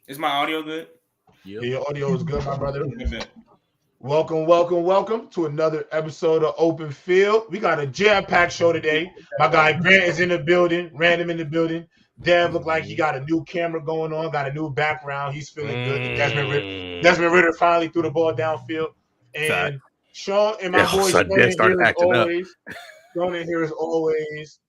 Is my audio good? Yeah, your audio is good, my brother. Good. Welcome to another episode of Open Field. We got a jam-packed show today. My guy Grant is in the building, Random in the building. Dev looked like he got a new camera going on, got a new background. He's feeling good. Desmond Ritter finally threw the ball downfield. And Sean and my boy Sean in here as always. Sean in here as always.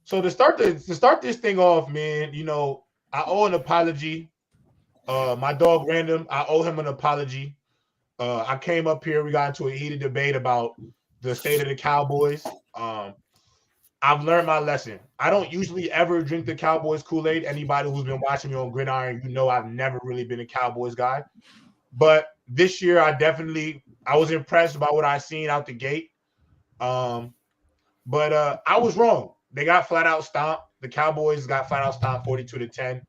So to start this thing off, man, you know, I owe an apology. My dog Random, I owe him an apology. I came up here, we got into a heated debate about the state of the Cowboys. I've learned my lesson. I don't usually ever drink the Cowboys Kool-Aid. Anybody who's been watching me on Gridiron, you know I've never really been a Cowboys guy. But this year, I was impressed by what I seen out the gate. But I was wrong. They got flat out stomped. The Cowboys got flat out stomped 42-10.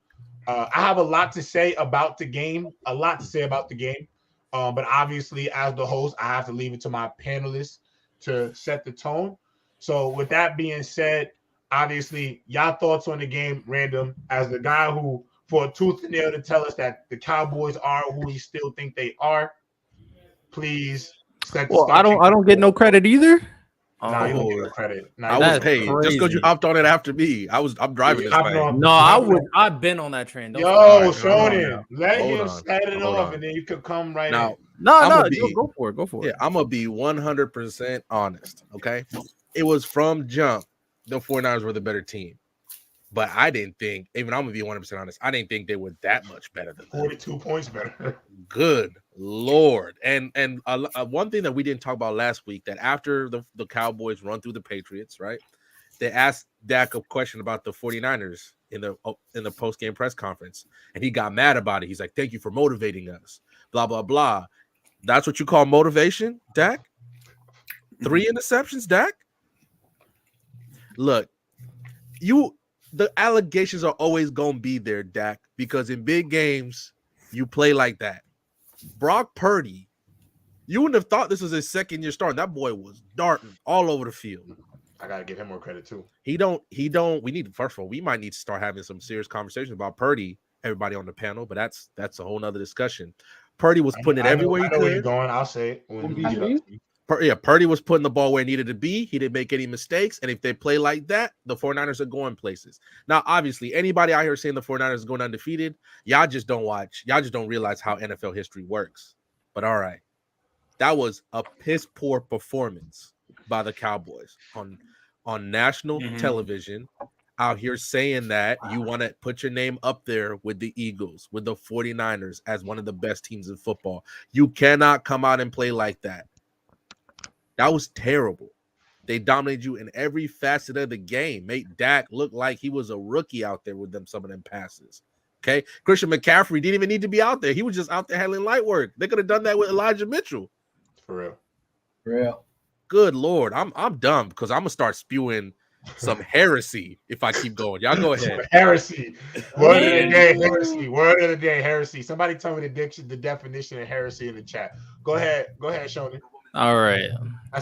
I have a lot to say about the game, but obviously, as the host, I have to leave it to my panelists to set the tone. So with that being said, obviously, y'all thoughts on the game, Random, as the guy who, for a tooth and nail to tell us that the Cowboys are who we still think they are, please set the I don't get no credit either. Nah, you don't get no credit. I was paid just because you hopped on it after me. I'm driving this thing. No, I've been on that train. Yo, Shonen, let him start it off, and then you could come right now. In. No, go for it. Yeah, I'm gonna be 100% honest. Okay, it was from jump. The 49ers were the better team, but I didn't think. Even I'm gonna be 100% honest. I didn't think they were that much better than 42 points better. Good Lord. And one thing that we didn't talk about last week, that after the Cowboys run through the Patriots, right? They asked Dak a question about the 49ers in the post-game press conference, and he got mad about it. He's like, "Thank you for motivating us." Blah blah blah. That's what you call motivation, Dak? 3 interceptions, Dak? Look, the allegations are always gonna be there, Dak, because in big games you play like that. Brock Purdy, you wouldn't have thought this was his second year starting. That boy was darting all over the field. I gotta give him more credit too. We need, first of all, we might need to start having some serious conversations about Purdy, everybody on the panel, but that's a whole nother discussion. Purdy was putting it everywhere he could. Where you're going, I'll say it. Purdy was putting the ball where it needed to be. He didn't make any mistakes. And if they play like that, the 49ers are going places. Now, obviously, anybody out here saying the 49ers is going undefeated, y'all just don't watch. Y'all just don't realize how NFL history works. But all right, that was a piss poor performance by the Cowboys on national television. Out here saying that you want to put your name up there with the Eagles, with the 49ers as one of the best teams in football. You cannot come out and play like that. That was terrible. They dominated you in every facet of the game. Made Dak look like he was a rookie out there with some of them passes. Okay, Christian McCaffrey didn't even need to be out there. He was just out there handling light work. They could have done that with Elijah Mitchell. For real. Good Lord, I'm dumb because I'm gonna start spewing some heresy if I keep going. Y'all go ahead. Heresy. Word of the day, heresy. Word of the day, heresy. Somebody tell me the definition of heresy in the chat. Go ahead, Shoni. All right.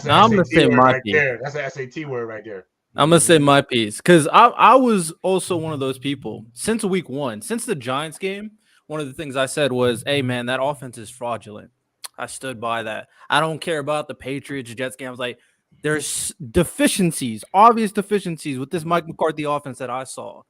Now I'm gonna say my piece. That's an SAT word right there. I'm gonna say my piece because I was also one of those people since week 1, since the Giants game. One of the things I said was, "Hey man, that offense is fraudulent." I stood by that. I don't care about the Patriots Jets game. I was like, there's deficiencies, obvious deficiencies with this Mike McCarthy offense that I saw.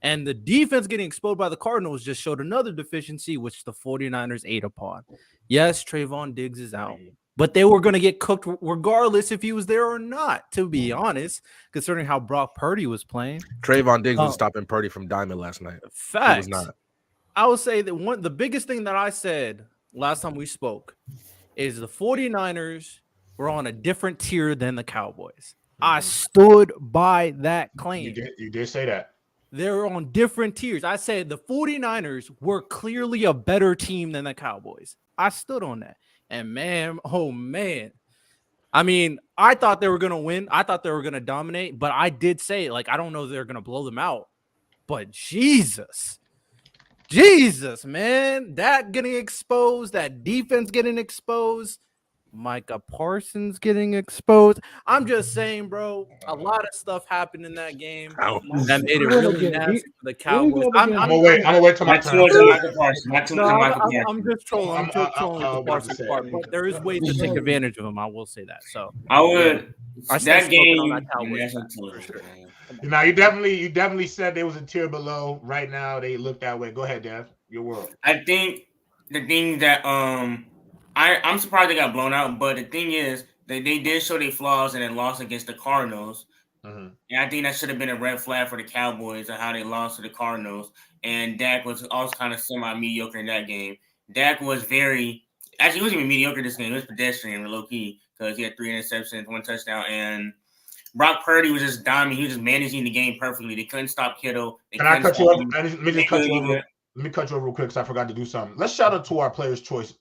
And the defense getting exposed by the Cardinals just showed another deficiency, which the 49ers ate upon. Yes, Trayvon Diggs is out, but they were going to get cooked regardless if he was there or not, to be honest, considering how Brock Purdy was playing. Trayvon Diggs was stopping Purdy from diamond last night. Facts. I would say that the biggest thing that I said last time we spoke is the 49ers were on a different tier than the Cowboys. I stood by that claim. You did say that. They're on different tiers. I said the 49ers were clearly a better team than the Cowboys. I stood on that. And man, oh man. I mean, I thought they were going to win. I thought they were going to dominate. But I did say, like, I don't know if they're going to blow them out. But Jesus, man. That getting exposed, that defense getting exposed. Micah Parsons getting exposed. I'm just saying, bro, a lot of stuff happened in that game that made it really nasty for the Cowboys. I'm gonna wait till my Not turn. towards the Michael Parsons. Not towards the Michael Parsons. I'm just trolling. I'm just trolling with the about to Parsons say. part, but there is ways to take advantage of him. I will say that. So I would. I stay That smoking game on that Cowboys national side, for television, sure. man. Now you definitely said they was a tier below. Right now they look that way. Go ahead, Dev. Your world. I think the thing that I'm surprised they got blown out, but the thing is they did show their flaws and then lost against the Cardinals. Mm-hmm. And I think that should have been a red flag for the Cowboys and how they lost to the Cardinals. And Dak was also kind of semi-mediocre in that game. Dak was he wasn't even mediocre this game. He was pedestrian, low-key, because he had 3 interceptions, 1 touchdown. And Brock Purdy was just dominant. He was just managing the game perfectly. They couldn't stop Kittle. Can I cut you off? Let me cut you over real quick because I forgot to do something. Let's shout out to our Players' Choice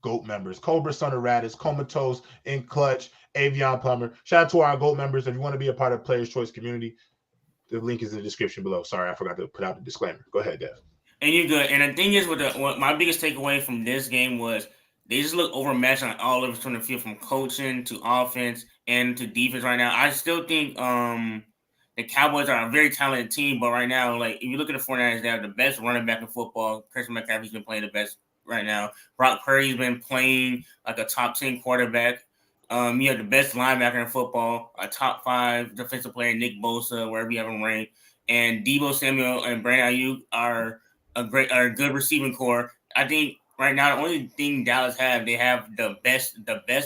GOAT members. Cobra, Son of Radis, Comatose, In Clutch, Avion Plumber. Shout out to our GOAT members. If you want to be a part of Players' Choice community, the link is in the description below. Sorry, I forgot to put out the disclaimer. Go ahead, Dev. And you're good. And the thing is, what my biggest takeaway from this game was they just look overmatched on all levels from the field, from coaching to offense and to defense right now. I still think the Cowboys are a very talented team, but right now, like if you look at the 49ers, they have the best running back in football. Christian McCaffrey's been playing the best right now. Brock Purdy's been playing like a top 10 quarterback. You have the best linebacker in football, a top 5 defensive player, Nick Bosa, wherever you have him ranked, and Deebo Samuel and Brandon Ayuk are a good receiving core. I think right now the only thing Dallas they have the best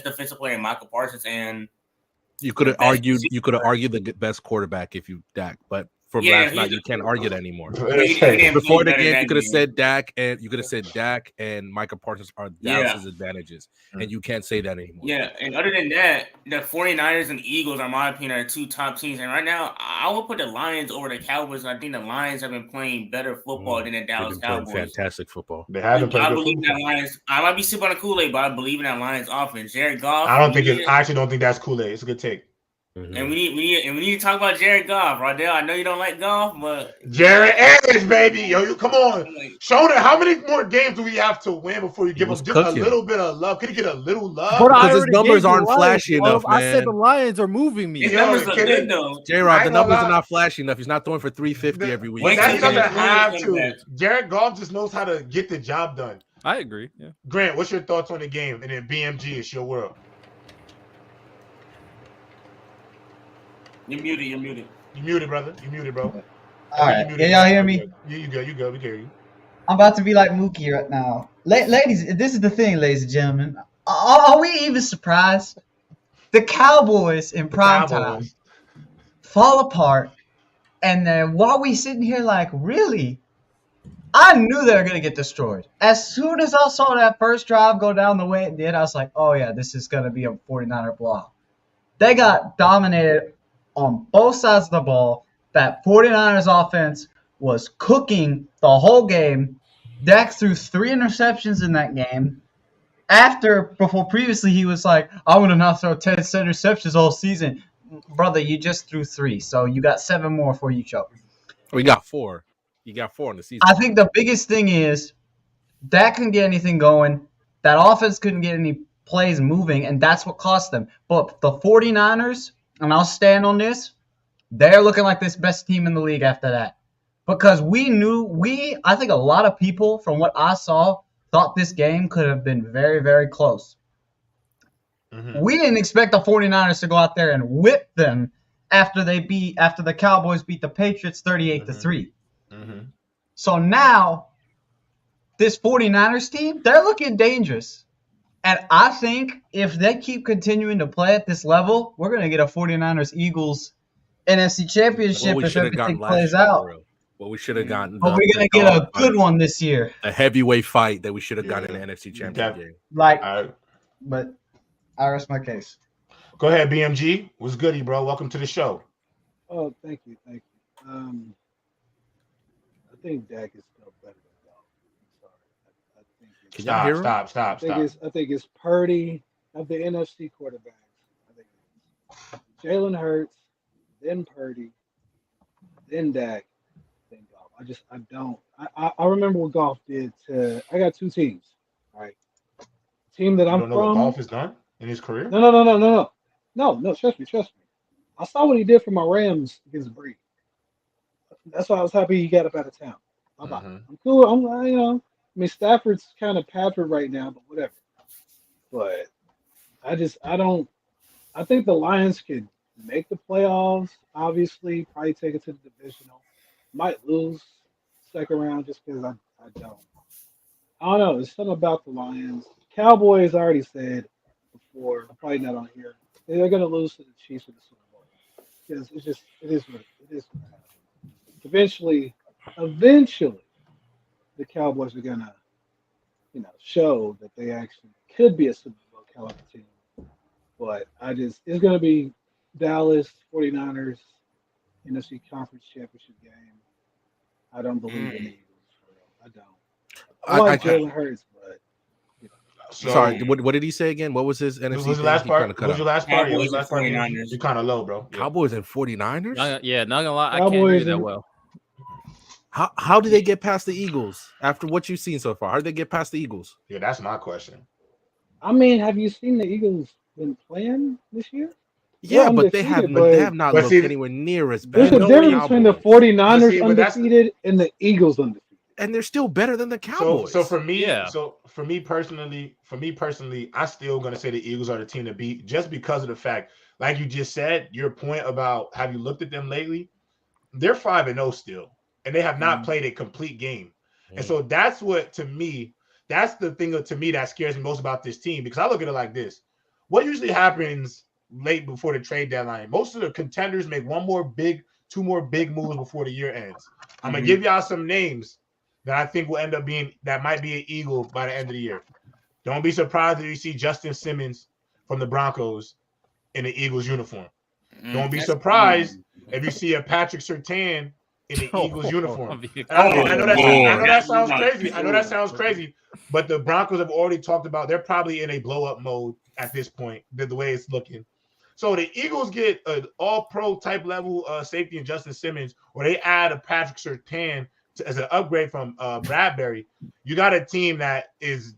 defensive player in Michael Parsons, and you could have argued the best quarterback if you Dak, but from last night you can't argue that anymore. Before the game, you could have said Dak and Michael Parsons are Dallas's advantages, and you can't say that anymore. Yeah, and other than that, the 49ers and Eagles, in my opinion, are 2 top teams. And right now, I will put the Lions over the Cowboys. I think the Lions have been playing better football than the Dallas Cowboys. Fantastic football. They haven't played I good believe in football. that Lions. I might be sipping on the Kool-Aid, but I believe in that Lions offense. Jared Goff. I actually don't think that's Kool-Aid. It's a good take. Mm-hmm. And we need to talk about Jared Goff, Rodell. I know you don't like golf, but Jared Ayers, baby, you come on. Shona, how many more games do we have to win before you give him just a little bit of love? Could he get a little love? Because his numbers aren't flashy enough, man. I said the Lions are moving me. His numbers are good though. J-Rod, the numbers are not flashy enough. He's not throwing for 350 every week. He doesn't have to. Jared Goff just knows how to get the job done. I agree. Yeah. Grant, what's your thoughts on the game? And then BMG, it's your world. You're muted. You muted, brother. You muted, bro. All right. Can y'all hear me? You good. We can hear you. I'm about to be like Mookie right now. Ladies, this is the thing, ladies and gentlemen. Are we even surprised? The Cowboys in prime time fall apart. And then while we sitting here like, really? I knew they were going to get destroyed. As soon as I saw that first drive go down the way it did, I was like, oh, yeah, this is going to be a 49er blowout. They got dominated on both sides of the ball. That 49ers offense was cooking the whole game. Dak threw 3 interceptions in that game. Before previously he was like, I want to not throw 10 interceptions all season. Brother, you just threw 3, so you got 7 more before you choke. We got 4. You got 4 in the season. I think the biggest thing is Dak couldn't get anything going. That offense couldn't get any plays moving, and that's what cost them. But the 49ers, and I'll stand on this, they're looking like this best team in the league after that. Because I think a lot of people, from what I saw, thought this game could have been very, very close. Mm-hmm. We didn't expect the 49ers to go out there and whip them after the Cowboys beat the Patriots 38-3. Mm-hmm. So now, this 49ers team, they're looking dangerous. And I think if they keep continuing to play at this level, we're going to get a 49ers-Eagles NFC Championship if everything plays out. Well, we should have gotten. But we're going to get a good one this year. A heavyweight fight that we should have gotten in the NFC Championship game. But I rest my case. Go ahead, BMG. What's goody, bro? Welcome to the show. Oh, thank you. I think Dak is still better than Goff. I'm sorry. Stop. I think it's Purdy of the NFC quarterbacks. I think it's Jalen Hurts, then Purdy, then Dak, then Goff. I remember what Goff did to. I got 2 teams. All right. Team that I'm from. What Goff has done? in his career? No. Trust me. I saw what he did for my Rams against Brady. That's why I was happy he got up out of town. I'm cool. I mean, Stafford's kind of Pafford right now, but whatever. But I don't. I think the Lions could make the playoffs. Obviously, probably take it to the divisional. Might lose second round just because I don't. I don't know. There's something about the Lions. Cowboys, I already said before. Probably not on here. They're going to lose to the Chiefs in the Super Bowl because it is what happens. Eventually, the Cowboys are going to show that they actually could be a Super Bowl caliber team. But it's going to be Dallas 49ers NFC Conference Championship game. I don't believe in the Eagles. I don't. I like Jalen Hurts, but sorry, what did he say again? What was his NFC? Who's the last part? Who's your last part? Cowboys and 49ers. You're kind of low, bro. Yeah. Cowboys and 49ers? Not gonna lie, I can't hear you that well. How do they get past the Eagles after what you've seen so far? How did they get past the Eagles? Yeah, that's my question. I mean, have you seen the Eagles been playing this year? Yeah, but they have not looked anywhere near as bad. There's a difference between the 49ers undefeated and the Eagles undefeated. And they're still better than the Cowboys. So for me personally, I'm still gonna say the Eagles are the team to beat just because of the fact, like you just said, your point about have you looked at them lately? They're 5-0 still, and they have not played a complete game. And so that's what that's the thing to me that scares me most about this team, because I look at it like this. What usually happens late before the trade deadline? Most of the contenders make two more big moves before the year ends. I'm gonna give y'all some names that I think will end up that might be an Eagle by the end of the year. Don't be surprised if you see Justin Simmons from the Broncos in the Eagles uniform. Don't be surprised if you see a Patrick Surtain in the Eagles uniform. I know that sounds crazy. I know that sounds crazy, but the Broncos have already talked about they're probably in a blow-up mode at this point, the way it's looking. So the Eagles get an all-pro type level safety in Justin Simmons, or they add a Patrick Surtain as an upgrade from Bradbury. You got a team that is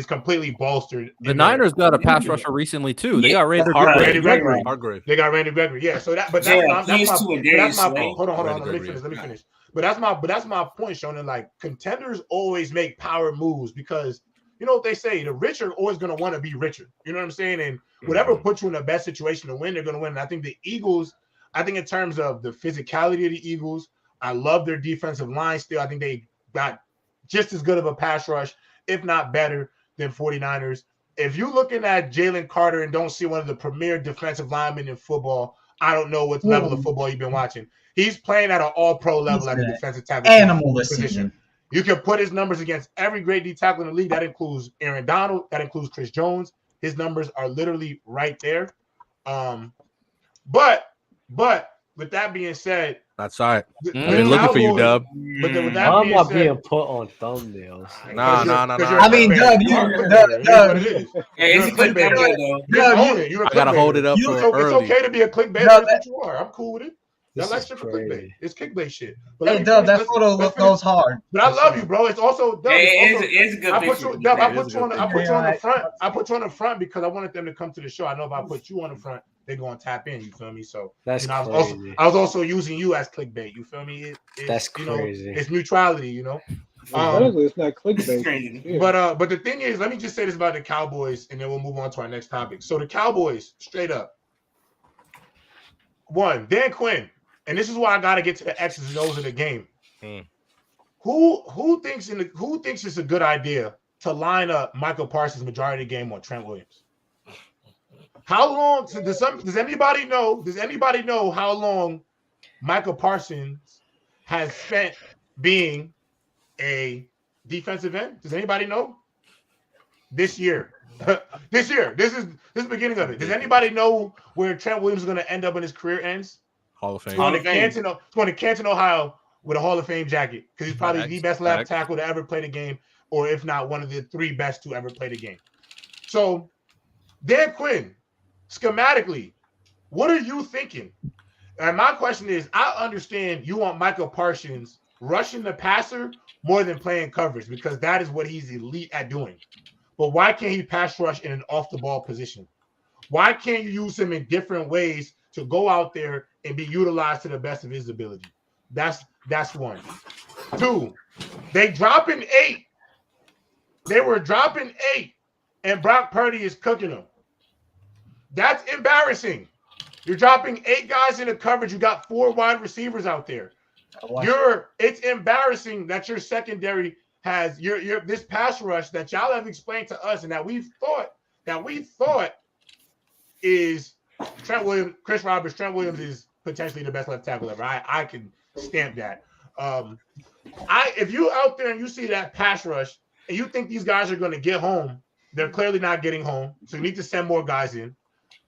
completely bolstered. The Niners got a pass rusher recently too. They got Randy Gregory. They got Randy Gregory. Yeah. So that's my point. Hold on. Let me finish. But that's my point, Shonen. Like, contenders always make power moves because you know what they say, the rich are always going to want to be richer. You know what I'm saying? And whatever puts you in the best situation to win, they're going to win. And I think the Eagles, in terms of the physicality of the Eagles, I love their defensive line still. I think they got just as good of a pass rush, if not better, than 49ers. If you're looking at Jalen Carter and don't see one of the premier defensive linemen in football, I don't know what level of football you've been watching. He's playing at an all-pro level at the defensive tackle position. You can put his numbers against every great D tackle in the league. That includes Aaron Donald. That includes Chris Jones. His numbers are literally right there. But with that being said, that's all right. I've been looking for you, Dub. But with that being said, being put on thumbnails. Nah. I mean, Dub, it's a good though. I gotta hold it up for early. It's okay to be a clickbait. That's what you are. I'm cool with it. That's like shit for clickbait. It's clickbait shit. But hey, Dub, that photo goes hard. But I love you, bro. It's also Dub. It's a good picture. I put you on the front. I put you on the front because I wanted them to come to the show. I know if I put you on the front, they're gonna tap in. You feel me? So that's crazy. I was also using you as clickbait. You feel me? That's crazy. It's neutrality. You know. It's not clickbait. But the thing is, let me just say this about the Cowboys, and then we'll move on to our next topic. So the Cowboys, straight up, one, Dan Quinn. And this is why I got to get to the X's and O's of the game. Who thinks it's a good idea to line up Michael Parsons majority of the game on Trent Williams? How long does anybody know? Does anybody know how long Michael Parsons has spent being a defensive end? Does anybody know? This year. This is the beginning of it. Does anybody know where Trent Williams is going to end up when his career ends? Hall of Fame. Going to Canton, Ohio with a Hall of Fame jacket because he's probably the best left tackle to ever play the game, or if not, one of the three best to ever play the game. So, Dan Quinn, schematically, what are you thinking? And my question is, I understand you want Michael Parsons rushing the passer more than playing coverage because that is what he's elite at doing. but why can't he pass rush in an off the ball position? Why can't you use him in different ways to go out there and be utilized to the best of his ability? That's one. 2, they dropping 8. They were dropping 8, and Brock Purdy is cooking them. That's embarrassing. You're dropping 8 guys in the coverage. You got 4 wide receivers out there. It's embarrassing that your secondary has your this pass rush that y'all have explained to us and that we thought is Trent Williams, Chris Roberts. Trent Williams is potentially the best left tackle ever. I can stamp that. If you out there and you see that pass rush and you think these guys are going to get home, they're clearly not getting home. So you need to send more guys in.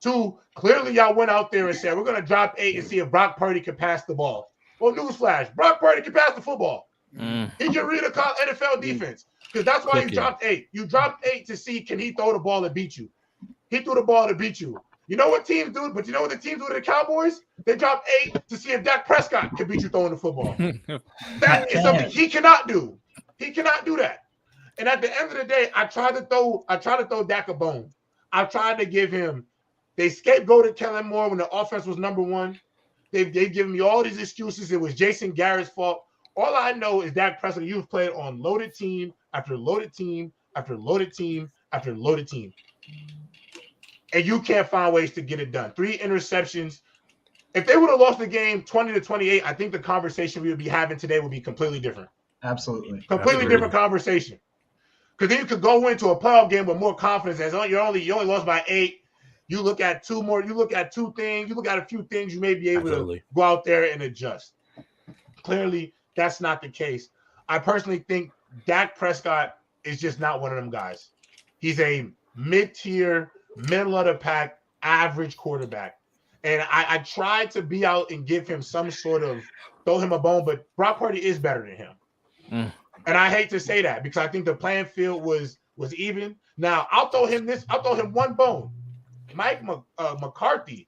2, clearly y'all went out there and said, we're going to drop 8 and see if Brock Purdy can pass the ball. Well, newsflash, Brock Purdy can pass the football. He can read a NFL defense because that's why you dropped 8. You dropped 8 to see can he throw the ball and beat you. He threw the ball to beat you. You know what teams do? But you know what the teams do to the Cowboys? They drop 8 to see if Dak Prescott can beat you throwing the football. That is something he cannot do. He cannot do that. And at the end of the day, I tried to throw Dak a bone. I tried to give him. They scapegoated Kellen Moore when the offense was number 1. They've given me all these excuses. It was Jason Garrett's fault. All I know is Dak Prescott, you've played on loaded team after loaded team after loaded team after loaded team. And you can't find ways to get it done. 3 interceptions. If they would have lost the game 20-28, I think the conversation we would be having today would be completely different. Absolutely. Completely different conversation. Because then you could go into a playoff game with more confidence as you only lost by 8. You look at 2 more, you look at 2 things, you look at a few things, you may be able to go out there and adjust. Clearly, that's not the case. I personally think Dak Prescott is just not one of them guys. He's a mid-tier, middle of the pack, average quarterback. And I tried to be out and give him some sort of throw him a bone, but Brock Purdy is better than him. And I hate to say that because I think the playing field was even. Now, I'll throw him one bone. Mike McCarthy,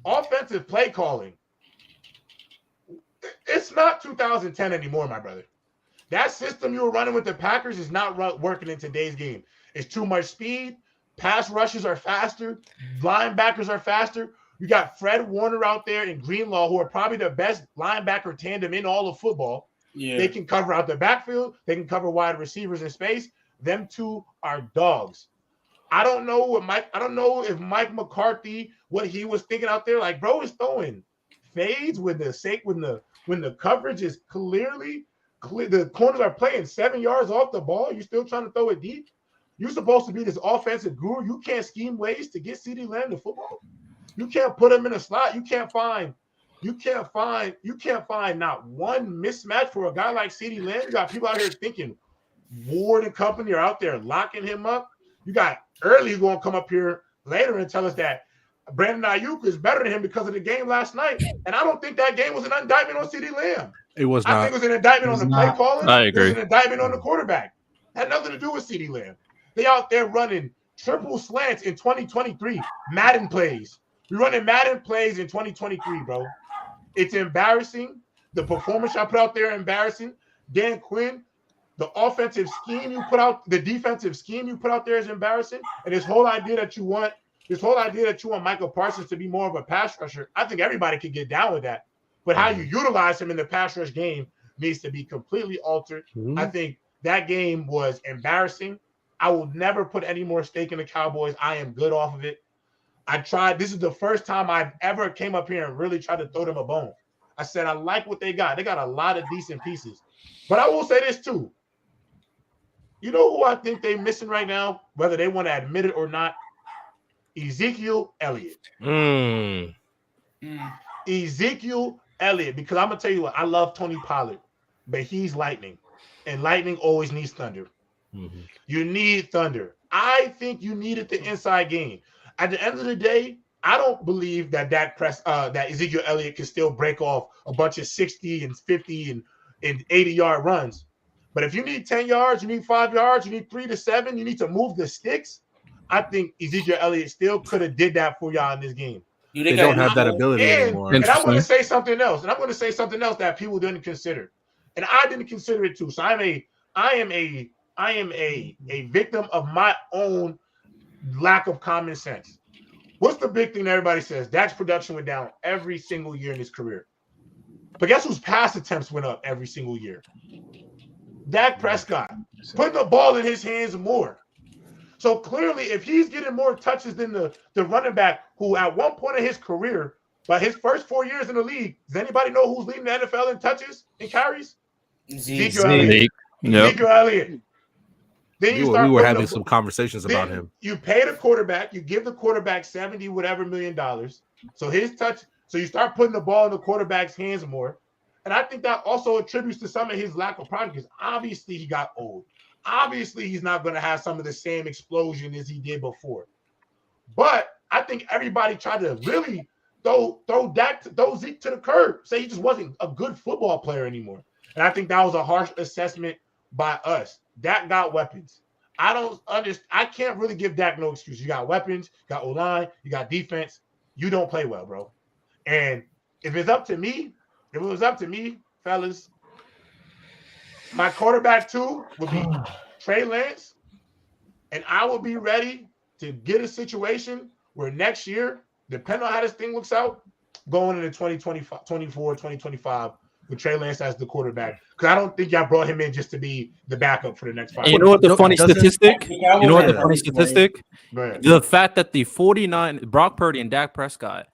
offensive play calling. It's not 2010 anymore, my brother. That system you were running with the Packers is not working in today's game. It's too much speed. Pass rushes are faster. Linebackers are faster. You got Fred Warner out there and Greenlaw, who are probably the best linebacker tandem in all of football. Yeah. They can cover out the backfield. They can cover wide receivers in space. Them 2 are dogs. I don't know if Mike McCarthy, what he was thinking out there. Like, bro is throwing fades when the coverage is clearly clear. The corners are playing 7 yards off the ball. You're still trying to throw it deep. You're supposed to be this offensive guru. You can't scheme ways to get CeeDee Lamb the football. You can't put him in a slot. You can't find not one mismatch for a guy like CeeDee Lamb. You got people out here thinking Ward and company are out there locking him up. You got Early going to come up here later and tell us that Brandon Ayuk is better than him because of the game last night. And I don't think that game was an indictment on CeeDee Lamb. It was not. I think it was an indictment on the play calling. I agree. It was an indictment on the quarterback. Had nothing to do with CeeDee Lamb. They out there running triple slants in 2023. Madden plays. We're running Madden plays in 2023, bro. It's embarrassing. The performance I put out there embarrassing. Dan Quinn, the offensive scheme you put out, the defensive scheme you put out there is embarrassing. And this whole idea that you want Michael Parsons to be more of a pass rusher, I think everybody could get down with that. But how you utilize him in the pass rush game needs to be completely altered. Mm-hmm. I think that game was embarrassing. I will never put any more stake in the Cowboys. I am good off of it. This is the first time I've ever came up here and really tried to throw them a bone. I said, I like what they got. They got a lot of decent pieces. But I will say this too. You know who I think they're missing right now, whether they want to admit it or not? Ezekiel Elliott. Ezekiel Elliott, because I'm going to tell you what, I love Tony Pollard, but he's lightning, and lightning always needs thunder. Mm-hmm. You need thunder. I think you needed the inside game. At the end of the day, I don't believe that that Ezekiel Elliott can still break off a bunch of 60 and 50 and 80-yard runs. But if you need 10 yards, you need 5 yards, you need 3 to 7, you need to move the sticks. I think Ezekiel Elliott still could have did that for y'all in this game. They don't have that ability anymore. And I'm going to say something else. And I'm going to say something else that people didn't consider. And I didn't consider it too. So I am a I am a victim of my own lack of common sense. What's the big thing that everybody says? Dak's production went down every single year in his career. But guess whose pass attempts went up every single year? Dak Prescott. Putting the ball in his hands more. So clearly, if he's getting more touches than the running back who at one point in his career, by his first 4 years in the league, does anybody know who's leading the NFL in touches and carries? Ezekiel Elliott. Ezekiel Elliott. Then we were having some conversations about him. You pay the quarterback, you give the quarterback $70 whatever million. So his touch, so you start putting the ball in the quarterback's hands more. And I think that also attributes to some of his lack of product because obviously he got old. Obviously, he's not going to have some of the same explosion as he did before. But I think everybody tried to really throw Zeke to the curb, say he just wasn't a good football player anymore. And I think that was a harsh assessment by us. Dak got weapons. I can't really give Dak no excuse. You got weapons, you got O-line, you got defense. You don't play well, bro. And if it was up to me, fellas, my quarterback 2 would be Trey Lance, and I would be ready to get a situation where next year, depending on how this thing looks out, going into 2024, 2025, with Trey Lance as the quarterback. Because I don't think y'all brought him in just to be the backup for the next 5 years. You know what the funny statistic? The fact that the 49, Brock Purdy and Dak Prescott,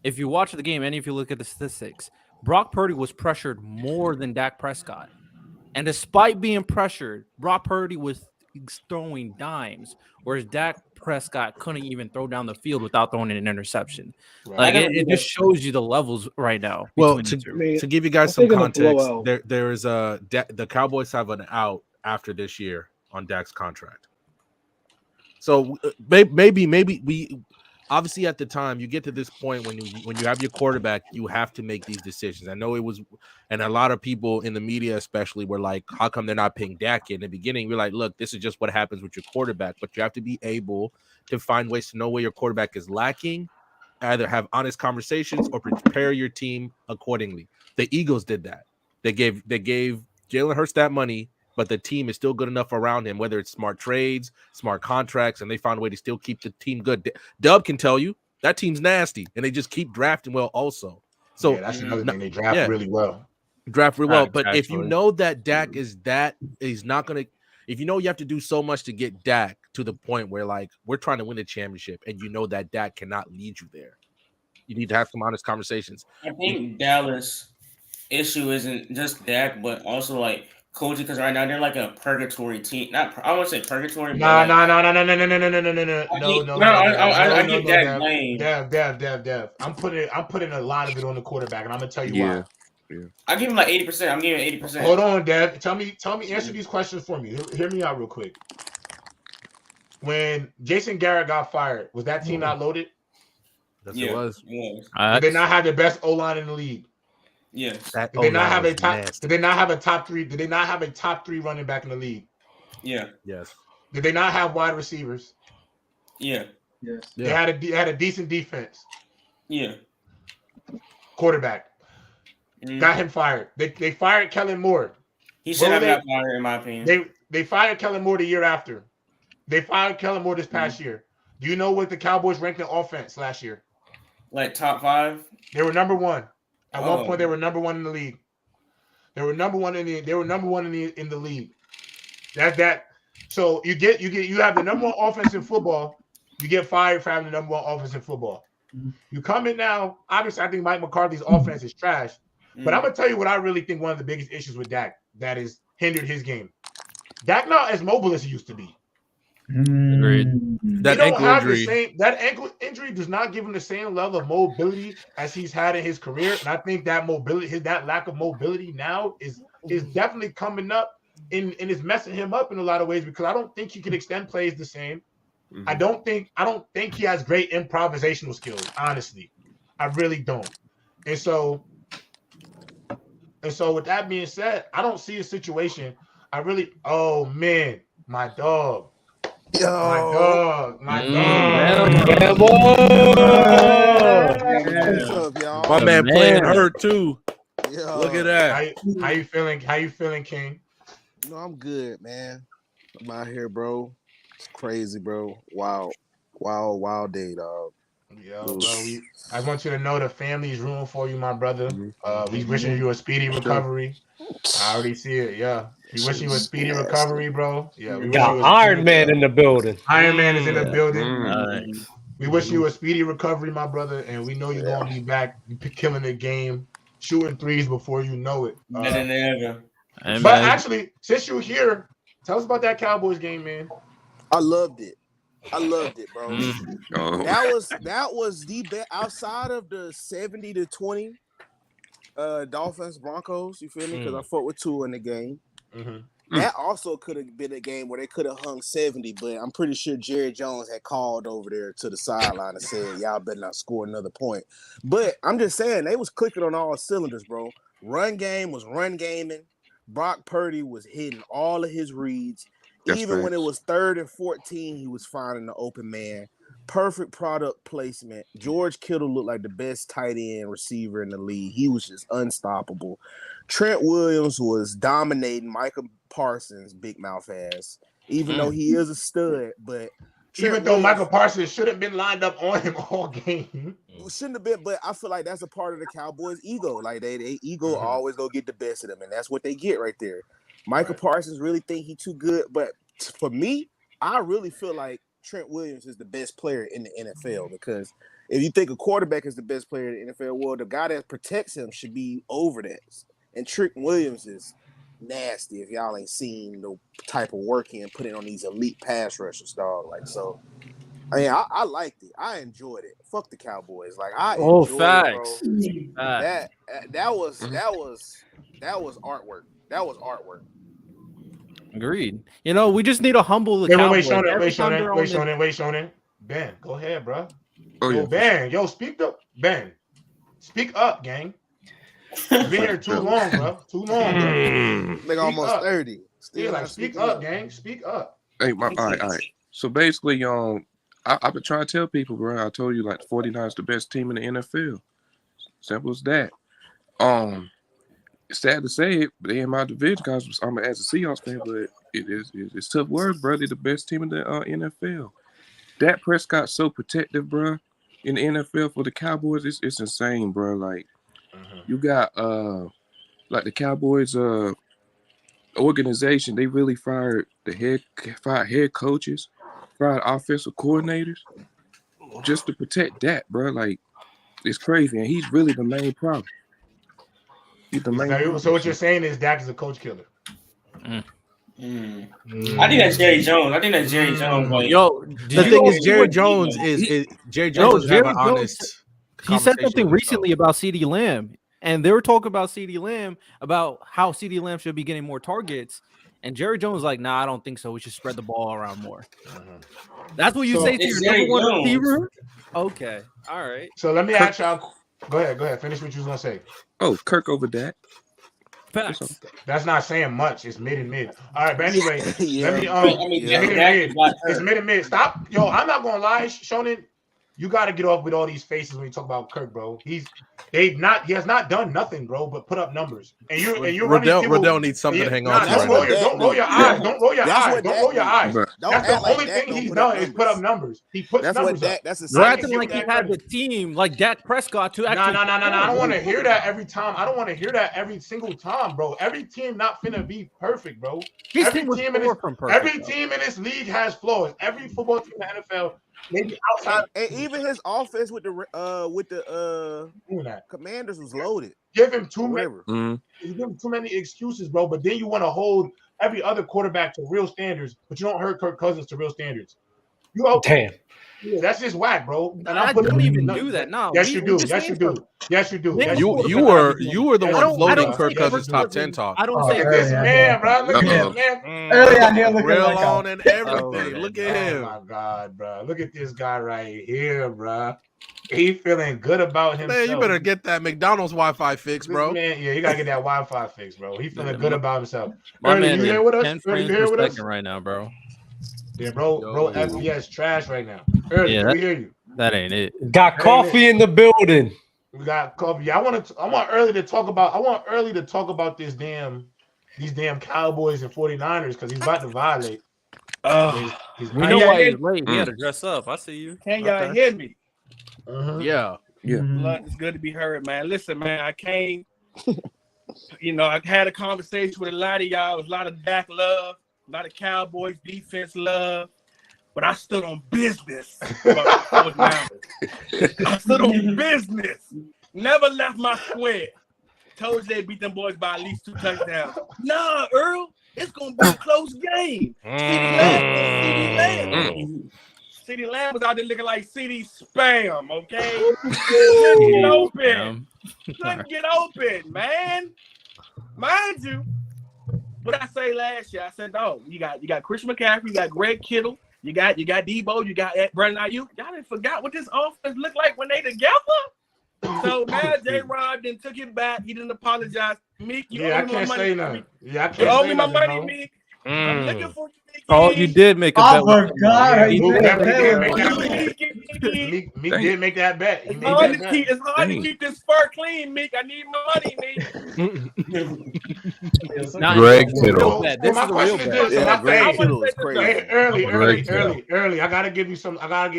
if you watch the game and if you look at the statistics, Brock Purdy was pressured more than Dak Prescott. And despite being pressured, Brock Purdy was throwing dimes, whereas Dak Prescott couldn't even throw down the field without throwing an interception. Right. Like it just shows you the levels right now. Well, to give you guys some context, there is the Cowboys have an out after this year on Dak's contract. So maybe we obviously at the time you get to this point when you have your quarterback, you have to make these decisions. I know it was, and a lot of people in the media especially were like, how come they're not paying Dak in the beginning? We're like, look, this is just what happens with your quarterback, but you have to be able to find ways to know where your quarterback is lacking, either have honest conversations or prepare your team accordingly. The Eagles did that. They gave Jalen Hurts that money, but the team is still good enough around him, whether it's smart trades, smart contracts, and they found a way to still keep the team good. Dub can tell you that team's nasty, and they just keep drafting well also. So yeah, that's another thing. They draft really well. Draft really well. But if you know that Dak is not going to – if you know you have to do so much to get Dak to the point where, like, we're trying to win a championship, and you know that Dak cannot lead you there, you need to have some honest conversations. I think Dallas' issue isn't just Dak, but also, like, coaching, because right now they're like a purgatory team. I won't say purgatory. No. I get that blame. Dev. I'm putting a lot of it on the quarterback, and I'm gonna tell you why. Yeah. I give him like 80%. I'm giving 80%. Hold on, Dev. Tell me. Answer these questions for me. Hear me out real quick. When Jason Garrett got fired, was that team not loaded? Yes, it was. Did they not have the best O-line in the league? Yes. Did they not have a top 3? Did they not have a top 3 running back in the league? Yeah. Yes. Did they not have wide receivers? Yeah. Yes. They had a decent defense. Yeah. Quarterback. Got him fired. They fired Kellen Moore. He should have got fired, in my opinion. They fired Kellen Moore the year after. They fired Kellen Moore this past year. Do you know what the Cowboys ranked in offense last year? Like top 5? They were number 1. At one point, they were number 1 in the league. They were number 1 in the league. That. So you have the number 1 offense in football. You get fired for having the number 1 offense in football. You come in now. Obviously, I think Mike McCarthy's offense is trash. But I'm gonna tell you what I really think one of the biggest issues with Dak that has hindered his game. Dak not as mobile as he used to be. Agreed. That ankle injury does not give him the same level of mobility as he's had in his career, and I think that that lack of mobility now is definitely coming up and is messing him up in a lot of ways because I don't think he can extend plays the same. I don't think he has great improvisational skills. Honestly, I really don't. And so with that being said, I don't see a situation. Oh man, my dog. Yo. My dog. Yeah, boy. What's up, y'all? My man playing hurt too. Yo. Look at that. How you feeling? How you feeling, King? I'm good, man. I'm out here, bro. It's crazy, bro. Wild day, dog. Yo, bro, I just want you to know the family is rooting for you, my brother. We wishing you a speedy recovery. I already see it. Yeah, we wishing you a speedy recovery, bro. Yeah, we wish Got you a Iron Man in the building. Iron Man is in the Yeah. building. Nice. We wish you a speedy recovery, my brother, and we know you're gonna be back killing the game, shooting threes before you know it. Better than ever. Hey, But man. actually, since you're here, tell us about that Cowboys game, man. I loved it. Bro. Oh. That was the best outside of the 70-20 Dolphins Broncos. You feel me? Because I fought with two in the game. That also could have been a game where they could have hung 70, but I'm pretty sure Jerry Jones had called over there to the sideline and said, "Y'all better not score another point." But I'm just saying they was clicking on all cylinders, bro. Run game was run gaming. Brock Purdy was hitting all of his reads. Even when it was 3rd and 14, he was finding the open man. Perfect product placement. George Kittle looked like the best tight end receiver in the league. He was just unstoppable. Trent Williams was dominating Micah Parsons' big mouth ass, even though he is a stud. But even though Michael Parsons should have been lined up on him all game. Shouldn't have been, but I feel like that's a part of the Cowboys' ego. Like they ego always go get the best of them, and that's what they get right there. Michael Parsons really think he's too good, but for me, I really feel like Trent Williams is the best player in the NFL, because if you think a quarterback is the best player in the NFL, well, the guy that protects him should be over that. And Trent Williams is nasty if y'all ain't seen the type of work he put in on these elite pass rushers, dog. Like, so, I mean, I liked it. I enjoyed it. Fuck the Cowboys. Like, I enjoyed facts. it, bro. That was artwork. That was artwork. Agreed. You know, we just need to humble the Cowboys. Wait, Shonen. Ben, go ahead, bro. Ben, speak up. Ben, speak up, gang. You've been here too long, bro. Too long. Like almost 30. Still like, speak up, gang. Speak up. Hey, all right. So basically, I've been trying to tell people, bro. I told you, like, the 49ers the best team in the NFL. Simple as that. It's sad to say it, but they in my division because I'm as a Seahawks fan, but it's tough words, bro. They're the best team in the NFL. Dak Prescott's so protective, bro, in the NFL for the Cowboys. It's insane, bro. Like, you got like the Cowboys organization, they really fired head coaches, fired offensive coordinators just to protect Dak, bro. Like, it's crazy, and he's really the main problem. So what you're saying is Dak is a coach killer. I think that's Jerry Jones. Like, yo, the thing is, Jerry Jones is Jerry Jones doesn't have an honest. He said something recently about CeeDee Lamb, and they were talking about CeeDee Lamb, about how CeeDee Lamb should be getting more targets. And Jerry Jones was like, "Nah, I don't think so. We should spread the ball around more." That's what you say to your number one receiver? Okay, all right. So let me ask y'all. Go ahead. Finish what you was gonna say. Oh, Kirk over Dak. Facts. That's not saying much. It's mid and mid. All right, but anyway, let me it's mid and mid. Stop, yo. I'm not gonna lie, Shonen. You got to get off with all these faces when you talk about Kirk, bro. He has not done nothing, bro, but put up numbers. And you're Riddell needs something to hang on to. Don't roll your eyes. Don't roll your eyes. Don't roll your eyes. That's the only thing he's done is put up numbers. He puts numbers up. You're acting like he had the team like Dak Prescott to actually. No. I don't want to hear that every time. I don't want to hear that every single time, bro. Every team not finna be perfect, bro. Every team in this league has flaws. Every football team in the NFL. Maybe outside, and even his offense with the Commanders was loaded. Give him too many excuses, bro. But then you want to hold every other quarterback to real standards, but you don't hold Kirk Cousins to real standards. Damn. Yeah, that's just whack, bro. And I don't even do that. No. Yes, you do. Yes, you do. You were the one floating Kirk Cousins top 10 talk. I don't say this man, bro. Look at this man. Early on here, looking real like on and everything. Look at him. Oh my God, bro. Look at this guy right here, bro. He feeling good about himself. Man, you better get that McDonald's Wi-Fi fix, bro. Man, yeah, you gotta get that Wi-Fi fix, bro. He feeling good about himself. My man, you here with us? 10 frames per second right now, bro. Yeah, bro, FPS trash right now. Early, we hear you. That ain't it. Got coffee in the building. We got coffee. Yeah, I want Early to talk about these damn Cowboys and 49ers because he's about to violate. He's We not know yet. why he's late. He had to dress up. I see you. Can y'all hear me? Yeah. Yeah. Blood, it's good to be heard, man. Listen, man, I came. I had a conversation with a lot of y'all. It was a lot of Dak love, a lot of Cowboys defense love, but I stood on business. I stood on business. Never left my square. Told you they beat them boys by at least 2 touchdowns. Nah, Earl, it's gonna be a close game. CeeDee Lamb was out there looking like CD spam, okay? Couldn't get open. Couldn't get open, man. Mind you, what I say last year, I said, "Oh, you got Christian McCaffrey, you got Greg Kittle, you got Debo, you got Brandon Ayuk. Y'all didn't forgot what this offense looked like when they together." So now J-Rod then took it back. He didn't apologize. Meek, you owe me my money. You owe me my money, Meek. I'm looking for you, Meek. Oh, you did make a bet. Oh, God. Meek did make that bet. It's hard to keep this fur clean, Meek. I need my money, Meek. Greg Kittle. My question is this. Greg Kittle is crazy. Early. I gotta give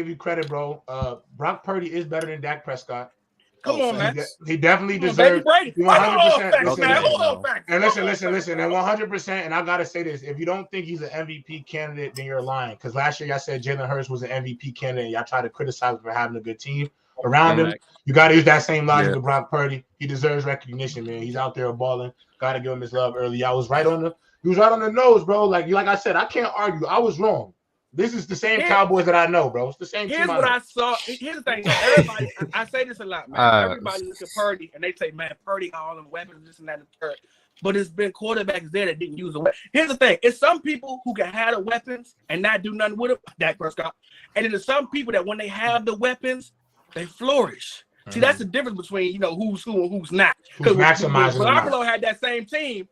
you credit, bro. Brock Purdy is better than Dak Prescott. Come on, man. He definitely deserves 100%. And listen, and 100%. And I gotta say this: if you don't think he's an MVP candidate, then you're lying. Because last year y'all said Jalen Hurts was an MVP candidate, and y'all tried to criticize him for having a good team around him. You gotta use that same logic with Brock Purdy. He deserves recognition, man. He's out there balling. Gotta give him his love early. Y'all was right on the nose, bro. Like I said, I can't argue. I was wrong. This is the same Cowboys that I know, bro. It's the same team. Here's what I saw. Here's the thing. Everybody, I say this a lot, man. Everybody look at Purdy and they say, man, Purdy got all them weapons, this and that, and the third. But it's been quarterbacks there that didn't use the weapons. Here's the thing. It's some people who can have the weapons and not do nothing with them, Dak Prescott. And then there's some people that when they have the weapons, they flourish. See, that's the difference between, who's who and who's not. Because when Garoppolo had that same team,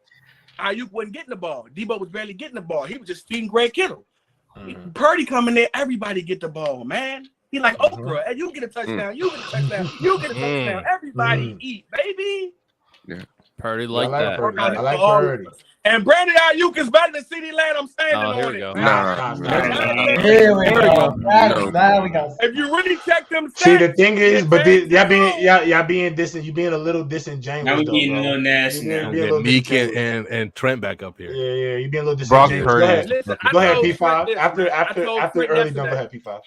Ayuk wasn't getting the ball. Debo was barely getting the ball. He was just feeding Greg Kittle. Purdy coming there, everybody get the ball, man. He like Oprah, and you get a touchdown, you get a touchdown, you get a touchdown. Everybody eat, baby. Yeah, Purdy like that. I like Purdy. And Brandon Ayuk is better than CeeDee Lamb. I'm standing on here it. we go. Here we go. Now we go. If you really check them stats, see, the thing is, but y'all being you being a little disingenuous. Now we getting a little nasty now. Meek and Trent back up here. Yeah, you being a little Brock disingenuous. Purdy. Go ahead, P5. After early done, go ahead, P5.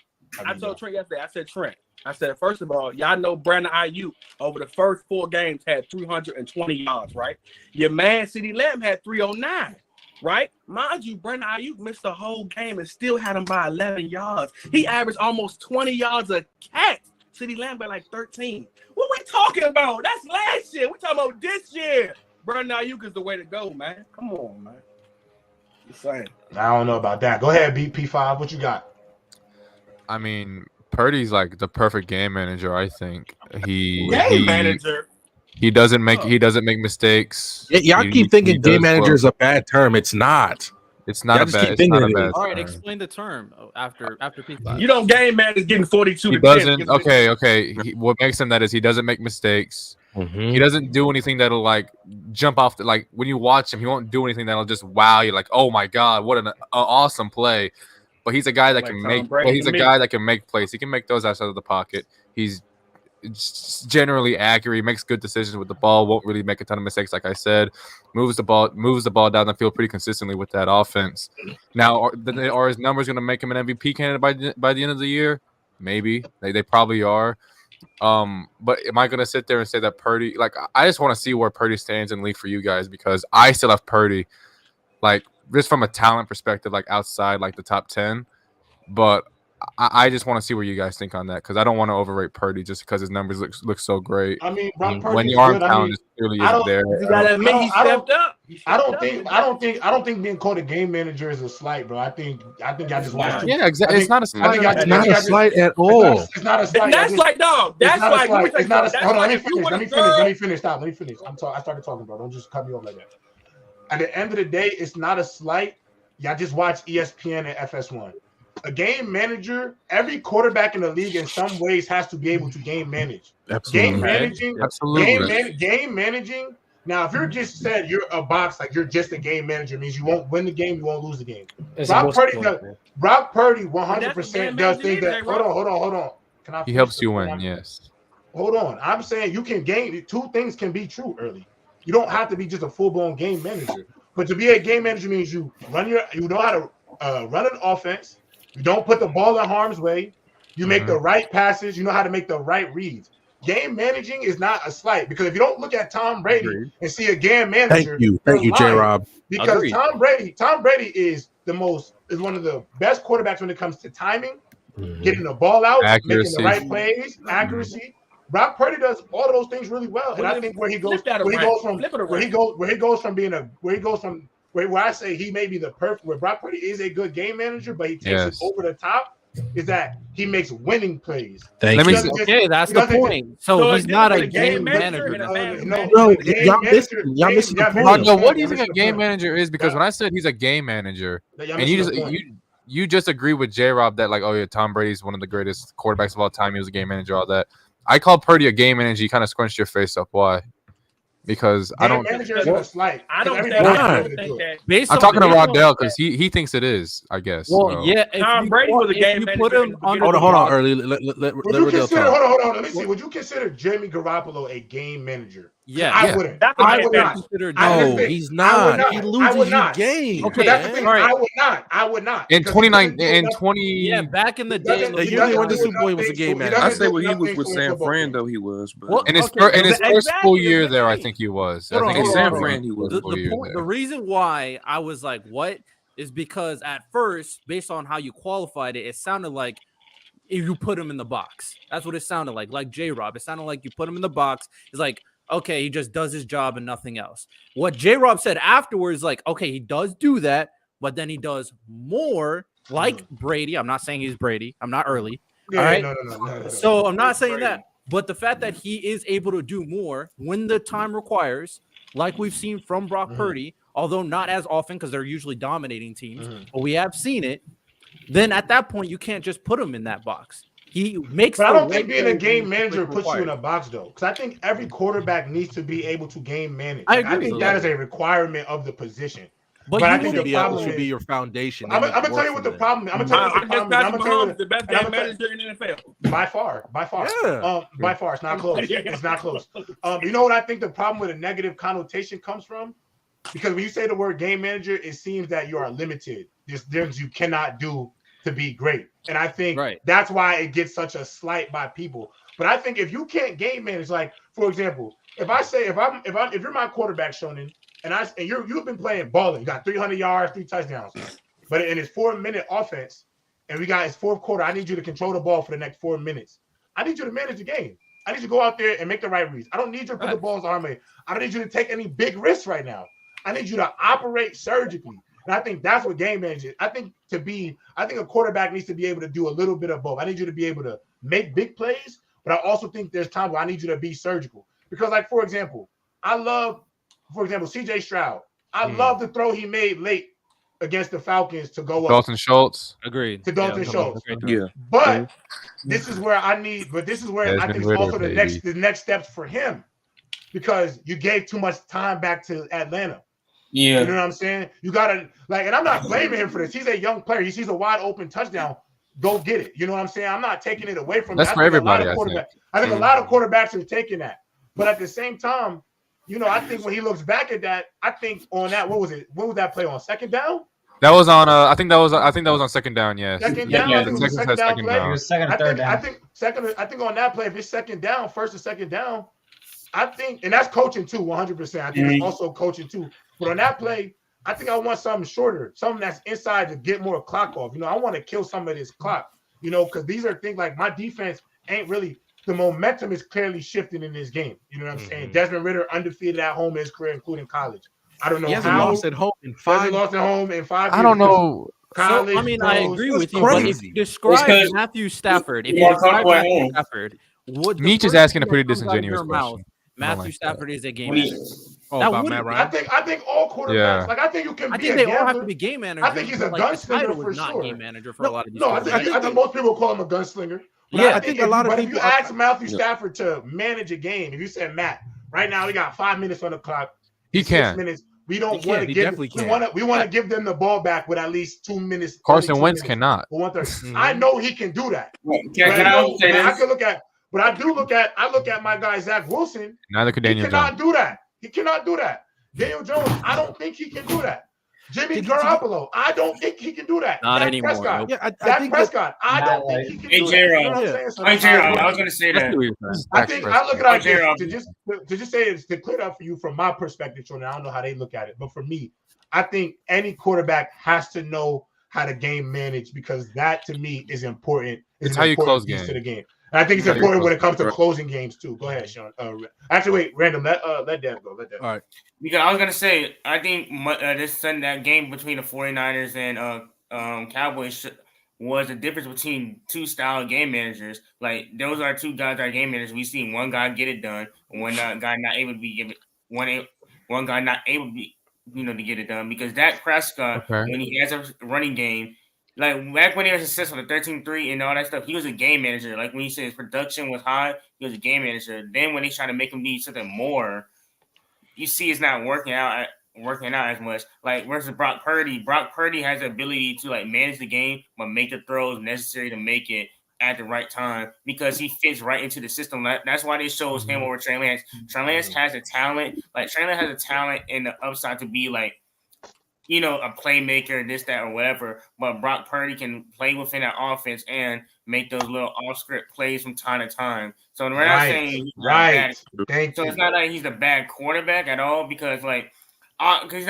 I told Trent yesterday. I said, Trent. I said, first of all, y'all know Brandon Ayuk over the first 4 games had 320 yards, right? Your man CeeDee Lamb had 309, right? Mind you, Brandon Ayuk missed the whole game and still had him by 11 yards. He averaged almost 20 yards a catch. CeeDee Lamb got like 13. What we talking about? That's last year. We talking about this year. Brandon Ayuk is the way to go, man. Come on, man. Just saying. I don't know about that. Go ahead, BP5. What you got? I mean, Purdy's like the perfect game manager. I think he doesn't make mistakes. Y'all keep thinking game manager is a bad term. It's not. It's not a bad. All right, explain the term after P5. You don't game manage getting 42. He doesn't. Okay. What makes him that is he doesn't make mistakes. Mm-hmm. He doesn't do anything that'll like jump off. Like when you watch him, he won't do anything that'll just wow you. Like, oh my god, what an awesome play! But he's a guy that can make. But he's a guy that can make plays. He can make those outside of the pocket. He's generally accurate. He makes good decisions with the ball. Won't really make a ton of mistakes, like I said. Moves the ball down the field pretty consistently with that offense. Now, are his numbers going to make him an MVP candidate by the end of the year? Maybe they probably are. But am I going to sit there and say that Purdy? Like, I just want to see where Purdy stands in the league for you guys because I still have Purdy, like just from a talent perspective, like outside like the top 10. But I just want to see what you guys think on that because I don't want to overrate Purdy just because his numbers look so great. I mean, Brock Purdy when the arm talent is clearly isn't there. You gotta admit he stepped up. I don't think being called a game manager is a slight, bro. I think y'all just watched. Yeah, exactly. It's not a slight. It's not a slight at all. It's not a slight. That's like dog. That's like. It's not a. Hold on. Let me finish. Stop. Let me finish. I started talking, bro. Don't just cut me off like that. At the end of the day, it's not a slight. Y'all just watch ESPN and FS1. A game manager, every quarterback in the league in some ways has to be able to game manage. Absolutely. Game managing Now, if you're just said you're a box, like you're just a game manager, means you won't win the game, you won't lose the game. Brock Purdy 100% does think that. Hold on. Can I? He helps you win. Yes. Hold on. I'm saying you can game. Two things can be true early. You don't have to be just a full-blown game manager. But to be a game manager means you know how to run an offense. You don't put the ball in harm's way. You make the right passes. You know how to make the right reads. Game managing is not a slight, because if you don't look at Tom Brady and see a game manager, thank you, J-Rob. Because Tom Brady is one of the best quarterbacks when it comes to timing, getting the ball out, making the right plays, accuracy. Brock Purdy does all of those things really well, and I think where he goes from where I say he may be the perfect, where Brock Purdy is a good game manager, but he takes it over the top, is that he makes winning plays. That's the point. So he's not a game manager. Y'all missing the point. No, what do you think a game manager is? Because when I said he's a game manager, and you just agree with J-Rob that, like, oh yeah, Tom Brady's one of the greatest quarterbacks of all time. He was a game manager, all that. I call Purdy a game manager. You kind of scrunched your face up. Why? Because I don't. I don't think that. I'm talking to Rodell because he thinks it is. I guess. Well, yeah. Tom Brady was a game manager. Hold on, early. Let Rodell talk. Hold on. Let me see. Would you consider Jimmy Garoppolo a game manager? Yeah, I wouldn't. I would not. No, he's not. He loses you games. Okay, that's the thing. I would not. In 2020. Yeah, back in the day, the year he won the Super Bowl, he was a game manager. I say when he was with San Fran, though, he was. But in his first full year there, I think he was. I think in San Fran, he was. The reason why I was like, what, is because at first, based on how you qualified it, it sounded like if you put him in the box. That's what it sounded like J-Rob. It sounded like you put him in the box. It's like, okay, he just does his job and nothing else. What J-Rob said afterwards, like, okay, he does do that, but then he does more, like Brady. I'm not saying he's Brady. I'm not early. Yeah, all right. No. So I'm not saying that. But the fact that he is able to do more when the time requires, like we've seen from Brock Purdy, although not as often because they're usually dominating teams, but we have seen it, then at that point, you can't just put him in that box. He makes. But I don't think being a game manager puts you in a box, though, because I think every quarterback needs to be able to game manage. I think that is a requirement of the position. But I think the problem should be your foundation. I'm gonna tell you what the problem is. I'm gonna tell you the best game manager in the NFL. By far. Yeah. By far, it's not close. It's not close. You know what I think the problem with a negative connotation comes from? Because when you say the word game manager, it seems that you are limited. There's things you cannot do to be great, and I think that's why it gets such a slight by people. But I think if you can't game manage, like for example, if you're my quarterback, Shonen, and you've been playing balling, you got 300 yards, 3 touchdowns, but in his 4-minute offense, and we got his fourth quarter, I need you to control the ball for the next 4 minutes. I need you to manage the game. I need you to go out there and make the right reads. I don't need you to put the ball in his arm. I don't need you to take any big risks right now. I need you to operate surgically. And I think that's what game managers. I think a quarterback needs to be able to do a little bit of both. I need you to be able to make big plays, but I also think there's times where I need you to be surgical. Because, like, for example, CJ Stroud. I love the throw he made late against the Falcons to go up. Dalton Schultz. Agreed. To Dalton Schultz. Yeah. But this is where I think it's also the next steps for him, because you gave too much time back to Atlanta. Yeah. You know what I'm saying? You gotta and I'm not blaming him for this. He's a young player. He sees a wide open touchdown. Go get it. You know what I'm saying? I'm not taking it away from him. That's for everybody. I think a lot of quarterbacks are taking that. But at the same time, I think when he looks back at that, I think on that, what was it? What was that play on? Second down? That was on I think that was on second down, yes. Second down. Yeah, I think it was second down play. It was second or third down. I think on that play, if it's second down, first or second down, I think, and that's coaching too, 100%. I think it's also coaching too. But on that play, I think I want something shorter, something that's inside to get more clock off. I want to kill some of this clock, because these are things like my defense ain't really, the momentum is clearly shifting in this game. You know what I'm saying? Desmond Ridder undefeated at home in his career, including college. I don't know how. He hasn't lost at home in 5 years. I don't know. College, I agree with you. But if you describe Matthew Stafford, Meech is asking a pretty disingenuous question. Matthew Stafford is a game manager. About Matt Ryan? I think all quarterbacks. I think you can. I think they all have to be game managers. I think he's a gunslinger for not sure. Game manager for a lot of these. I think most people call him a gunslinger. But I think a lot of people. If you ask Matthew Stafford to manage a game, if you said, Matt, right now we got 5 minutes on the clock, He can. 6 minutes. We don't He want can. to He give. definitely We can. want to. We want to give them the ball back with at least 2 minutes. Carson only 2 Wentz minutes cannot. For 1/3. Mhm. I know he can do that. Can I also say But I this? can look at. But I do look at. I look at my guy Zach Wilson. Neither could He Daniel cannot Jones. do that. He cannot do that. Daniel Jones, I don't think he can do that. Jimmy Garoppolo, I don't think he can do that. Not Dak anymore. Prescott, Nope. Yeah, I Dak think Prescott, I don't Not think he can Hey, do that. J-Rob. You know what I'm Yeah. saying? So Hey, that's J-Rob, how I was going to say That's that. what he was. I Dak think Prescott. I look at it J-Rob. like this to just say it's to clear it up for you from my perspective, Jordan. I don't know how they look at it, but for me, I think any quarterback has to know how to game manage because that to me is important. It's an how you important close piece to games. the game. And I think it's How you important when close it comes to games. closing games too. Go ahead, Sean. Actually, wait, random. Let Dev go. Let Dev. All right. Because I was gonna say, I think this Sunday that game between the 49ers and Cowboys was the difference between two style game managers. Like those are two guys that are game managers. We seen one guy get it done, and one guy not able to be given one guy not able to be to get it done because Dak Prescott Okay. when he has a running game. Like back when he was successful, the 13-3 and all that stuff, he was a game manager. Like when he said his production was high, he was a game manager. Then when they try to make him be something more, you see it's not working out as much. Like versus Brock Purdy. Brock Purdy has the ability to like manage the game, but make the throws necessary to make it at the right time because he fits right into the system. That's why they chose him over Trey Lance. Trey Lance has a talent. Like Trey Lance has a talent and the upside to be like, a playmaker, this, that, or whatever. But Brock Purdy can play within that offense and make those little off-script plays from time to time. So we're not saying he's bad. So it's not like he's a bad quarterback at all because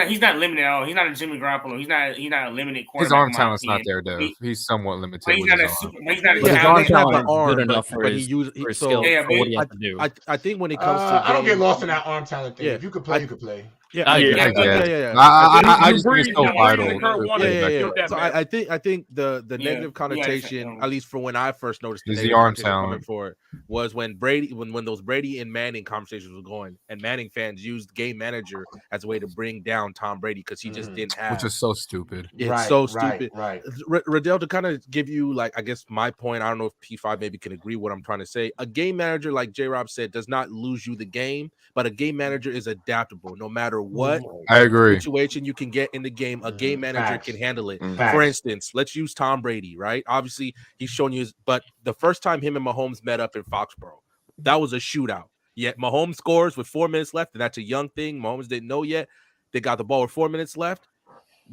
he's not limited at all. He's not a Jimmy Garoppolo. He's not a limited quarterback. His arm talent's not there, Dev. He's somewhat limited. But he's with not his a arm. super. But he's not a But his arm talented. talent arm, is good enough but he used for his so skill Yeah, for but what he has to do. I think when it comes to I don't get game- lost in that arm talent thing. Yeah. If you could play, you could play. Yeah, I yeah, agree. yeah. I just think it's so vital. So I think the negative connotation, at least for when I first noticed the Is the negative arm connotation coming talent. for it, was when those Brady and Manning conversations were going, and Manning fans used game manager as a way to bring down Tom Brady because he just didn't have, Which is so stupid. It's so stupid. Right. Riddell, to kind of give you like I guess my point, I don't know if P5 maybe can agree what I'm trying to say. A game manager, like J-Rob said, does not lose you the game, but a game manager is adaptable no matter what I agree. situation you can get in the game. A game manager Facts. can handle it. Facts. For instance, let's use Tom Brady, right? Obviously, he's shown you but the first time him and Mahomes met up in Foxborough, that was a shootout. Yet Mahomes scores with 4 minutes left, and that's a young thing. Mahomes didn't know yet. They got the ball with 4 minutes left.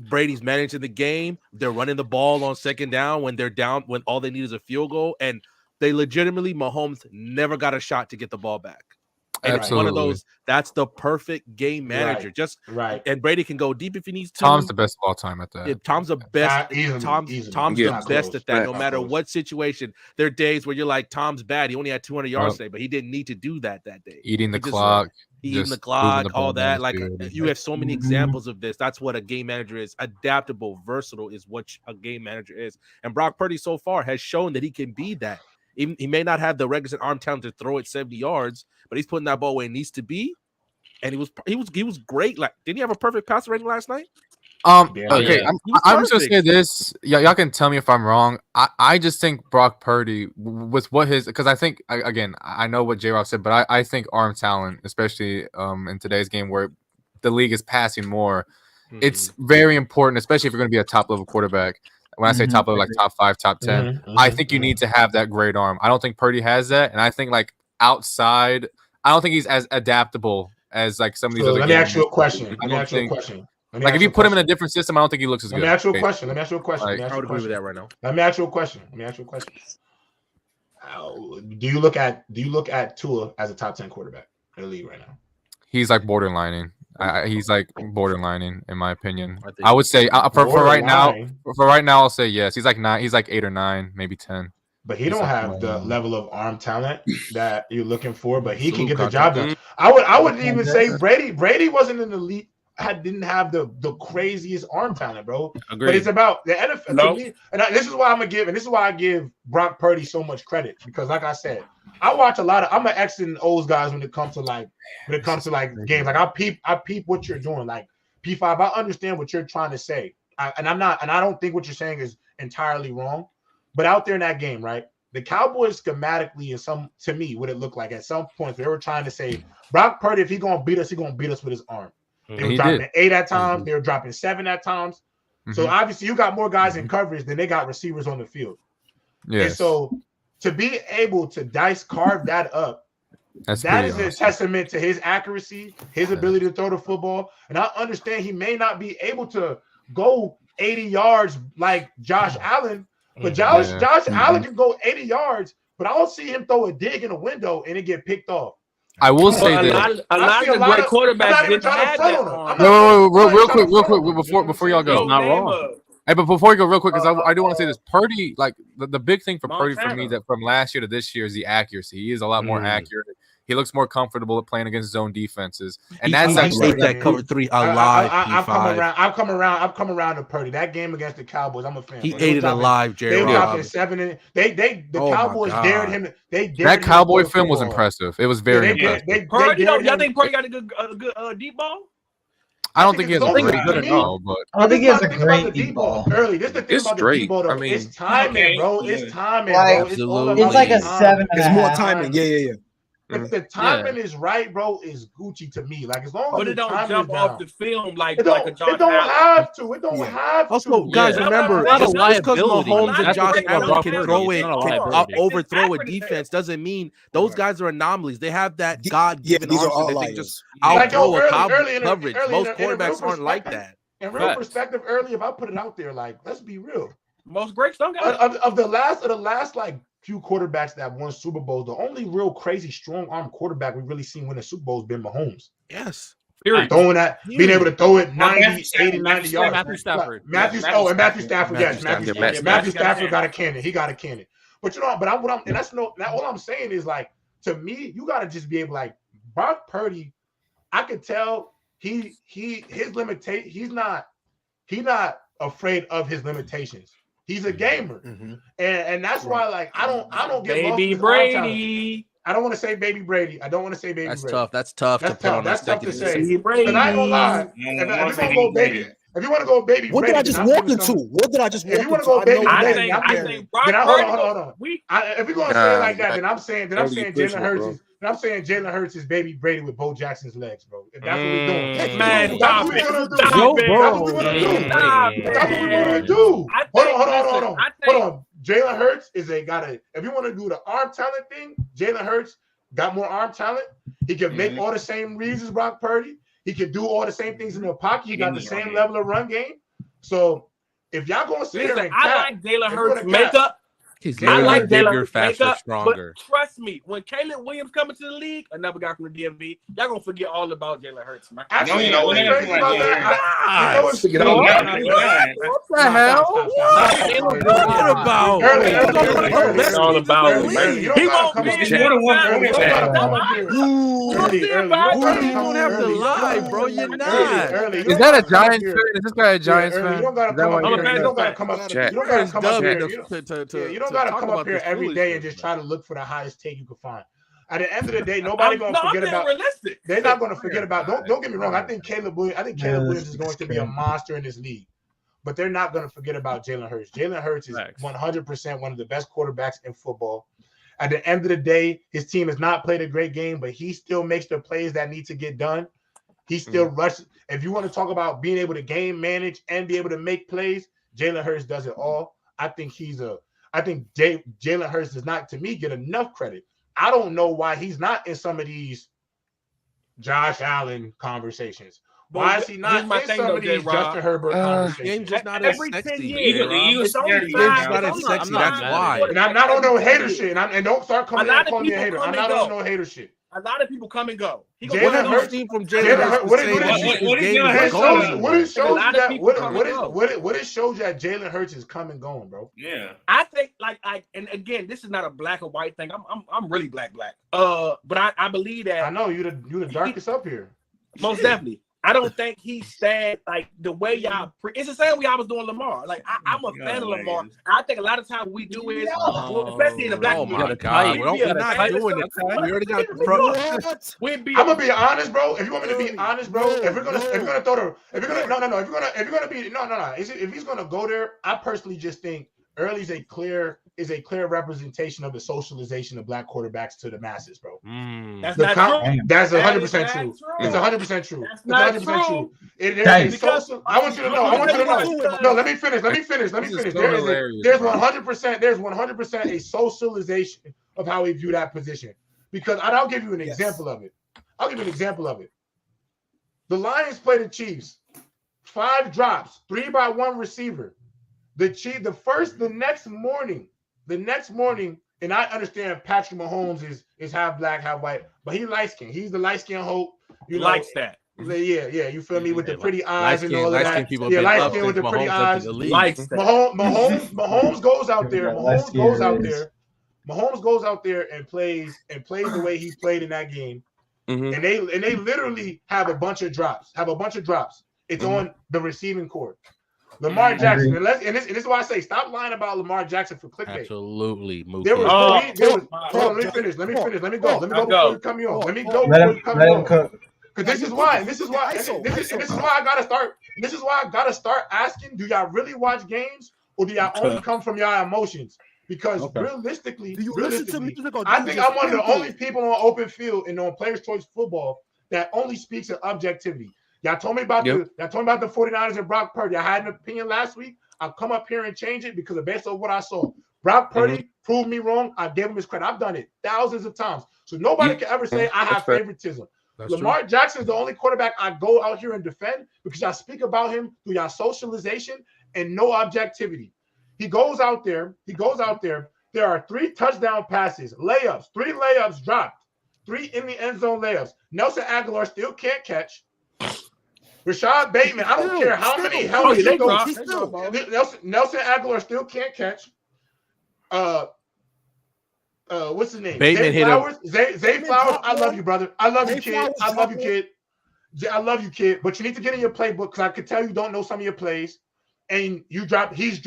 Brady's managing the game. They're running the ball on second down when they're down, when all they need is a field goal. And they legitimately, Mahomes never got a shot to get the ball back. And it's one of Absolutely. those, that's the perfect game manager. Right. And Brady can go deep if he needs to. Tom's the best of all time at that. Yeah, Tom's the best. Easily. Tom's Yeah, the best at that. No Not matter close. what situation, there are days where you're like, Tom's bad. He only had 200 yards Yep. today, but he didn't need to do that day. Eating the He just- clock. Eating just the moving clock, the ball all that. down Like the field. you have so many examples of this. That's what a game manager is. Adaptable, versatile is what a game manager is. And Brock Purdy so far has shown that he can be that. He may not have the requisite arm talent to throw it 70 yards, but he's putting that ball where it needs to be. And he was great. Like, didn't he have a perfect passer rating last night? Okay, Yeah. I'm just gonna say this. Y'all can tell me if I'm wrong. I just think Brock Purdy with what his, because I think I know what J-Rock said, but I think arm talent, especially in today's game where the league is passing more, it's very important, especially if you're gonna be a top level quarterback. When I say top level, like top 5, top 10, I think you need to have that great arm. I don't think Purdy has that, and I think like outside, I don't think he's as adaptable as like some of these other. Let me ask you a question. Like if you put him in a different system, I don't think he looks as good. Let me ask you a question. I would agree with that right now. Let me ask you a question. Do you look at Tua as a top 10 quarterback in the league right now? He's like borderlining. He's like borderlining in my opinion. I would say for right now. For right now, I'll say yes. He's like 9. He's like 8 or 9, maybe 10. But he don't have the level of arm talent that you're looking for. But he can get the Absolute job done. I wouldn't even say Brady. Brady wasn't in the league. Didn't have the craziest arm talent, bro. Agreed. But it's about the NFL. Nope. To me, this is why this is why I give Brock Purdy so much credit, because like I said, I watch a lot of. I'm an X and O's guys when it comes to games. Like I peep what you're doing. Like P5, I understand what you're trying to say, and I don't think what you're saying is entirely wrong. But out there in that game, right? The Cowboys schematically, to me, what it looked like at some points, they were trying to say Brock Purdy, if he's gonna beat us with his arm. They were dropping 8 at times. They were dropping 7 at times. So obviously, you got more guys in coverage than they got receivers on the field. Yes. And so to be able to carve that up, that is a testament to his accuracy, his ability to throw the football. And I understand he may not be able to go 80 yards like Josh Allen, but Josh Allen can go 80 yards, but I don't see him throw a dig in a window and it get picked off. I will say a lot of the great quarterbacks didn't have that. Real quick, before y'all go. Not wrong. Hey, but before we go, real quick, because I do want to say this. Purdy, like the big thing for Purdy for me that from last year to this year is the accuracy. He is a lot more accurate. He looks more comfortable at playing against zone defenses, and that's actually that cover 3 alive. I've come around to Purdy. That game against the Cowboys, I'm a fan. He ate it alive, Jerry. They were dropping 7 and the Cowboys dared him. That Cowboy film was impressive. It was very impressive. Purdy, y'all think Purdy got a good deep ball? I don't think he has a great good ball, but I don't think he has a great deep ball. Early, this is the thing about the deep ball, though. It's timing, bro. It's timing, bro. It's all about it's like a 7.5. It's more timing. Yeah. If the timing is right, bro, is Gucci to me. Like as long as but it don't jump off the film like a John Allen. It don't have to. Also, guys, remember, just because Mahomes and Josh Allen can throw it, can overthrow a defense, doesn't mean those guys are anomalies. They have that God-given arm that they just outthrow a coverage. Most quarterbacks aren't like that. In real perspective, early, if I put it out there, like let's be real, most greats don't got of the last like few quarterbacks that won Super Bowls, the only real crazy strong arm quarterback we've really seen win a Super Bowl has been Mahomes. Yes. Throwing that, being able to throw it 90, 80, 90 yards. Matthew Stafford. Matthew Stafford. Yes, Matthew Stafford got a cannon. He got a cannon. But all I'm saying is like, to me, you got to just be able, like, Brock Purdy, I could tell his limitation. He's not afraid of his limitations. He's a gamer, and that's why, like, I don't get Baby Brady. I don't want to say Baby Brady. That's Brady. tough. That's tough. That's tough to say. But I ain't gonna lie. If you want to go Baby, what did I just walk into? What did I just walk into? If you want to go Baby Brady, I think Brock hold on. If we're gonna say it like that, then I'm saying Jalen Hurts is. And I'm saying Jalen Hurts is Baby Brady with Bo Jackson's legs, bro. If that's what we're doing. Man, that's what we're gonna do. That's what we're gonna do. Hold on. Jalen Hurts if you want to do the arm talent thing, Jalen Hurts got more arm talent. He can make all the same reads as Brock Purdy. He can do all the same things in the pocket. He got the same level of run game. So if y'all gonna sit there and I like Jalen Hurts makeup. I like bigger, faster, stronger. But trust me, when Caleb Williams coming to the league, another guy from the DMV, y'all gonna forget all about Jalen Hurts, man. Actually, you know what's crazy about that? What the hell? What about? It's all about it, man. He won't be You don't have to lie, bro. You're not. Is that a Giants fan? Is this guy a Giants fan? You don't gotta come up here. You don't gotta come up here. You don't gotta come up here every day and just try to look for the highest take you can find. At the end of the day, nobody gonna forget about. They're not gonna forget about. Don't get me wrong. I think Caleb Williams is going to be a monster in this league, but they're not gonna forget about Jalen Hurts. Jalen Hurts is 100% one of the best quarterbacks in football. At the end of the day, his team has not played a great game, but he still makes the plays that need to get done. He still rushes. If you want to talk about being able to game manage and be able to make plays, Jalen Hurts does it all. I think Jalen Hurts does not, to me, get enough credit. I don't know why he's not in some of these Josh Allen conversations. Why is he not in some of these Justin Herbert conversations? Game's just not as sexy. Game's not as sexy. That's why. And I'm not on no hater shit. And don't start coming out and calling me a hater. I'm not on no hater shit. A lot of people come and go. Jalen Hurts team from Jalen Hurts. What it shows you that Jalen Hurts is come and going, bro? Yeah, I think and again, this is not a black or white thing. I'm really black. But I believe that. I know you the darkest up here. Most definitely. I don't think he said like the way y'all. It's the same way I was doing Lamar. Like I'm a fan of Lamar. I think a lot of times we do is, especially in the black community. We're not doing it. We already got the pro. I'm gonna be honest, bro. If you want me to be honest, bro, if he's gonna go there, I personally just think Early is a clear representation of the socialization of black quarterbacks to the masses, bro. That's not true. That's 100% That is true. not true. It's 100% true. That's It's not 100% true. true. Because I want you to know. No, let me finish. There's 100% a socialization of how we view that position. Because I'll give you an example of it. The Lions play the Chiefs. 5 drops, 3 by 1 receiver. The next morning, and I understand Patrick Mahomes is half black, half white, but he light skinned. He's the light skinned hope. You likes that. Yeah, you feel me, with the pretty eyes and all of that. People Yeah, light skinned with the pretty eyes. Likes that. Mahomes goes out there. Mahomes goes out there and plays the way he played in that game. And they literally have a bunch of drops. It's on the receiving court. Lamar Jackson, and this is why I say stop lying about Lamar Jackson for clickbait. Absolutely, Mookie. Let me finish. Let me go before you cut me off. Let me go before you cut me off. Because this is why I gotta start asking: do y'all really watch games, or do y'all only come from y'all emotions? Because realistically, I think I'm one of the only people on open field and on Players' Choice Football that only speaks of objectivity. Y'all told me about the 49ers and Brock Purdy. I had an opinion last week. I'll come up here and change it because based on what I saw. Brock Purdy proved me wrong. I gave him his credit. I've done it thousands of times. So nobody can ever say I have favoritism. Lamar Jackson is the only quarterback I go out here and defend because I speak about him through y'all socialization and no objectivity. He goes out there. There are 3 touchdown passes, layups, 3 layups dropped, 3 in the end zone layups. Nelson Aguilar still can't catch. Rashad Bateman, I don't care how many helmets he goes. Nelson Aguilar still can't catch. What's his name? Bateman Zay Flowers. Zay Flowers. I love you, brother. I love you, kid. I love you, kid. But you need to get in your playbook because I could tell you don't know some of your plays. And he dropped 2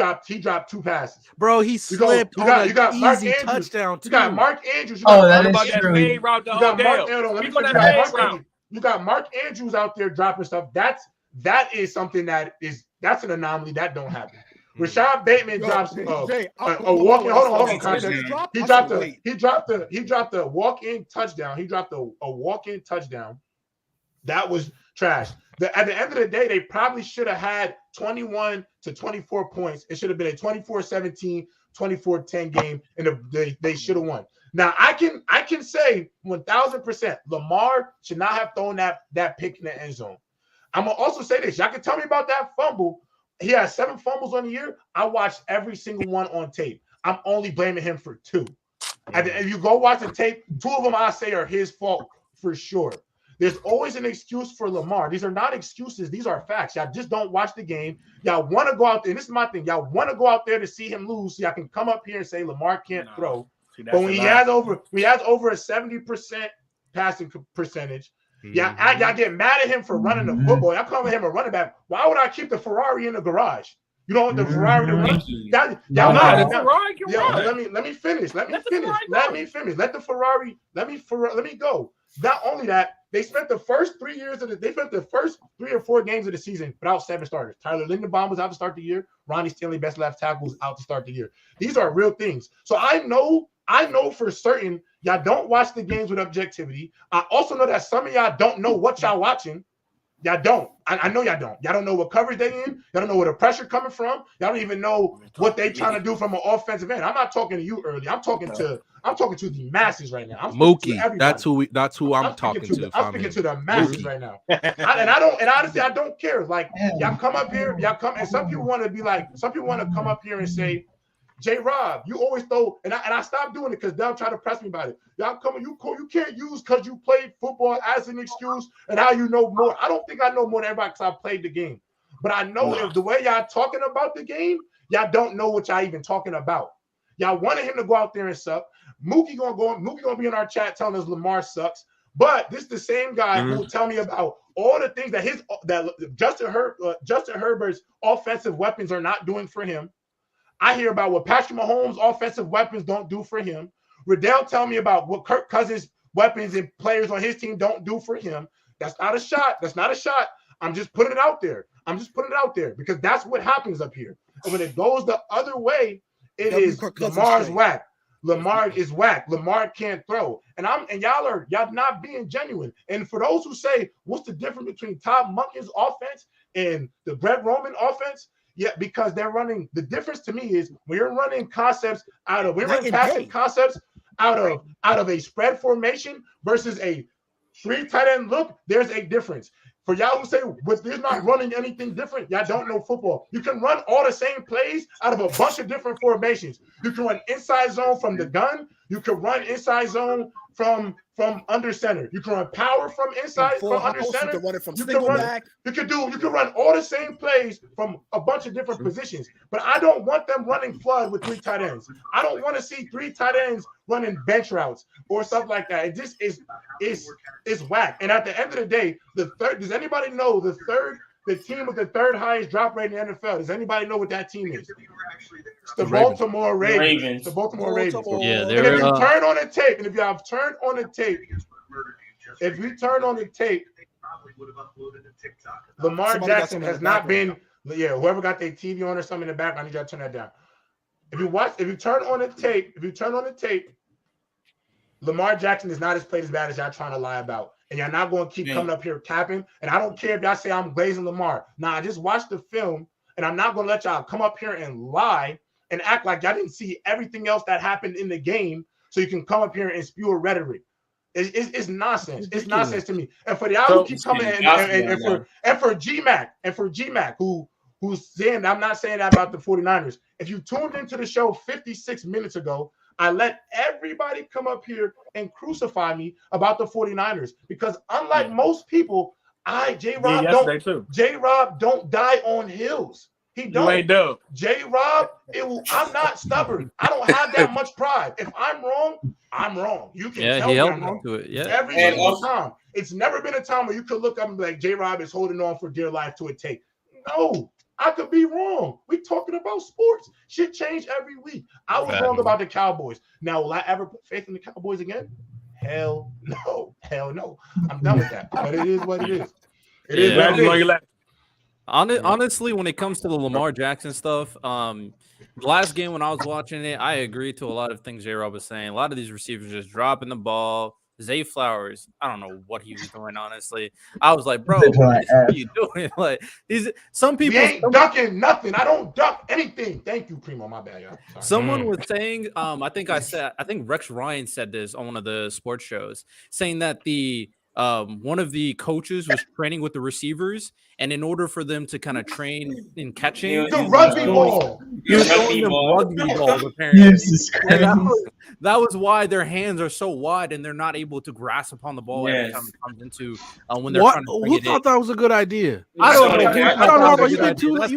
passes. Bro, he slipped. You got Mark easy Andrews. touchdown too. You got Mark Andrews. That is true. You got Mark Andrews out there dropping stuff. That is something that's an anomaly that don't happen. Rashad Bateman drops a walk-in. Hold on, context. He dropped the walk-in touchdown. He dropped a walk-in touchdown. That was trash. At the end of the day, they probably should have had 21 to 24 points. It should have been a 24-17, 24-10 game, and they should have won. Now, I can say 1,000% Lamar should not have thrown that pick in the end zone. I'm going to also say this. Y'all can tell me about that fumble. He has 7 fumbles on the year. I watched every single one on tape. I'm only blaming him for 2. And if you go watch the tape, 2 of them I say are his fault for sure. There's always an excuse for Lamar. These are not excuses. These are facts. Y'all just don't watch the game. Y'all want to go out there. And this is my thing. Y'all want to go out there to see him lose so y'all can come up here and say Lamar can't throw. But when he has over a 70% passing percentage, y'all get mad at him for running the football. Y'all call him a running back. Why would I keep the Ferrari in the garage? You don't want the Ferrari to run. Let me finish. Let the Ferrari. Let me go. Not only that, they spent the first 3 or 4 games of the season without 7 starters. Tyler Linderbaum was out to start the year. Ronnie Stanley, best left tackle, was out to start the year. These are real things. So I know for certain y'all don't watch the games with objectivity. I also know that some of y'all don't know what y'all watching. Y'all don't. I know y'all don't. Y'all don't know what coverage they in. Y'all don't know where the pressure coming from. Y'all don't even know what they trying to do from an offensive end. I'm not talking to you early. I'm talking to the masses right now. Mookie. That's who I'm talking to. I'm speaking to the masses right now. And honestly, I don't care. Like y'all come up here, and some people want to come up here and say, J-Rob, you always throw, and I stopped doing it because they'll try to press me about it. Y'all come, you can't use because you played football as an excuse and how you know more. I don't think I know more than everybody because I played the game. But I know if the way y'all talking about the game, y'all don't know what y'all even talking about. Y'all wanted him to go out there and suck. Mookie gonna be in our chat telling us Lamar sucks. But this is the same guy who will tell me about all the things that Justin Herbert's offensive weapons are not doing for him. I hear about what Patrick Mahomes' offensive weapons don't do for him. Riddell tell me about what Kirk Cousins' weapons and players on his team don't do for him. That's not a shot. I'm just putting it out there. Because that's what happens up here. And when it goes the other way, It is Lamar's whack. Lamar is whack. Lamar can't throw. And y'all not being genuine. And for those who say, what's the difference between Todd Monken's offense and the Brett Roman offense? Yeah, because they're running. The difference to me is we're running concepts we're running passing concepts out of a spread formation versus a 3 tight end look. There's a difference. For y'all who say there's not running anything different, y'all don't know football. You can run all the same plays out of a bunch of different formations. You can run inside zone from the gun. You can run inside zone from under center. You can run power from inside from under center. You can run it from single back. You can run all the same plays from a bunch of different positions. But I don't want them running flood with 3 tight ends. I don't want to see 3 tight ends running bench routes or stuff like that. It just is whack. And at the end of the day, does anybody know the team with the 3rd highest drop rate in the NFL? Does anybody know what that team is? It's the Baltimore Ravens. The Baltimore Ravens. Yeah, and if you turn on the tape, and if you have turned on the tape, Lamar Jackson has not been. Yeah, whoever got their TV on or something in the background, I need y'all to turn that down. If you turn on the tape, Lamar Jackson is not as played as bad as y'all trying to lie about. And y'all not going to keep coming up here capping. And I don't care if y'all say I'm glazing Lamar. Nah, I just watched the film, and I'm not going to let y'all come up here and lie and act like y'all didn't see everything else that happened in the game so you can come up here and spew a rhetoric. It's nonsense. It's nonsense to me. And for y'all who keep coming and for G-Mac, who's saying, I'm not saying that about the 49ers. If you tuned into the show 56 minutes ago, I let everybody come up here and crucify me about the 49ers because unlike most people, J-Rob don't die on hills. He don't. You ain't dope. J-Rob, I'm not stubborn. I don't have that much pride. If I'm wrong, I'm wrong. You can tell me I'm wrong. Every single time. It's never been a time where you could look up and be like, J-Rob is holding on for dear life to a take. No. I could be wrong. We're talking about sports. Shit change every week. I was wrong about the Cowboys. Now, will I ever put faith in the Cowboys again? Hell no. Hell no. I'm done with that. But it is what it is. It is what it is. Honestly, when it comes to the Lamar Jackson stuff, the last game when I was watching it, I agree to a lot of things J-Rob was saying. A lot of these receivers just dropping the ball. Zay Flowers, I don't know what he was doing, honestly. I was like, bro, what are you doing? Like, some people ain't ducking nothing. I don't duck anything. Thank you, Primo. My bad, y'all. Someone was saying, I think Rex Ryan said this on one of the sports shows, saying that one of the coaches was training with the receivers, and in order for them to kind of train in catching, the rugby ball. He was throwing them rugby balls, apparently. And that was why their hands are so wide and they're not able to grasp upon the ball every time it comes into when they're trying to bring it in. Who thought that was a good idea? I don't know. I don't know, but you did too long.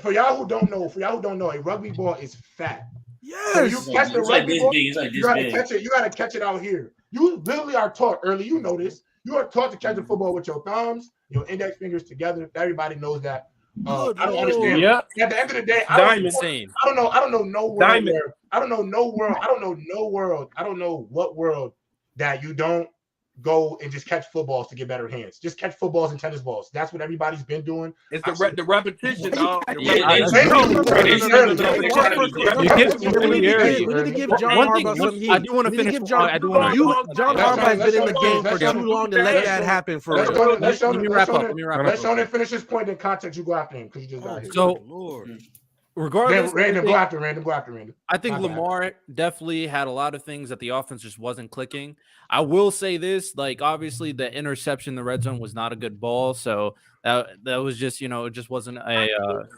For y'all who don't know, a rugby ball is fat. Yes. So you catch the rugby ball, you gotta catch it. You gotta catch it out here. You literally are taught early. You know this. You are taught to catch the football with your thumbs, your index fingers together. Everybody knows that. I don't understand. Yeah. At the end of the day, I don't know what world that you don't go and just catch footballs to get better hands. Just catch footballs and tennis balls. That's what everybody's been doing. It's the repetition. We need to give John Harbaugh some heat. I do want to finish. John Harbaugh has been in the game for too long to let that happen for real. Let me wrap up. Let's show him finish his point in context. You go after him because you just got here. So, regardless, Random, go after Random. I think Lamar definitely had a lot of things that the offense just wasn't clicking. I will say this, like, obviously the interception in the red zone was not a good ball. So that was just, it just wasn't a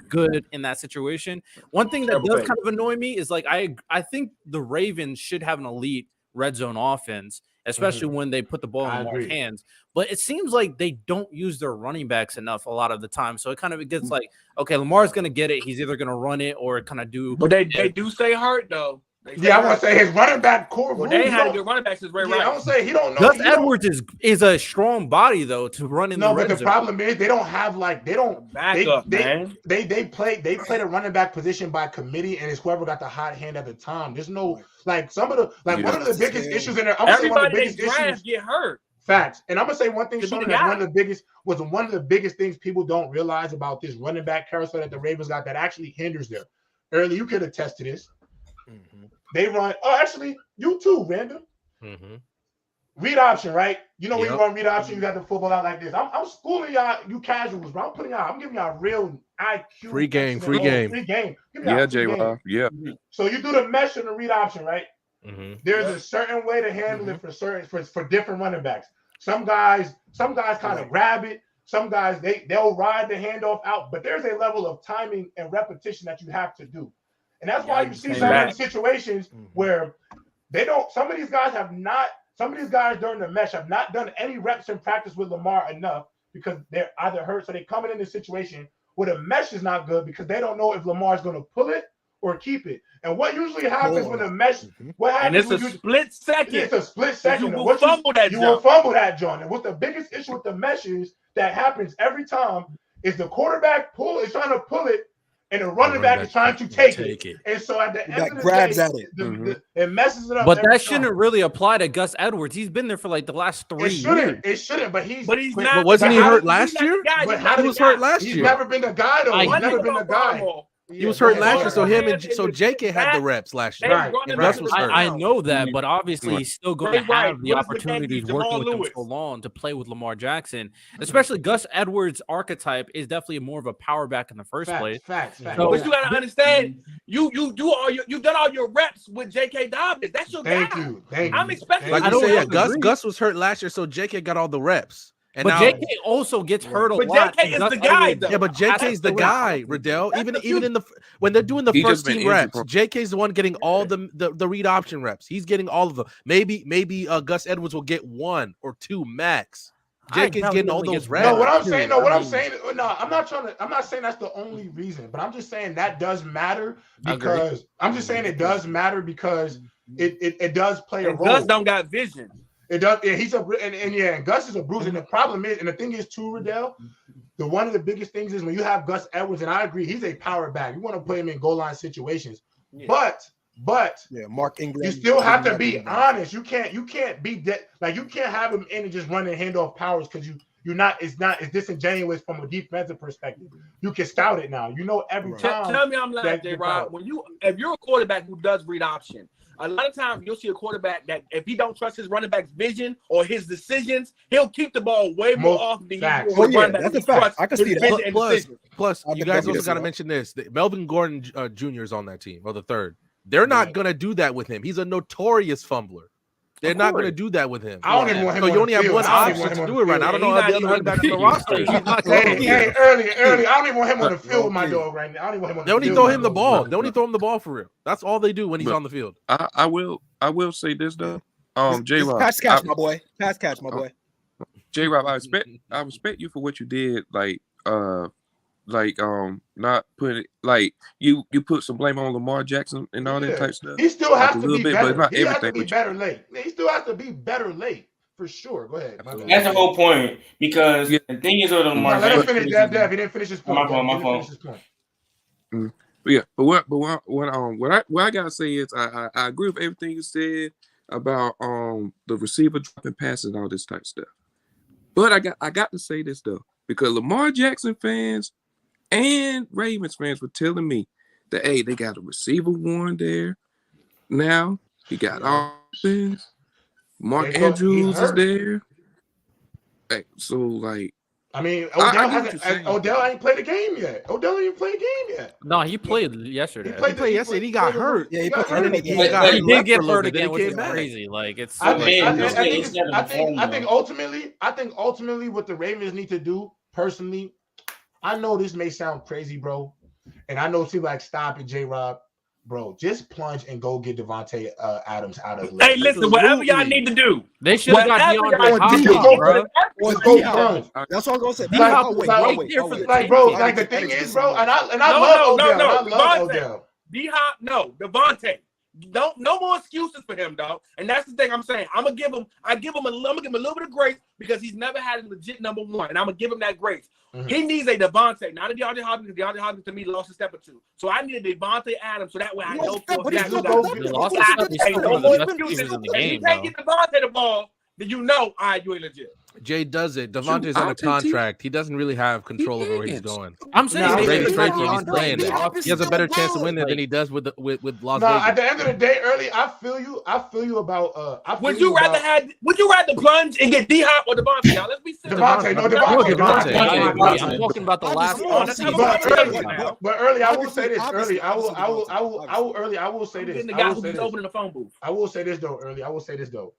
good in that situation. One thing that does kind of annoy me is, like, I think the Ravens should have an elite red zone offense, especially when they put the ball in Lamar's hands. But it seems like they don't use their running backs enough a lot of the time. So it kind of gets like, okay, Lamar's going to get it. He's either going to run it or kind of do. But they do stay hurt, though. I want to say his running back core. Well, they had good running backs. Is Ray Rice. I don't say he don't know. Gus Edwards is a strong body though to run in the red zone. No, but the problem is they don't have backup, man. They play the running back position by committee, and it's whoever got the hot hand at the time. There's no one of the biggest issues in there. Everybody they draft get hurt. Facts. And I'm gonna say one thing, To be Sean, the that's guy. one of the biggest things people don't realize about this running back carousel that the Ravens got that actually hinders them. Early, you could attest to this. They run. Oh, actually, you too, Randall. Read option, right? You know when you run read option, you got the football out like this. I'm schooling y'all, you casuals, bro. I'm giving y'all real IQ. Free game. Yeah, J-Rob. Yeah. So you do the mesh and the read option, right? There's a certain way to handle it for different running backs. Some guys kind of grab it. Some guys they'll ride the handoff out, but there's a level of timing and repetition that you have to do. And that's why you see some of these situations where they don't. Some of these guys during the mesh have not done any reps in practice with Lamar enough because they're either hurt, so they're coming in this situation where the mesh is not good because they don't know if Lamar is going to pull it or keep it. And what usually happens when the mesh, what happens? And it's a split second. It's a split second. You will fumble that will fumble that joint. And what the biggest issue with the mesh is that happens every time is the quarterback is trying to pull it, and the running back is trying to take it. And so at the end of the grabs day, at it. It messes it up. But that shouldn't really apply to Gus Edwards. He's been there for like the last 3 years. It shouldn't. But he's not. But wasn't he hurt last year? But how He was hurt last year. He's never been the guy though. He's never been the guy. He was hurt last year, so JK had the reps last year. Right. And Gus was hurt. I know that, but obviously he's still going to have the opportunities working with him so long to play with Lamar Jackson. Especially Gus Edwards' archetype is definitely more of a power back in the first place. Facts. So, but you gotta understand, you've done all your reps with J.K. Dobbins. That's your guy. Thank you. I'm expecting. Like you say, Gus was hurt last year, so JK got all the reps. And but now, JK also gets hurt a but lot. JK is the guy, though. Yeah, but JK's the guy, Riddell. Even in the when they're doing the first team reps, JK's the one getting all the read option reps. He's getting all of them. Maybe Gus Edwards will get 1 or 2 max. JK's getting all those reps. No, what I'm saying, I'm not saying that's the only reason, but I'm just saying that does matter because it does matter because it does play a role. Gus don't got vision. It does. Yeah, and Gus is a bruiser. And the problem is, and the thing is too, Riddell, one of the biggest things is when you have Gus Edwards, and I agree, he's a power back. You want to put him in goal line situations, but Mark Ingram. You still have to be honest. You can't be like you can't have him in and just running handoff powers because it's disingenuous from a defensive perspective. You can scout it now. You know every time. Tell me I'm lying, J-Rob. If you're a quarterback who does read option. A lot of times you'll see a quarterback that if he don't trust his running back's vision or his decisions, he'll keep the ball way more often than he will. That's a fact. I can see that. Plus, you guys also got to mention this. Melvin Gordon Jr. is on that team, or the third. They're not going to do that with him. He's a notorious fumbler. They're not going to do that with him. I don't even want him. So you only have one option to do it right now. I don't know how the other running backs on the roster. Hey, early. I don't even want him on the field with my dog right now. I don't even want him on the field. They only throw him the ball. They only throw him the ball for real. That's all they do when he's on the field. I will say this though. J-Rob. Pass catch, my boy. Pass catch, my boy. J-Rob, I respect you for what you did. Not put it like you put some blame on Lamar Jackson and all that type stuff. He still has to be better. But not he everything. Has to be better late. He still has to be better late for sure. Go ahead. That's the whole point because the thing is with Lamar. Let him finish that. He didn't finish his point. My fault. What I gotta say is I agree with everything you said about the receiver dropping passes and all this type of stuff. But I got to say this though, because Lamar Jackson fans and Ravens fans were telling me that hey, they got a receiver one there. Now he got offense. Mark Andrews is there. Hey, so like I mean, Odell ain't played the game yet. Odell ain't played the game yet. No, he played yesterday. He played yesterday. He got hurt. Yeah, he got hurt. He did get hurt again, which is crazy. Like it's. I think ultimately, what the Ravens need to do personally, I know this may sound crazy, bro, and I know people like stop it, J-Rob. Bro, just plunge and go get Devontae Adams out of the league. Hey, listen, whatever y'all need to do. They should have got DeAndre Hopkins, bro. That's all I'm gonna say. Like, bro, like the thing is, bro, and I love Odell. I love Odell. D-Hop, no, Devontae. No more excuses for him, dog. And that's the thing I'm saying. I'm gonna give him a little bit of grace because he's never had a legit number one, and I'm gonna give him that grace. Mm-hmm. He needs a Devontae, not a DeAndre Hopkins. DeAndre Hopkins to me lost a step or two, so I need a Devontae Adams, so that way I know for a fact. He lost a step. He's still one of the best receivers in the game, you can't get Devontae the ball. then you know, all right, you ain't legit. Jay does it. Devontae's on a contract. He doesn't really have control over where he's going. I'm saying he's he's playing. He has a better chance of winning than he does with Las Vegas. At the end of the day, early, I feel you about. Would you rather plunge and get D-Hop or Devontae? Now let's be serious. Devontae. I'm talking about the last offseason. But early, I will say this. Early, I will say this. The guy who's opening the phone booth. I will say this though. Early, I will say this though.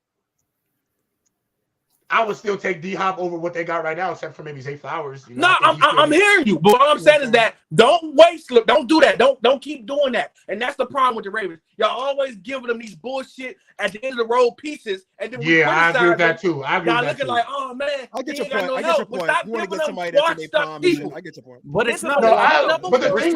I would still take D-Hop over what they got right now, except for maybe Zay Flowers. You know, no, I'm hearing you, but what I'm saying is that don't don't do that. Don't keep doing that. And that's the problem with the Ravens. Y'all always giving them these bullshit at the end of the road pieces, and then I agree with that too. Y'all looking like, oh man, I get your point. I get your point. You want to get somebody that's in their prime. I get your point. But it's not. But the thing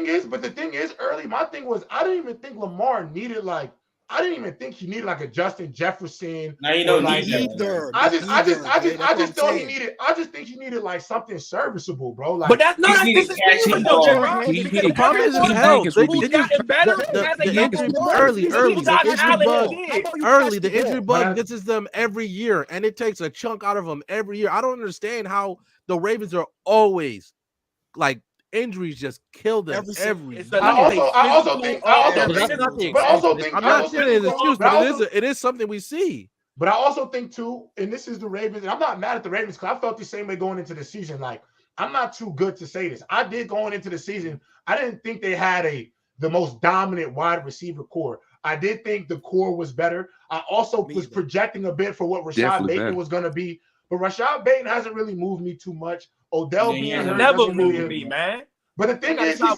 is, though, but the thing is, early. My thing was, I didn't even think Lamar needed like. I didn't even think he needed like a Justin Jefferson. Now you don't need either. I just thought he needed. I just think he needed like something serviceable, bro. Like, but that's not the problem is his health. The injury bug gets them every year, and it takes a chunk out of them every year. I don't understand how the Ravens are always like. Injuries just kill them every. I also think. I'm not saying it's an excuse, but it is something we see. But I also think too, and this is the Ravens. And I'm not mad at the Ravens because I felt the same way going into the season. Like I'm not too good to say this. I did going into the season. I didn't think they had the most dominant wide receiver core. I did think the core was better. I also was projecting a bit for what Rashad Bateman was going to be, but Rashad Bateman hasn't really moved me too much. Odell being never moved me, man. But the thing is, I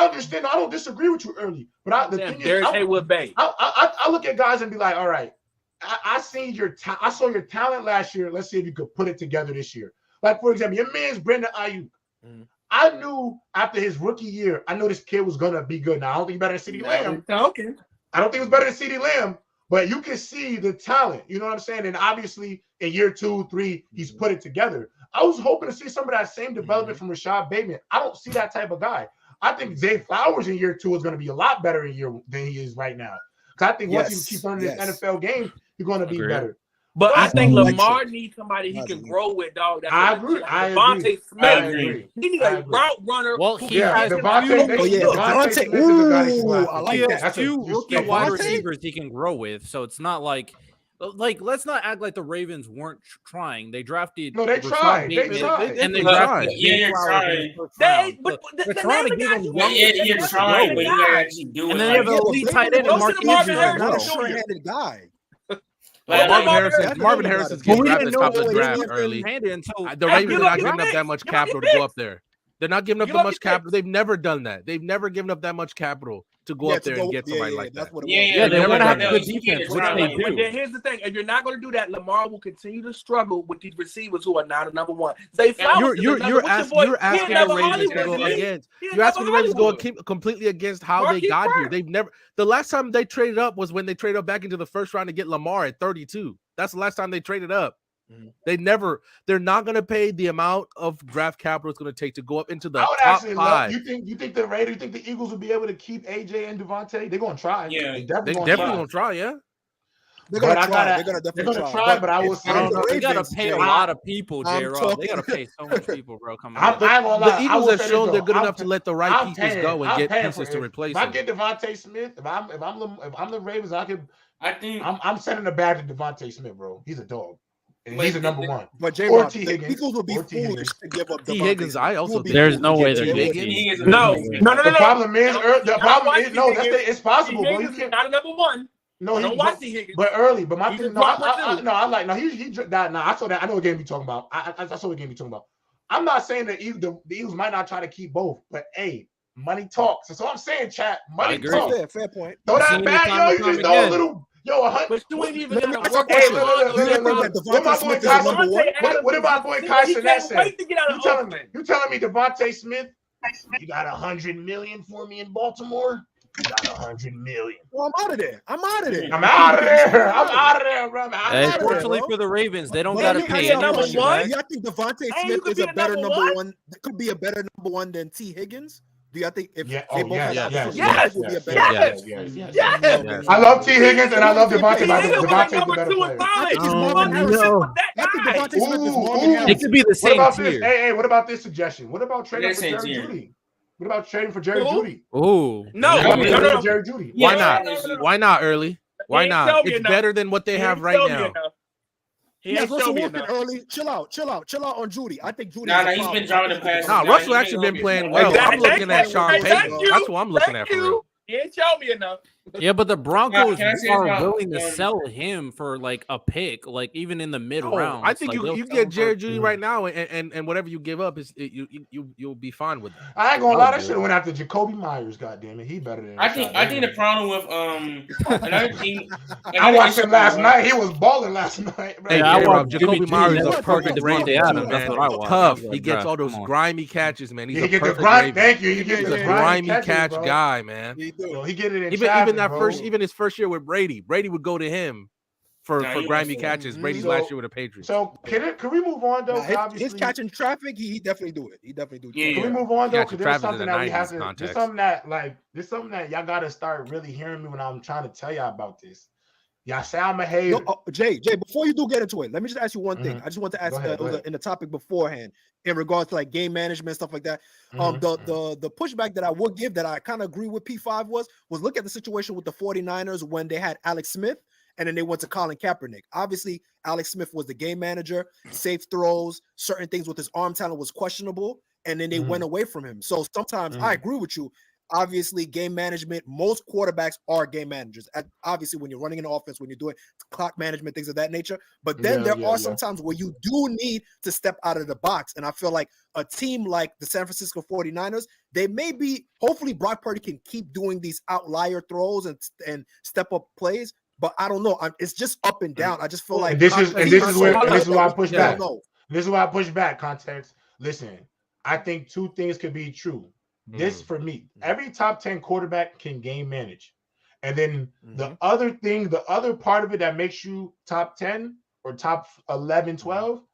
understand. I don't disagree with you early. But the thing is, I look at guys and be like, all right, I seen I saw your talent last year. Let's see if you could put it together this year. Like for example, your man's Brandon Ayuk. I knew after his rookie year, I knew this kid was gonna be good. Now I don't think he's better than CeeDee Lamb. Okay. I don't think he's better than CeeDee Lamb. But you can see the talent, you know what I'm saying? And obviously, in year 2, 3, he's put it together. I was hoping to see some of that same development from Rashad Bateman. I don't see that type of guy. I think Zay Flowers in year 2 is going to be a lot better than he is right now. Because I think once he keeps learning this NFL game, he's going to be better. But I think Lamar needs somebody he can grow with, dog. I agree. Devontae Smith. He needs a route runner. Well, he has Devontae. I like that. That's 2 rookie wide receivers he can grow with. So it's not like let's not act like the Ravens weren't trying. They drafted. No, they tried. And they drafted. You're trying. They're trying to give him young. You're trying, but you actually do it. And then they have an elite tight end, Mark Andrews. Not a short-handed guy. Marvin Harrison's getting drafted top of the draft early. The Ravens are not giving up that much capital to go up there. They're not giving up that much capital. They've never done that. They've never given up that much capital to go up there and get somebody like that. They want to have good defense, which they do. But then here's the thing: if you're not going to do that, Lamar will continue to struggle with these receivers who are now the number one. You're asking the Ravens to go against. You're asking the Ravens to go completely against how they got here. They've never. The last time they traded up was when they traded up back into the first round to get Lamar at 32. That's the last time they traded up. They're not going to pay the amount of draft capital it's going to take to go up into the top 5. You think the Raiders, you think the Eagles will be able to keep AJ and Devontae? They're going to try. Yeah, they definitely going to try. Yeah, they're going to try. They're going to definitely try. But I will say, they got to pay a lot of people, J-Rob. They got to pay so much people, bro. Come on. The Eagles have shown they're good enough to let the right pieces go and get pieces to replace them. If I get Devontae Smith, if I'm the Ravens, I'm sending a bag to Devontae Smith, bro. He's a dog. And he's a number one. But J-Rob, the Eagles will be foolish to give up T. Higgins. I also think there's no way they're getting No. The problem is, it's possible, bro. You can't. Not a number one. No, I don't watch T. Higgins. But early. But my thing, I saw that. I know what game you're talking about. I saw what game you're talking about. I'm not saying that the Eagles might not try to keep both, but hey, money talks. That's all I'm saying, chat. Money talks. Fair point. Throw that back, yo. You just throw a little. Yo, 100. But you ain't even What did my boy Kai Cenat say? You telling me Devontae Smith? You got $100 million for me in Baltimore? You got $100 million. Well, I'm out of there. I'm out of there, bro. Fortunately for the Ravens, they don't got to pay number one. I think Devontae Smith is a better number one. Could be a better number one than T. Higgins. Do y'all think if Yeah. they Oh, both had yes. opportunities, Yes. would be a Yes. better Yes. Yes. I love T. Higgins and I love Devontae. T. Higgins was Devontae's the number better 2 in player. I college. think it's He Marvin won Harrison. MVP with that I think guy. Devontae Smith is Marvin It Harrison. could be the What same about tier. this? Hey, what about this suggestion? What about trading It is for same Jerry tier. Judy? What about trading for Jerry Who? Judy? Ooh. No, What about no, trading no, for no. Jerry Judy? Why Yeah, not? no. Why not early? Why He ain't not? tell me It's enough. better than what they He have ain't right tell me now. enough. He Yeah, ain't Russell tell me Wilson enough. early. Chill out on Judy. I think Judy Nah, is a he's problem. been dropping the passes. Nah, Nah, Russell he actually been been playing open. well. Thank I'm looking at you. Sean Hey, Payton. thank you. That's what I'm looking Thank at for real. you. He ain't tell me enough. Yeah, but the Broncos Can I say are about, willing to sell him for like a pick, like even in the mid Oh, rounds. I think like, they'll you sell get him for- Jerry Judy right now, and whatever you give up is you'll be fine with it. I ain't gonna I lie, would that do should it. have went after Jacoby Myers. Goddamn it, he better than. I think the problem with another thing. I watched him last night. He was balling last night. Bro. Hey, Yeah, I J-Rob, watched Jacoby Jimmy G Myers is a never perfect covered gravy Devontae too, Adams. That's man. what I watched. Tough. I was like, He gets bruh, all those come on. grimy catches, man. He's He a get the perfect grind. gravy. Thank you. He gets He's the a grimy grimy catch bro. guy, man. He get it in Even traffic, that bro. even his first year with Brady, Brady would go to him for Nah, he grimy was- catches. Brady's So- last year with the Patriots. So can we move on though? Nah, 'Cause his catching traffic, he definitely do it. He definitely do it. Yeah, Can we move on though? Catching Because there's traffic in something the that we 90s have to. There's context. something that y'all gotta start really hearing me when I'm trying to tell y'all about this. Y'all say I'm a hater. No, Jay, before you do get into it, let me just ask you one thing. I just want to ask Go ahead. in the topic beforehand in regards to like game management, stuff like that. The pushback that I would give that I kind of agree with P5 was look at the situation with the 49ers when they had Alex Smith and then they went to Colin Kaepernick. Obviously, Alex Smith was the game manager, safe throws, certain things with his arm talent was questionable, and then they went away from him. So sometimes I agree with you. Obviously, game management, most quarterbacks are game managers. Obviously, when you're running an offense, when you're doing clock management, things of that nature. But then there are some times where you do need to step out of the box. And I feel like a team like the San Francisco 49ers, they may be, hopefully Brock Purdy can keep doing these outlier throws and step up plays. But I don't know. It's just up and down. I just feel like this is why I push back. No. This is why I push back. Context. Listen, I think two things could be true. This for me, every top 10 quarterback can game manage. And then the other thing, the other part of it that makes you top 10 or top 11, 12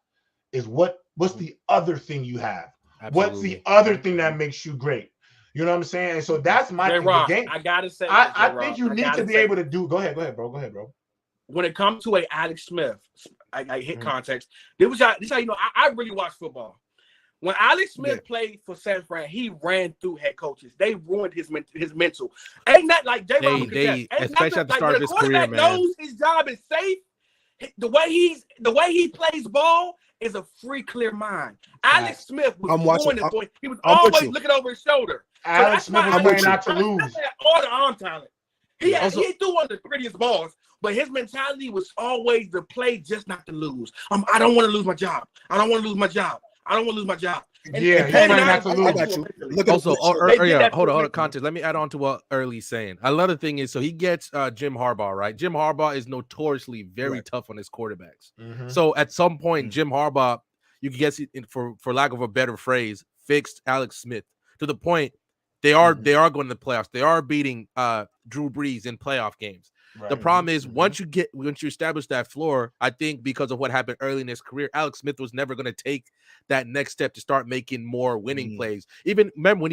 is what's the other thing you have? Absolutely. What's the other thing that makes you great? You know what I'm saying? And so that's my thing. The game, I gotta say, I think you need to be able to do. Go ahead, bro. When it comes to a Alex Smith, I hit context. This is how you know I really watch football. When Alex Smith played for San Fran, he ran through head coaches. They ruined his mental. Ain't that like J. They especially at the start of his career, man. Knows his job is safe. The way he plays ball is a free, clear mind. Alex Smith was ruining it for him. He was always looking over his shoulder. Alex Smith was playing not to lose. Had all the arm talent. He threw one of the prettiest balls, but his mentality was always to play just not to lose. I don't want to lose my job. I don't want to lose my job. And he's playing not to lose. I got you. Look Also, at hold on, context. Let me add on to what Early's saying. Another thing is, so he gets Jim Harbaugh, right? Jim Harbaugh is notoriously very tough on his quarterbacks. So at some point, Jim Harbaugh, you can guess it for lack of a better phrase, fixed Alex Smith to the point they are going to the playoffs. They are beating Drew Brees in playoff games. Right. The problem is once you establish that floor, I think because of what happened early in his career, Alex Smith was never going to take that next step to start making more winning plays. Even remember when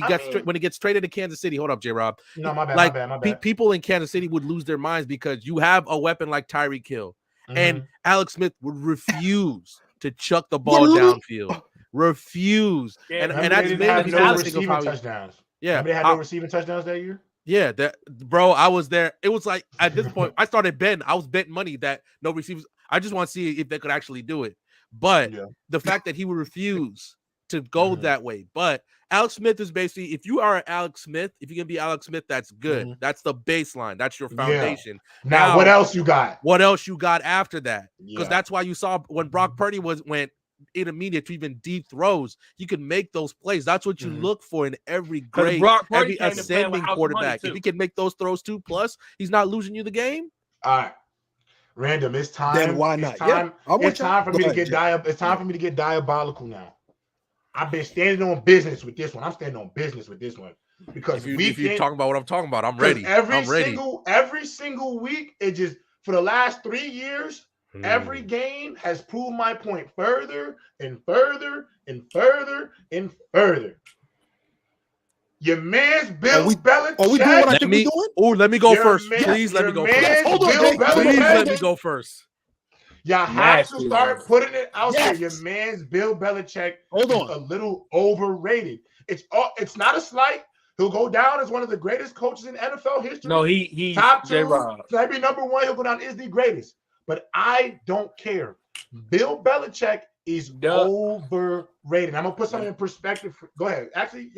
he gets traded to Kansas City. Hold up, J-Rob. No, my bad. Like my bad. People in Kansas City would lose their minds because you have a weapon like Tyreek Hill, and Alex Smith would refuse to chuck the ball downfield. Refuse, and that's mainly because receiving touchdowns. Yeah, they had no receiving touchdowns that year. Yeah, bro, I was there. It was like at this point, I started betting. I was betting money that no receivers. I just want to see if they could actually do it. But the fact that he would refuse to go that way. But Alex Smith is basically, if you are Alex Smith, if you can be Alex Smith, that's good. That's the baseline. That's your foundation. Now, what else you got? What else you got after that? Because that's why you saw when Brock Purdy went intermediate to even deep throws, you can make those plays. That's what you look for in every great, every ascending quarterback. If he can make those throws too, plus he's not losing you the game. All right, random. It's time. Then why not? It's time for me to get It's time for me to get diabolical now. I've been standing on business with this one. I'm standing on business with this one because if you're talking about what I'm talking about, I'm ready. Every single week, it just for the last 3 years. Every game has proved my point further and further and further and further. Your man's Bill Belichick. Are we doing what I think we're doing? Oh, let me go first. Please let me go first. Hold on, Please let me go first. Y'all have to start putting it out there. Your man's Bill Belichick is a little overrated. It's not a slight. He'll go down as one of the greatest coaches in NFL history. No, he's top 2, J-Rob. maybe number 1. He'll go down is the greatest. But I don't care. Bill Belichick is overrated. I'm gonna put something in perspective. Go ahead. Actually,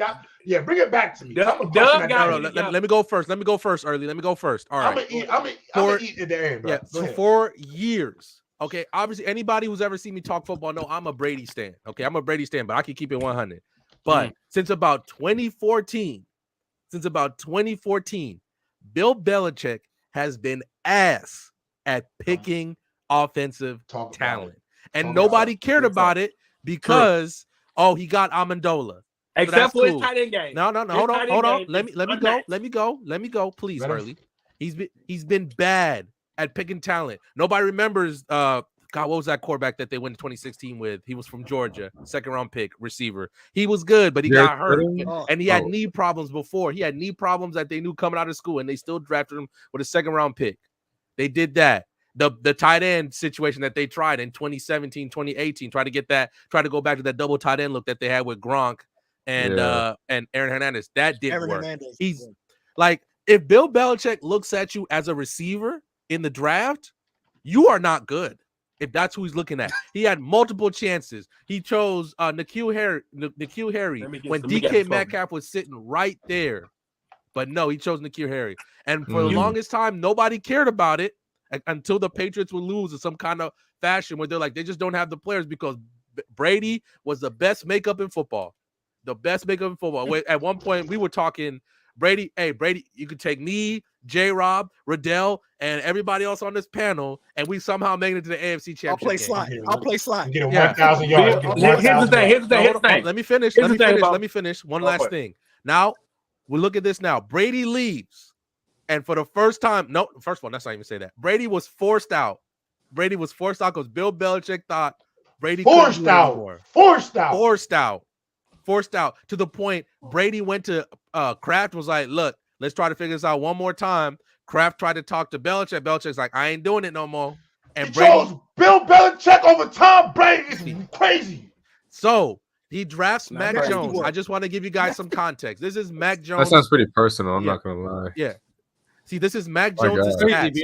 yeah, bring it back to me. Let me go first. Let me go first, early. Let me go first. All right. I'm gonna eat at the end, bro. Yeah, so 4 years. Okay, obviously, anybody who's ever seen me talk football know I'm a Brady stan. Okay, I'm a Brady stan, but I can keep it 100. But since about 2014, Bill Belichick has been ass at picking offensive talent. And nobody cared about it because he got Amendola. Except for his tight end game. No. Hold on. Let me go. Please, Early. He's been bad at picking talent. Nobody remembers what was that quarterback that they went to 2016 with? He was from Georgia, 2nd-round pick, receiver. He was good, but he got hurt. And he had knee problems before. He had knee problems that they knew coming out of school, and they still drafted him with a 2nd-round pick. They did that. The tight end situation that they tried in 2017, 2018, try to go back to that double tight end look that they had with Gronk and Aaron Hernandez. That didn't work. He's like, if Bill Belichick looks at you as a receiver in the draft, you are not good. If that's who he's looking at, he had multiple chances. He chose N'Keal Harry when DK Metcalf was sitting right there, but no, he chose N'Keal Harry. And for the longest time, nobody cared about it until the Patriots would lose in some kind of fashion where they're like, they just don't have the players because Brady was the best makeup in football. The best makeup in football. At one point, we were talking Brady. Hey, Brady, you could take me, J-Rob, Riddell, and everybody else on this panel, and we somehow made it to the AFC Championship. I'll play slide. Get 1,000 yards. Here's the thing. Let me finish. One last thing. Now, we look at this now. Brady leaves. And for the first time, first of all, let's not even say that. Brady was forced out. Because Bill Belichick thought Brady couldn't do it anymore. Forced out to the point Brady went to Kraft, was like, look, let's try to figure this out one more time. Kraft tried to talk to Belichick. Belichick's like, I ain't doing it no more. And Brady chose Bill Belichick over Tom Brady. It's crazy. So he drafts Mac Jones. I just want to give you guys some context. This is Mac Jones. That sounds pretty personal. I'm not gonna lie. Yeah. See, this is Mac Jones' stats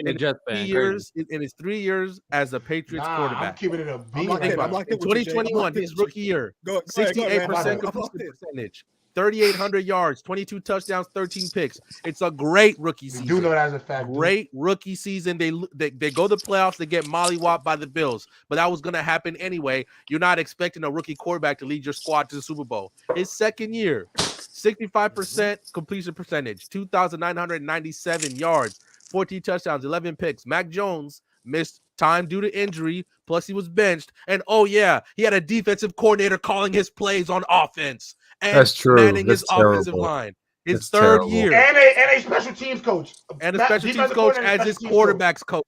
in his 3 years as a Patriots quarterback. I'm keeping it a B. 2021, his rookie year, 68% completion percentage, 3,800 yards, 22 touchdowns, 13 picks. It's a great rookie season. You do know that as a fact. Great rookie season. They go to the playoffs. They get mollywopped by the Bills, but that was going to happen anyway. You're not expecting a rookie quarterback to lead your squad to the Super Bowl. His second year, 65% completion percentage, 2,997 yards, 14 touchdowns, 11 picks. Mac Jones missed time due to injury, plus he was benched. And he had a defensive coordinator calling his plays on offense. And that's true. Manning his offensive line. His third year. And a special teams coach. And a special teams coach as his quarterback's coach.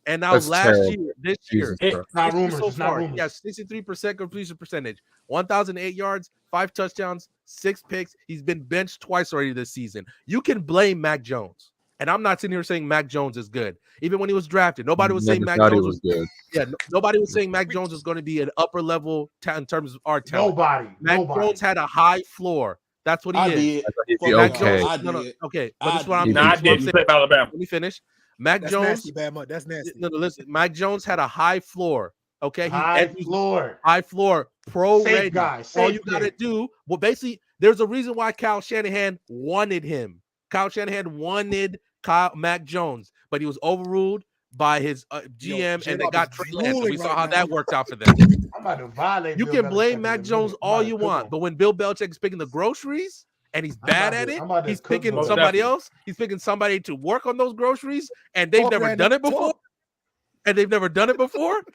And now this year, it's not rumors. So far, 63% completion percentage, 1,008 yards, 5 touchdowns, 6 picks. He's been benched twice already this season. You can blame Mac Jones. And I'm not sitting here saying Mac Jones is good. Even when he was drafted, nobody was saying Mac Jones was good. Yeah, nobody was saying Mac Jones was going to be an upper level in terms of our talent. Mac Jones had a high floor. That's what he is. Okay, but this is what I'm saying. Let me finish. Mac Jones. That's nasty. No, listen. Mac Jones had a high floor. Okay, high floor, pro safe ready. Guy, all you gotta do. Well, basically, there's a reason why Kyle Shanahan wanted him. Kyle Shanahan wanted Mac Jones, but he was overruled by his GM, and they got Trey Lance. We saw how that worked out for them. I'm about to violate. You can blame Mac Jones all you want, but when Bill Belichick is picking the groceries and he's bad at it, he's picking somebody else. He's picking somebody to work on those groceries, and they've never done it before.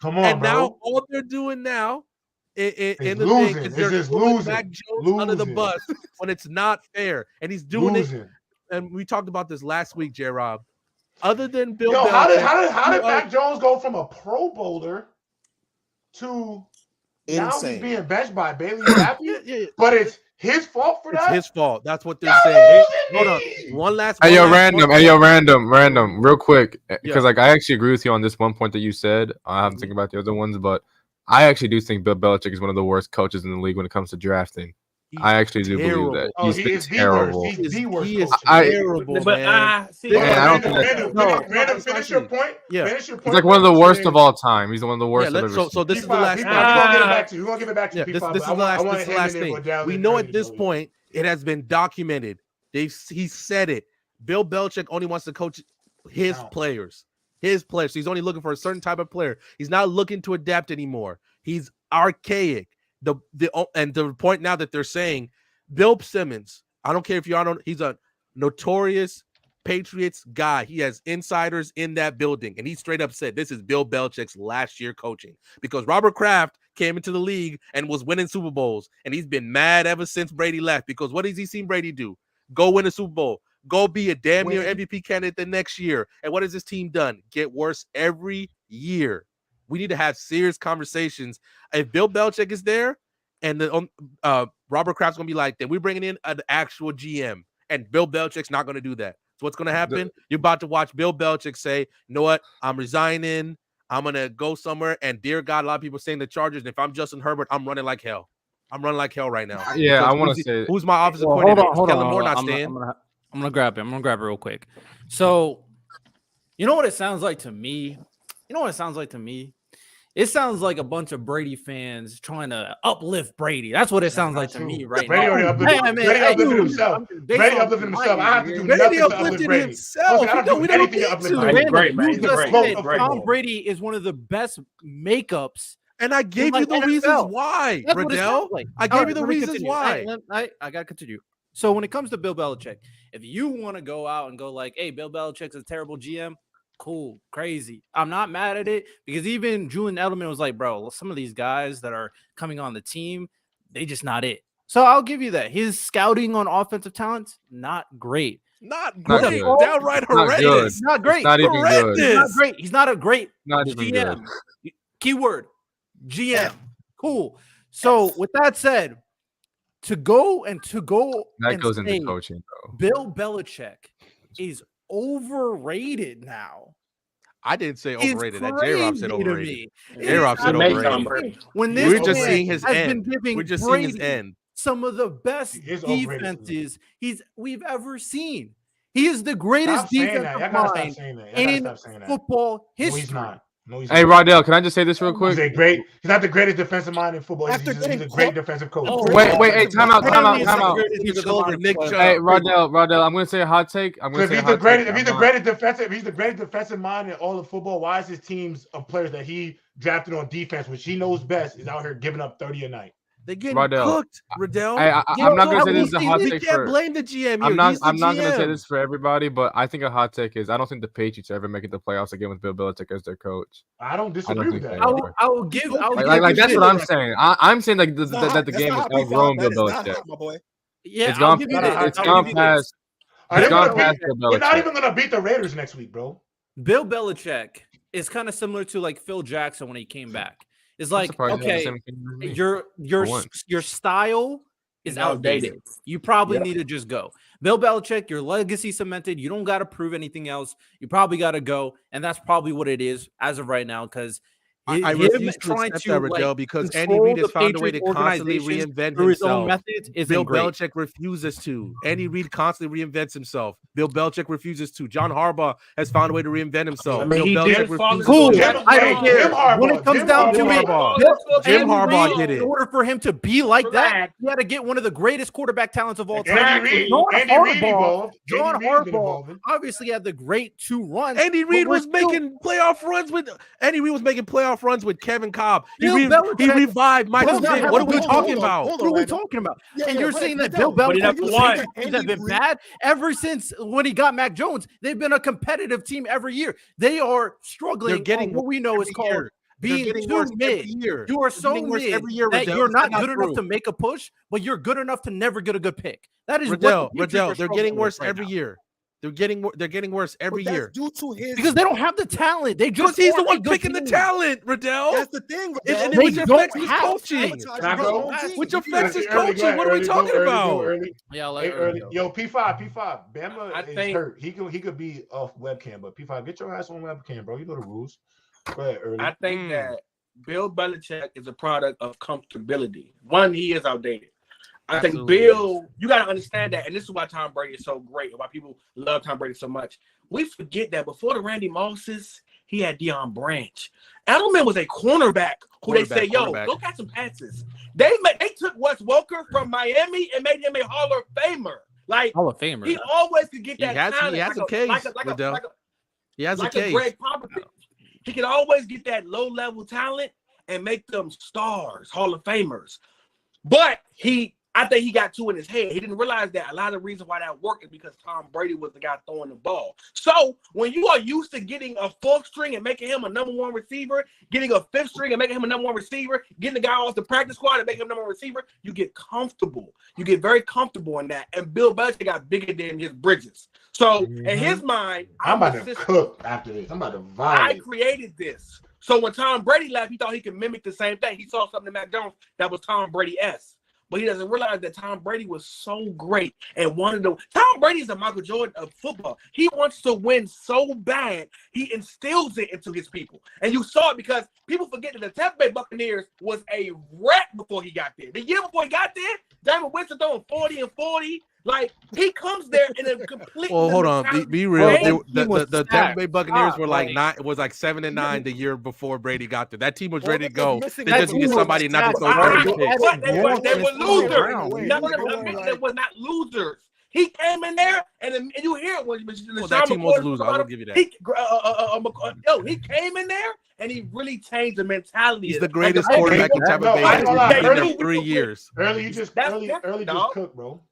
Come on, and bro. Now all they're doing now in the thing is they're throwing Mac Jones under the bus when it's not fair, and he's doing it. And we talked about this last week, J-Rob. Other than Bill Belichick, how did Mac Jones go from a Pro Bowler to now he's being benched by Bailey Zappi? But his fault for It's that? his fault. That's what they're saying. Hold on. One last. Hey, yo, one last- random, real quick, because Yeah. like I actually agree with you on this one point that you said. I haven't thinking about the other ones, but I actually do think Bill Belichick is one of the worst coaches in the league when it comes to drafting. I actually do believe that. Oh, He's he been is terrible. the worst. He's the worst He is coach. terrible, But man. see, Man, I don't think that's- Random, finish your point. Yeah. Finish your point. He's like one of the worst of all time. He's one of the worst I've ever so seen. this is the last We're thing. gonna give it back to you. We're gonna give it back to you. Yeah, this P5, is but the last. I want This is the him last and thing. Odell We and know Brady at to this go in. point it has been documented. He said it. Bill Belichick only wants to coach his players. His players. So he's only looking for a certain type of player. He's not looking to adapt anymore. He's archaic. And the point now that they're saying Bill Simmons, I don't care if you are, he's a notorious Patriots guy. He has insiders in that building, and he straight up said this is Bill Belichick's last year coaching because Robert Kraft came into the league and was winning Super Bowls, and he's been mad ever since Brady left because what has he seen Brady do? Go win a Super Bowl. Go be a damn near MVP candidate the next year. And what has this team done? Get worse every year. We need to have serious conversations. If Bill Belichick is there and Robert Kraft's going to be like, then we're bringing in an actual GM. And Bill Belichick's not going to do that. So what's going to happen? You're about to watch Bill Belichick say, you know what? I'm resigning. I'm going to go somewhere. And dear God, a lot of people saying the Chargers. And if I'm Justin Herbert, I'm running like hell. I'm running like hell right now. Yeah, Because I want to say who's my offensive Well, coordinator? hold Kellen on. Moore not I'm staying. gonna grab him. I'm gonna grab it real quick. So, you know what it sounds like to me? It sounds like a bunch of Brady fans trying to uplift Brady. That's what it sounds like to me right Brady now. Brady uplifted himself. Brady uplifted himself. I have to do nothing to uplift Brady. Himself. Listen, I don't do anything to uplift Brady. He's great, man. You He's just great. said Tom Brady is one of the best makeups. And I gave you the reasons why, Riddell. I gave you the reasons why. I gotta continue. So when it comes to Bill Belichick, if you want to go out and go like, hey, Bill Belichick's a terrible GM, cool, crazy. I'm not mad at it because even Julian Edelman was like, bro, some of these guys that are coming on the team, they just not it. So I'll give you that. His scouting on offensive talents, not great. Not great. Downright horrendous. Not great. Not even good. He's not great. He's not a great Not even GM. good. Keyword GM. Cool. So with that said, to go That goes say into coaching, though. Bill Belichick is overrated now. I didn't say overrated. That J-Rob said overrated. J-Rob J-Rob said overrated. When this We're just seeing his end. We're just seeing his end. Some of the best defenses we've ever seen. He is the greatest defensive mind in football history. Hey, Rodell, can I just say this real quick? He's not the greatest defensive mind in football. He's a great defensive coach. Wait, hey, time out. Hey, Hey, Rodell, I'm going to say a hot take. If he's the greatest defensive mind in all of football, why is his teams of players that he drafted on defense, which he knows best, is out here giving up 30 a night? They're getting cooked, Riddell. I'm not gonna say this is a hot take. We can't blame the GM. I'm not gonna say this for everybody, but I think a hot take is I don't think the Patriots are ever making the playoffs again with Bill Belichick as their coach. I don't disagree with that. I will give. That's what I'm saying. I'm saying that the game has outgrown Bill Belichick. Yeah, it's gone past. It's gone past Bill Belichick. We're not even gonna beat the Raiders next week, bro. Bill Belichick is kind of similar to like Phil Jackson when he came back. It's like, okay, your style is outdated. You probably need to just go. Bill Belichick, your legacy cemented. You don't got to prove anything else. You probably got to go, and that's probably what it is as of right now. Because I refuse to accept that, Riddell, because Andy Reid has found a way to constantly reinvent himself. Bill Belichick refuses to. Andy Reid constantly reinvents himself. Bill Belichick refuses to. John Harbaugh has found a way to reinvent himself. I mean, Bill Belichick refuses cool. to. I don't care. When it comes down to it, Jim Harbaugh did it. In order for him to be like that, he had to get one of the greatest quarterback talents of all time. John Harbaugh obviously had the great 2 runs. Andy Reid was making playoff runs with Kevin Cobb. He revived Michael Vick. What are we talking about? What are we talking about? And you're saying that Bill Belichick has been bad ever since when he got Mac Jones. They've been a competitive team every year. They are struggling. They're getting what we know is called being too mid. You are so mid every year, that you're not good enough to make a push, but you're good enough to never get a good pick. That is Riddell. They're getting worse every year. They're getting worse every year. Due to his because they don't have the talent. They just he's the one picking the talent, Riddell. That's the thing. And They which don't affects his have coaching. Which affects his Early, coaching. What are we talking about? Yeah, early. Yo, P5. Bama I is think- hurt. He could be off webcam, but P5, get your ass on webcam, bro. You know the rules. Go ahead, early. I think that Bill Belichick is a product of comfortability. One, he is outdated. I think Absolutely. Bill, you got to understand that, and this is why Tom Brady is so great, and why people love Tom Brady so much. We forget that before the Randy Mosses, he had Deion Branch. Edelman was a cornerback who they say, yo, go catch some passes. They took Wes Welker from Miami and made him a Hall of Famer. Like Hall of Famer. he always could get that talent. He has some case, He has a case. Greg Popovich. He can always get that low-level talent and make them stars, Hall of Famers. But I think he got two in his head. He didn't realize that a lot of the reason why that worked is because Tom Brady was the guy throwing the ball. So when you are used to getting a fourth string and making him a number one receiver, getting a fifth string and making him a number one receiver, getting the guy off the practice squad and making him number one receiver, you get comfortable. You get very comfortable in that. And Bill Belichick got bigger than his bridges. So in his mind, I'm about to cook after this. I'm about to violate. I created this. So when Tom Brady left, he thought he could mimic the same thing. He saw something in Mac Jones that was Tom Brady-esque. But he doesn't realize that Tom Brady was so great and wanted to. Tom Brady is a Michael Jordan of football. He wants to win so bad, he instills it into his people. And you saw it because people forget that the Tampa Bay Buccaneers was a wreck before he got there. The year before he got there, Jameis Winston throwing 40 and 40. Like, he comes there in a complete. Well, hold on. Be real. The Tampa Bay Buccaneers were like 7-9 the year before Brady got there. That team was ready to go. They just needed somebody not to throw 30 picks. But they were losers. They were not losers. He came in there, and you hear it when that team was a loser. I will give you that. He came in there, and he really changed the mentality. He's the greatest quarterback in Tampa Bay. He's been there 3 years. Early just cooked, bro.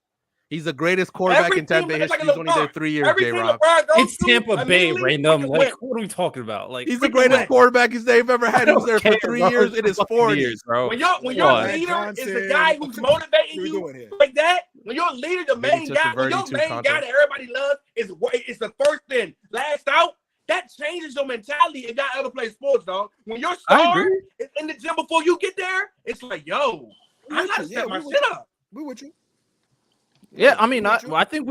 He's the greatest quarterback in Tampa Bay history. He's only there 3 years, J-Rob. It's Tampa Bay, random. Like, what are we talking about? Like, he's the greatest quarterback they've ever had. He was there for 3 years in his 40s, bro. When your leader is the guy who's motivating you like that, when your leader, the main guy, that everybody loves is the first and last out, that changes your mentality and got other play sports, dog. When your star is in the gym before you get there, it's like, yo, I gotta set my shit up. We with you. Yeah, I mean, I think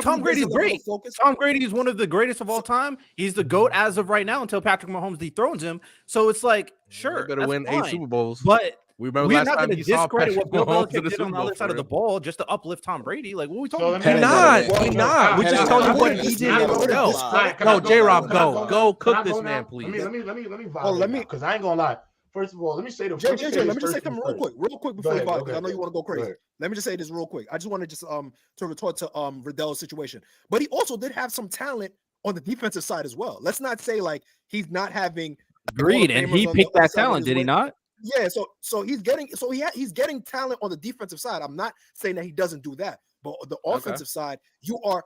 Tom Brady's great. Tom Brady is one of the greatest of all time. He's the GOAT as of right now until Patrick Mahomes dethrones him. So it's like, sure, better win 8 Super Bowls. But we're not going to discredit what Bill Belichick did on the other side of the ball just to uplift Tom Brady. Like, what are we talking about? We're not. We're just telling you what he did himself. No, J-Rob, go cook this man, please. Let me violate because I ain't gonna let me say the JJ, let me just say something real quick before you violate, because I know you want to go crazy. Let me just say this real quick. I just want to to retort to Riddell's situation. But he also did have some talent on the defensive side as well. Let's not say like he's not having. Agreed, and he picked that talent, did he not? Yeah, so he's getting talent on the defensive side. I'm not saying that he doesn't do that, but the offensive side, you are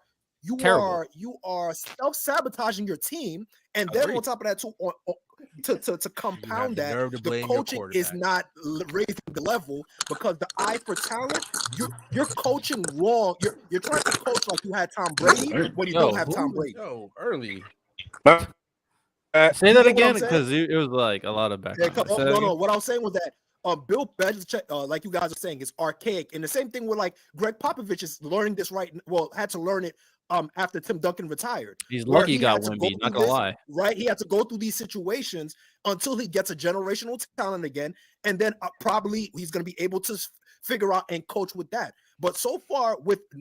self-sabotaging your team, and then on top of that, too, to compound that, the coaching is not raising the level because the eye for talent, you're coaching wrong. You're trying to coach like you had Tom Brady when you don't have Tom Brady. Early. Say that again because it was like a lot of back. No. What I was saying was that Bill Belichick, like you guys are saying, is archaic, and the same thing with like Greg Popovich is learning this had to learn it after Tim Duncan retired. He's lucky he got Wemby, not gonna lie. Right, he had to go through these situations until he gets a generational talent again, and then probably he's going to be able to figure out and coach with that. But so far,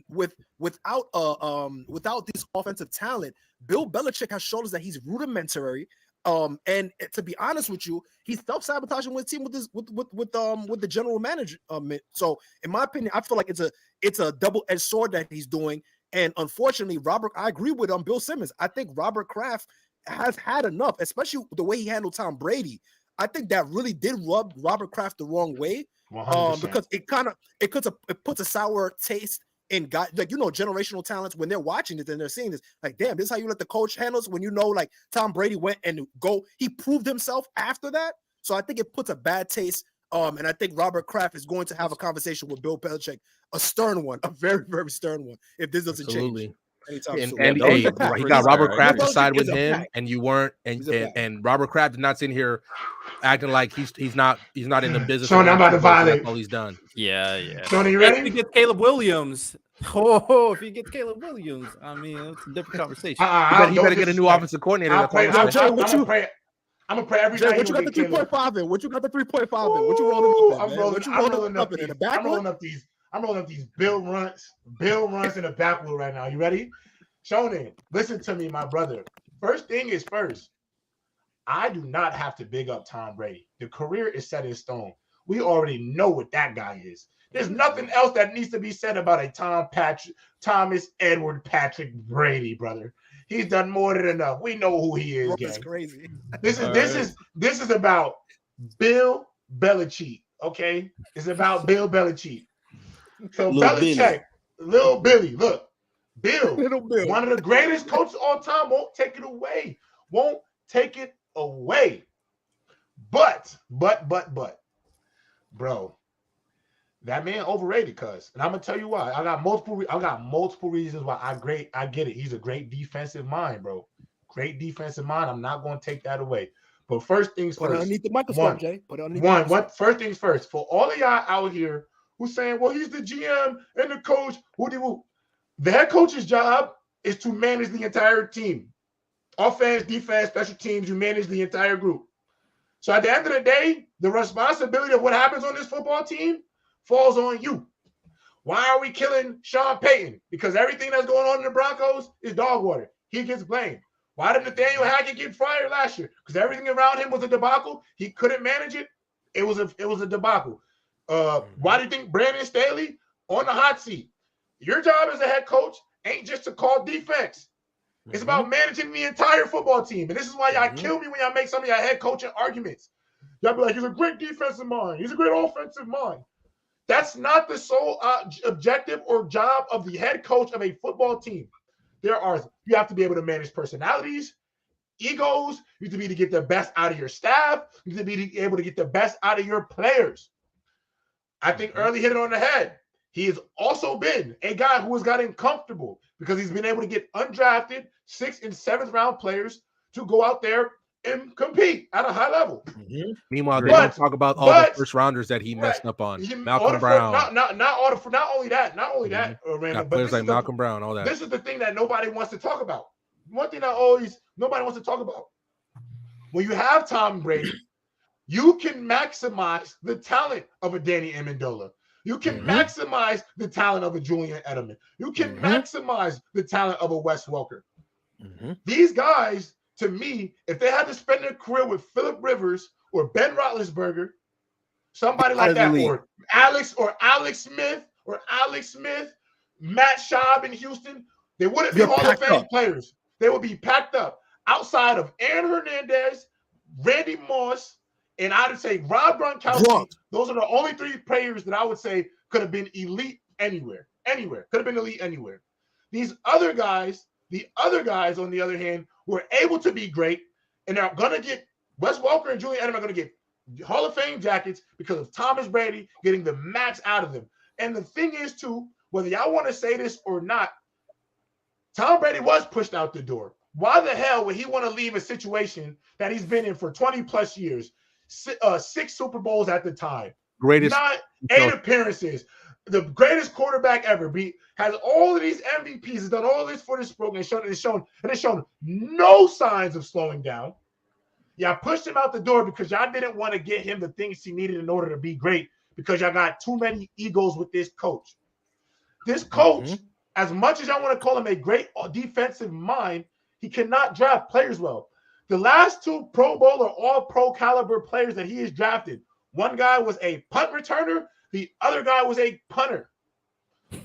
without this offensive talent, Bill Belichick has shown us that he's rudimentary. And to be honest with you, he's self-sabotaging with the team with the general manager. So in my opinion, I feel like it's a double-edged sword that he's doing. And unfortunately, I agree with Bill Simmons. I think Robert Kraft has had enough, especially the way he handled Tom Brady. I think that really did rub Robert Kraft the wrong way. Because it puts a sour taste in guys, like, generational talents when they're watching it and they're seeing this, like, damn, this is how you let the coach handle it when like Tom Brady went and he proved himself after that. So I think it puts a bad taste. And I think Robert Kraft is going to have a conversation with Bill Belichick, a stern one, a very, very stern one, if this doesn't change. And he got Robert Kraft to side with him, and you weren't, and Robert Kraft did not sit here acting like he's not in the business. Sean, I'm about to violate. That's all he's done. Yeah. Sean, are you ready? If he gets Caleb Williams, if he gets Caleb Williams, I mean, it's a different conversation. He better get a new offensive coordinator. I'm gonna pray every night. What you got the 3.5 in? What you got the 3.5 in? What you rolling up in? I'm rolling up these Bill runs in the backwood right now. You ready? Shonen, listen to me, my brother. First thing is first. I do not have to big up Tom Brady. The career is set in stone. We already know what that guy is. There's nothing else that needs to be said about a Thomas Edward Patrick Brady, brother. He's done more than enough. We know who he is. That's crazy. This is about Bill Belichick. Okay, it's about Bill Belichick. So Belichick, Little Billy, look, Bill, one of the greatest coaches all time, won't take it away. Won't take it away. But, bro, that man overrated, cuz. And I'm gonna tell you why. I got multiple reasons why I get it. He's a great defensive mind, bro. Great defensive mind. I'm not gonna take that away. But first things first. Put it underneath the microscope, Jay. Put it underneath the microscope. First things first. For all of y'all out here who's saying, well, he's the GM and the coach. The head coach's job is to manage the entire team. Offense, defense, special teams, you manage the entire group. So at the end of the day, the responsibility of what happens on this football team falls on you. Why are we killing Sean Payton? Because everything that's going on in the Broncos is dog water. He gets blamed. Why did Nathaniel Hackett get fired last year? Because everything around him was a debacle. He couldn't manage it. It was a debacle. Why do you think Brandon Staley on the hot seat? Your job as a head coach ain't just to call defense. It's about managing the entire football team. And this is why y'all kill me when y'all make some of y'all head coaching arguments. Y'all be like, he's a great defensive mind. He's a great offensive mind. That's not the sole objective or job of the head coach of a football team. You have to be able to manage personalities, egos. You have to be able to get the best out of your staff. You have to be able to get the best out of your players. I think Early hit it on the head. He has also been a guy who has gotten comfortable because he's been able to get undrafted 6th and 7th round players to go out there and compete at a high level. Meanwhile, they don't talk about all the first rounders that he messed up on. Malcolm Brown. Not only that, Randall, players like Malcolm Brown, all that. This is the thing that nobody wants to talk about. One thing that nobody wants to talk about. When you have Tom Brady, you can maximize the talent of a Danny Amendola. You can maximize the talent of a Julian Edelman. You can maximize the talent of a Wes Welker. These guys, to me, if they had to spend their career with Phillip Rivers or Ben Roethlisberger, somebody like that, or Alex Smith, Matt Schaub in Houston, they wouldn't be Hall of Fame players. They would be packed up. Outside of Aaron Hernandez, Randy Moss, and I would say Rob Gronkowski. Those are the only 3 players that I would say could have been elite anywhere. Could have been elite anywhere. These other guys, on the other hand, were able to be great, and they're going to get Wes Welker and Julian Edelman are going to get Hall of Fame jackets because of Thomas Brady getting the max out of them. And the thing is, too, whether y'all want to say this or not, Tom Brady was pushed out the door. Why the hell would he want to leave a situation that he's been in for 20-plus years? 6 Super Bowls at the time. 8 appearances. The greatest quarterback ever. Has all of these MVPs. Has done all this for this program. It's shown no signs of slowing down. Y'all pushed him out the door because y'all didn't want to get him the things he needed in order to be great because y'all got too many egos with this coach. This coach, as much as y'all want to call him a great defensive mind, he cannot draft players well. The last 2 Pro Bowl or all-pro caliber players that he has drafted, one guy was a punt returner, the other guy was a punter.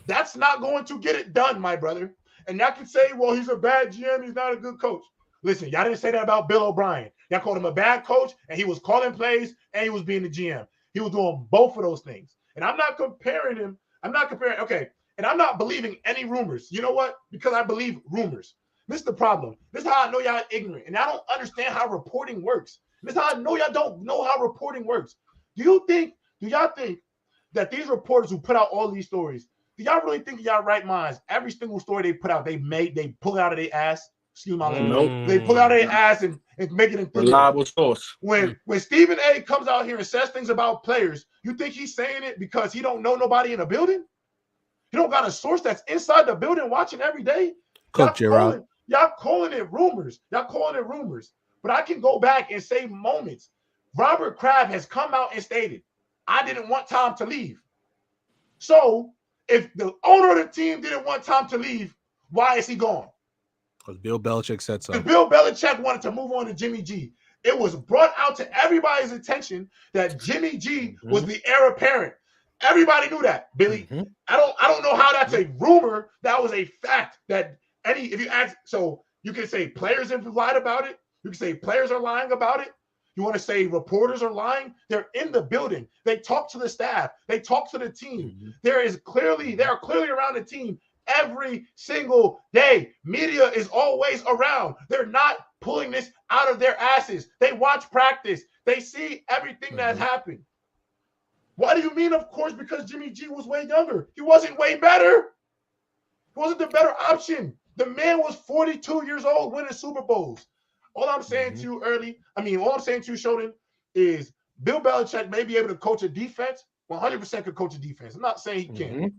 That's not going to get it done, my brother. And y'all can say, well, he's a bad GM, he's not a good coach. Listen, y'all didn't say that about Bill O'Brien. Y'all called him a bad coach, and he was calling plays, and he was being the GM. He was doing both of those things. And I'm not comparing him. Okay, and I'm not believing any rumors. You know what? Because I believe rumors. This is the problem. This is how I know y'all ignorant, and I don't understand how reporting works. This is how I know y'all don't know how reporting works. Do y'all think that these reporters who put out all these stories Do y'all really think y'all right minds? Every single story they put out, they pull it out of their ass. Excuse my language. They pull out of their ass and make it into reliable source. When Stephen A comes out here and says things about players, you think he's saying it because he don't know nobody in the building? He don't got a source that's inside the building watching every day. Y'all calling it rumors. But I can go back and say moments. Robert Kraft has come out and stated, I didn't want Tom to leave. So if the owner of the team didn't want Tom to leave, why is he gone? Because Bill Belichick said so. Because Bill Belichick wanted to move on to Jimmy G. It was brought out to everybody's attention that Jimmy G was the heir apparent. Everybody knew that, Billy. I don't know how that's a rumor. That was a fact that if you ask, so you can say players have lied about it. You can say players are lying about it. You want to say reporters are lying? They're in the building. They talk to the staff. They talk to the team. They are clearly around the team every single day. Media is always around. They're not pulling this out of their asses. They watch practice. They see everything that's happened. Why do you mean, of course, because Jimmy G was way younger? He wasn't way better. He wasn't the better option. The man was 42 years old winning Super Bowls. All I'm saying to you all I'm saying to you, Sheldon, is Bill Belichick may be able to coach a defense. 100% could coach a defense. I'm not saying he can't.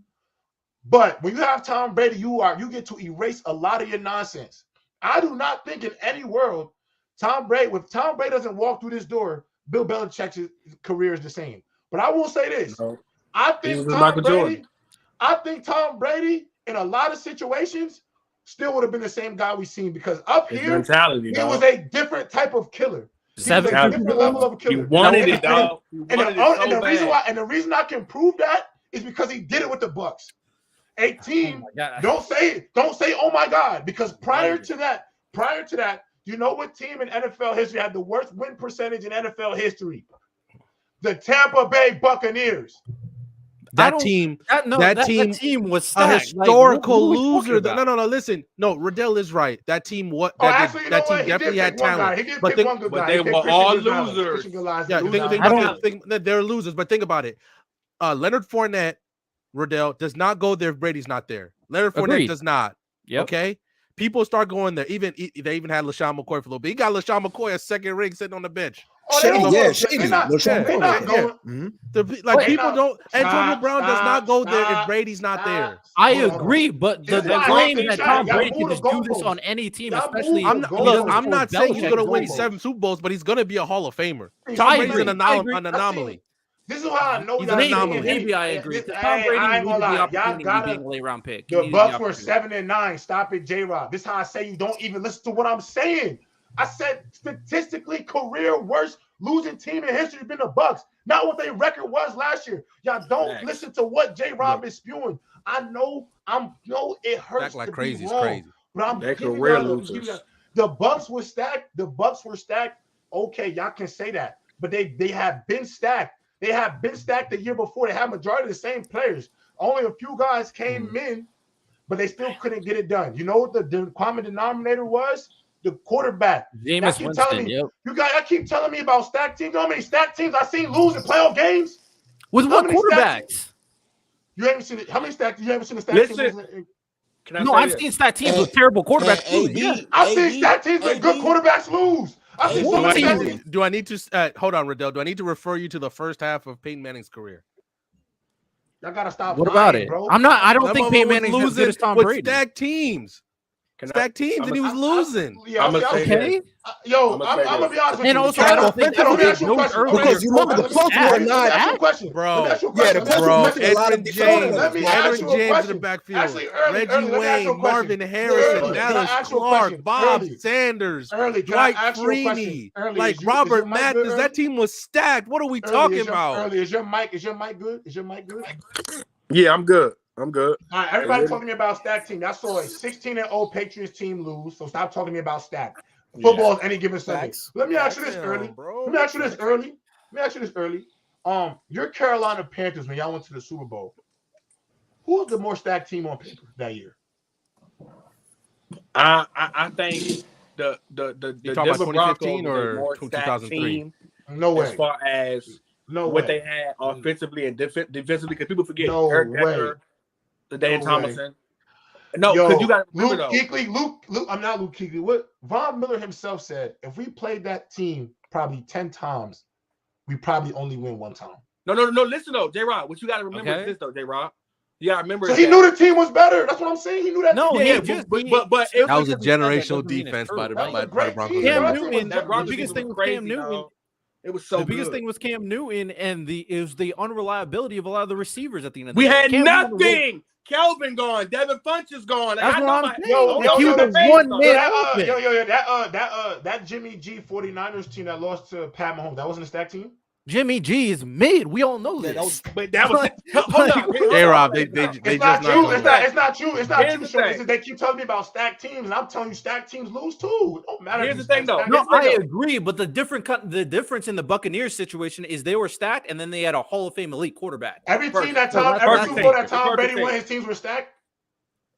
But when you have Tom Brady, you get to erase a lot of your nonsense. I do not think in any world if Tom Brady doesn't walk through this door, Bill Belichick's career is the same. But I will say this. I think Tom Brady in a lot of situations still would have been the same guy we've seen, because up here, he was a different type of killer. He was a different level of a killer. You wanted it, dog. And the reason I can prove that is because he did it with the Bucs. A team, don't say, oh my God, because prior to that, you know what team in NFL history had the worst win percentage in NFL history? The Tampa Bay Buccaneers. That team was stacked. A historical loser. No. Listen, Riddell is right. That team, that team definitely had talent. But they were all losers. They're losers. But think about it. Leonard Fournette, Riddell does not go there if Brady's not there. Leonard Fournette does not. Okay. People start going there. They even had LaShawn McCoy for a little bit. He got LaShawn McCoy a second ring sitting on the bench. People don't. Antonio Brown does not go there if Brady's not there. I agree, but the claim that Tom Brady can just do this on any team, especially. I'm not saying he's going to win 7 Super Bowls, but he's going to be a Hall of Famer. Tom Brady's an anomaly. This is how I know. Maybe I agree. Tom Brady needs the opportunity of being a late round pick. The Bucs were 7-9. Stop it, J-Rob. This is how I say you don't even listen to what I'm saying. I said statistically career worst losing team in history has been the Bucs. Not what their record was last year. Y'all don't listen to what J-Rob is spewing. I know it hurts. Act like to crazy be wrong, is crazy. But I'm career losers. The Bucs were stacked. Okay, y'all can say that. But they have been stacked. They have been stacked the year before. They have majority of the same players. Only a few guys came in, but they still couldn't get it done. You know what the common denominator was? The quarterback. Jameis Winston, you guys, I keep telling me about stacked teams. You know how many stacked teams I've seen lose in playoff games? With what quarterbacks? You haven't seen it. How many stacked? You haven't seen the stacked teams? I've seen stacked teams with terrible quarterbacks lose. Yeah, I've seen stacked teams with good quarterbacks lose. I've seen so many stacked teams. Do I need to hold on, Riddell? Do I need to refer you to the first half of Peyton Manning's career? Y'all gotta stop. What about it, bro? I don't think Peyton Manning's as good as Tom Brady. Stacked teams. Stacked teams, and he was losing. I'm gonna be honest with you. And also, I don't think because you remember the Colts were 9. Bro, Edwin James in the backfield, Reggie Wayne, Marvin Harrison, Dallas Clark, Bob Sanders, Dwight Freeney, like Robert Mathis. That team was stacked. What are we talking about? Is your mic good? Yeah, I'm good. I'm good. All right, everybody talking to me about stacked team. I saw a 16-0 Patriots team lose, so stop talking to me about stacked. Football is any given Sunday. Let me ask you this early. Your Carolina Panthers, when y'all went to the Super Bowl, who was the more stacked team on paper that year? I think the you talking about 2015 or 2003? No way. As far as what they had offensively and defensively, because people forget. No way. The day of way. Thomason. No, because you got to remember Luke Kuechly. Luke. I'm not Luke Kuechly. What Von Miller himself said: if we played that team probably 10 times, we probably only win one time. No. Listen though, J-Rod. What you got to remember is this though, J-Rod. You got to remember. So he knew the team was better. That's what I'm saying. He knew that. No, team. yeah, but that was a generational defense by the Broncos. Cam Newton. The biggest thing with Cam Newton. It was so the biggest good. thing was Cam Newton, and is the unreliability of a lot of the receivers at the end of the We day. had Cam nothing. Kelvin gone. Devin Funch is gone. That's what I'm saying. He was a one-man that Jimmy G 49ers team that lost to Pat Mahomes, that wasn't a stack team? Jimmy G is mid. We all know this. But that was hold on. Hey Rob, they it's not true. It's not true. It's not Here's true. the thing. They keep telling me about stacked teams, and I'm telling you, stacked teams lose too. It don't matter. Here's the thing, though. No, I agree, but the difference in the Buccaneers situation is they were stacked, and then they had a Hall of Fame elite quarterback. Every team that Tom Brady won, his teams were stacked.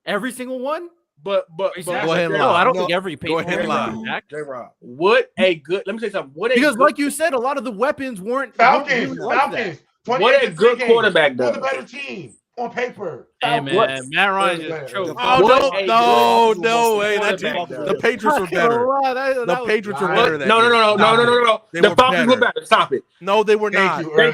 Every single one. But go ahead and no, lie. I don't think every go ahead and lie. J-Rob. What a good. Let me say something. Because like you said, a lot of the weapons weren't Falcons. What a good quarterback does. Who's the better team on paper? Hey man, Matt Ryan just choked. Oh no way! The Patriots were better. The Patriots were better. No. The Falcons were better. Stop it. No, they were not. They were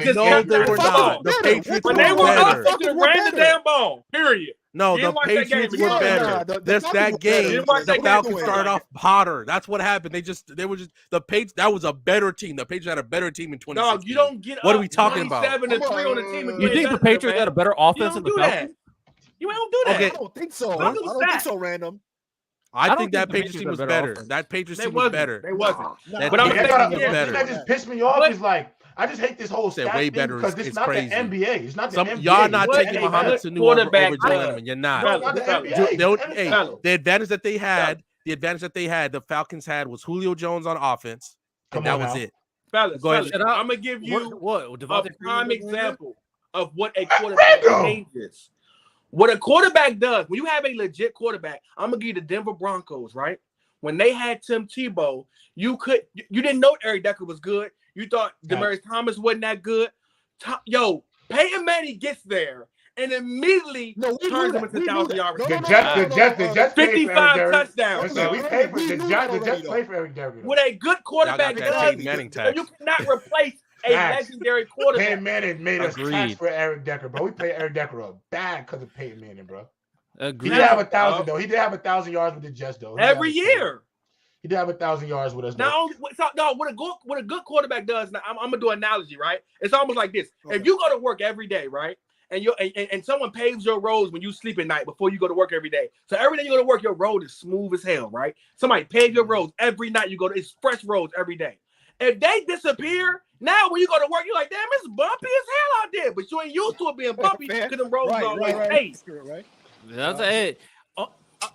not. The Patriots were When they were up, better. they ran the damn ball. Period. No, the Patriots were better. That's that game. The Falcons started off hotter. That's what happened. They were just the Patriots. That was a better team. The Patriots had a better team in 2016. No, you don't get. What are we talking about? 7-3 on the team. You think the Patriots had a better offense than the Falcons? You don't do that. Okay. I don't think so. I don't think so, Random. I think that Patriots team was better. That Patriots team was better. They wasn't. But I'm saying the thing that just pissed me off is like I just hate this whole stat way thing better because it's not crazy. the NBA. It's not the NBA. Y'all not taking Mohamed Sanu over Jalen Edelman. You're not. No, not the NBA. The advantage that they had, the Falcons had was Julio Jones on offense, and that was it. Fellas, Go ahead. I'm gonna give you what a prime example of what a quarterback changes. What a quarterback does when you have a legit quarterback. I'm gonna give you the Denver Broncos, right? When they had Tim Tebow, you didn't know Eric Decker was good. You thought Demaryius Thomas wasn't that good. Peyton Manning gets there and immediately turns him into 1,000-yard receiver. The Jets 55 touchdowns. We paid for the Jets play for Eric Decker. What a good quarterback does, you cannot replace a legendary quarterback. Peyton Manning made us cash for Eric Decker, bro. We paid Eric Decker a bag because of Peyton Manning, bro. Agreed. He did have 1,000 though. He did have 1,000 yards with the Jets though. Every year. He did have 1,000 yards with us. What a good quarterback does. Now, I'm gonna do an analogy, right? It's almost like this: if you go to work every day, right, and someone paves your roads when you sleep at night before you go to work every day. So every day you go to work, your road is smooth as hell, right? Somebody pave your roads every night. You go to it's fresh roads every day. If they disappear, now when you go to work, you're like, damn, it's bumpy as hell out there. But you ain't used to it being bumpy because the roads are always paved. Right. That's it.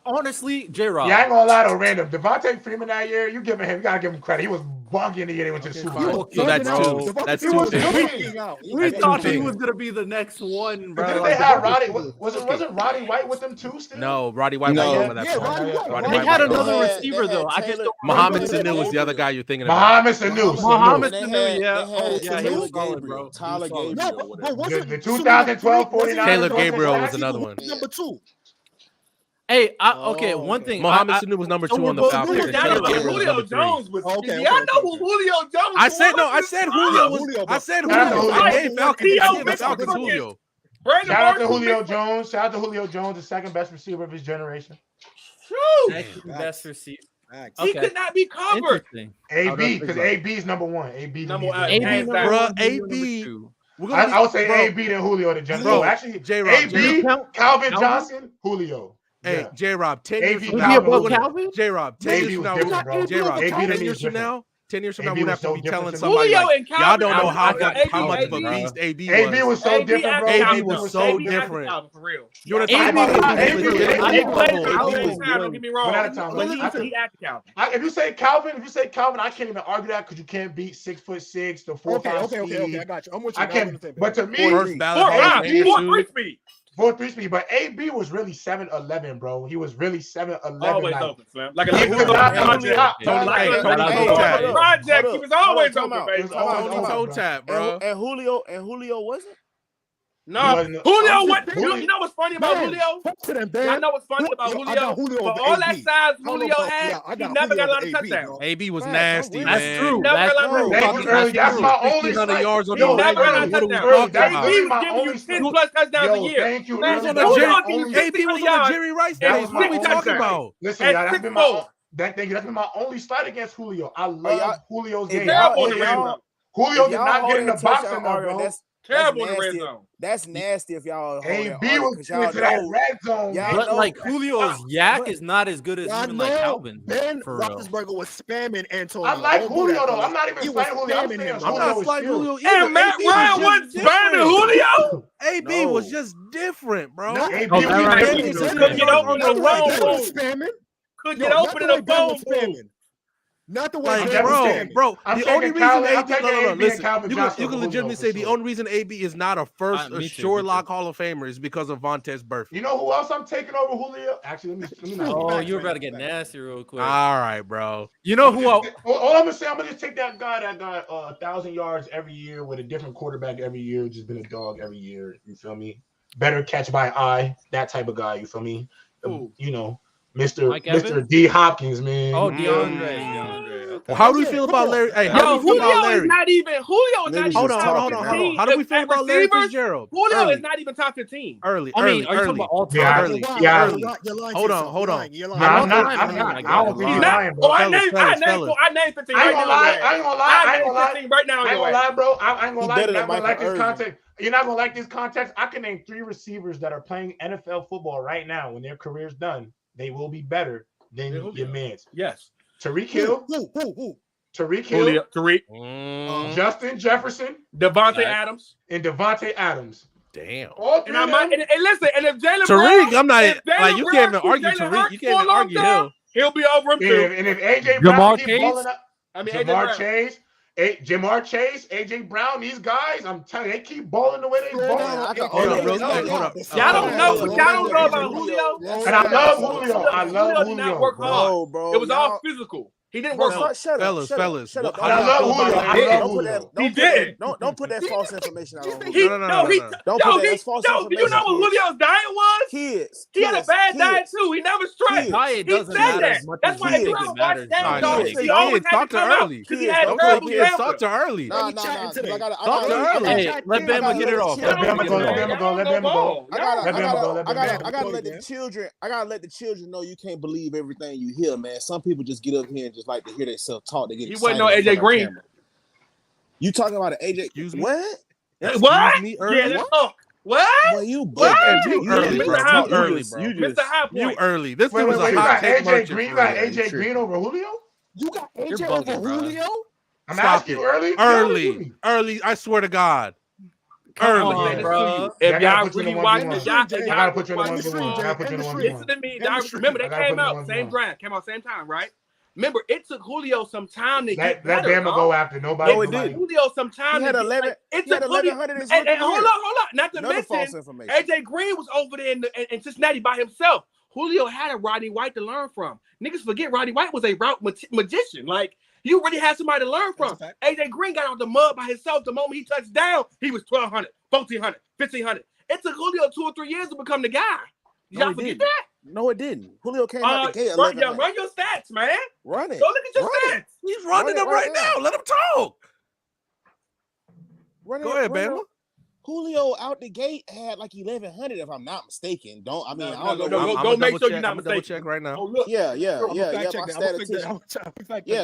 Honestly, J-Rob. Yeah, I ain't gonna lie to Random. Devontae Freeman that year, you gotta give him credit. He was bunky in the year they went to the Super Bowl. So that's two. That's two things. We thought he was gonna be the next one, bro. Didn't they have Roddy? Wasn't Roddy White with them too? Still? No, Roddy White was over that. They had another receiver though. I just don't. Mohamed Sanu was the other guy you're thinking about. Mohamed Sanu, yeah, he was solid, bro. Tyler Gabriel. The 2012 49ers. Taylor Gabriel was another one. Number 2. Hey, one thing. Mohamed Sanu was number 2 on the Falcons. Julio Jones was. Y'all know who Julio Jones was? I said Julio was. I said Julio. I gave the Falcons Julio. Shout out to Julio Jones. Shout out to Julio Jones, the second best receiver of his generation. Second best receiver. He could not be covered. AB, because AB is number 1. AB number 1. Bro, AB. I would say AB than Julio the general. Bro, actually, AB, Calvin Johnson, Julio. Hey, J-Rob, 10 years from now. J-Rob, 10 years from now. J-Rob, 10 years from now. 10 years from now, we're going to have to be telling somebody, like, y'all don't know how much of a beast AB was. AB was so different, bro. AB was so different. You want to talk about Don't get me wrong. If you say Calvin, I can't even argue that because you can't beat 6'6", the 4.5 speed. Okay, I got you. I'm with you. I can't. But to me, 4.3 speed. 4.3 speed, but AB was really 7'11", bro. He was really 7'11". Always open, Slim. Like a project, he was always open, baby. Toe tap, bro. And Julio wasn't? No, Julio. What you know what's funny about Julio? I know what's funny about Julio. For all that size Julio had, he never got a lot of touchdowns. AB was nasty, That's man. true. That's my only 1,500 yards on He the never got a touchdown. AB was my giving you only 10 plus touchdowns a year. Thank you. Man, AB was on the Jerry Rice days. What are we talking about? Listen, y'all, that's been my that's been my only start against Julio. I love Julio's game. Julio did not get in the box enough, bro. That's terrible in the red zone. That's nasty if y'all. AB was into that red zone. But like Julio's yak is not as good as even like Calvin. Ben Roethlisberger was spamming Antonio. I like Julio though. I'm not even slighting Julio. I'm not slighting Julio either. And Matt Ryan wasn't spamming Julio. AB was just different, bro. AB couldn't get open in a phone. Couldn't get open in a phone. Not the way, bro. The only reason AB, listen, you can legitimately say the only reason AB is not a first Sherlock Hall of Famer is because of Vontaze Burfict. You know who else I'm taking over Julio? Actually, let me not. Oh, you were about to get nasty real quick. All right, bro. You know who? All I'm gonna say, I'm gonna just take that guy that got 1,000 yards every year with a different quarterback every year, just been a dog every year. You feel me? Better catch by eye, that type of guy. You feel me? You know. Mr. D. Hopkins, man. Oh, DeAndre. Well, how do we feel about Larry? Hey, how do we feel about Larry? Julio is not even. Hold on. How do we feel about Larry Fitzgerald? Julio is not even top 15. Early. Are you talking about all time? Yeah. Hold on. I'm not. I don't think you're lying, bro. I named 15. I ain't gonna lie. 15 right now. I ain't gonna lie, bro. I ain't gonna lie. You're not gonna like this context. You're not gonna like this context. I can name 3 receivers that are playing NFL football right now. When their career's done, they will be better than your man's. Yes. Tariq Hill. Tariq Hill. Justin Jefferson. Devontae Adams. And Devontae Adams. Damn. And listen, and if Jalen Tariq, I'm not like you can't even argue Tariq. You can't even argue Hill. He'll be over him too. And if AJ Brown keeps balling up, Jamar Chase, AJ Brown, these guys, I'm telling you, they keep balling the way they ball. Hold up. Y'all don't know about Julio. And I love Julio. Julio did not work hard, bro. It was all physical. He didn't work hard. Fellas. Shut up. I love Julio. He did. Don't put that false information out. No. Do you know what Julio's diet was? Kids. He had a bad diet too. He never stressed. Diet doesn't matter as much That's as why you think it matters. Talk to early. Talk to early. Nah. Let Bama get it off. Let Bama go. I gotta let the children know you can't believe everything you hear, man. Some people just get up here and just like to hear themselves talk. They get he wasn't no AJ Green. You talking about an AJ? Excuse me? What? What? Me early? Yeah, let's talk. What? Well, you early, bro. Mr. High Point. You early. This Wait, was a hot take. You got AJ Green over Julio? You got AJ over Julio? I'm asking you early. I swear to God. Early, bro. If y'all really watch this, y'all gotta put you in the 1v1. Listen to me. Remember, they came out same draft. Came out same time, right? Remember, it took Julio some time to get better. Let Bama go after nobody. No, it did. Julio some time. He had 11. It took 1,100. And hold up. Not to mention, AJ Green was over there in Cincinnati by himself. Julio had a Rodney White to learn from. Niggas forget Rodney White was a route magician. Like, you really had somebody to learn from. AJ Green got out the mud by himself. The moment he touched down, he was 1,200, 1,400, 1,500. It took Julio 2 or 3 years to become the guy. Y'all forget that? No, it didn't. Julio came out the gate 11. Run your stats, man. Run it. Go look at your stats. He's running them right now. Let him talk. Go ahead, Bama. Julio out the gate had like 1,100, if I'm not mistaken. I don't know. Go make sure you're not mistaken. Double check right now. Oh, look. Yeah. Yeah,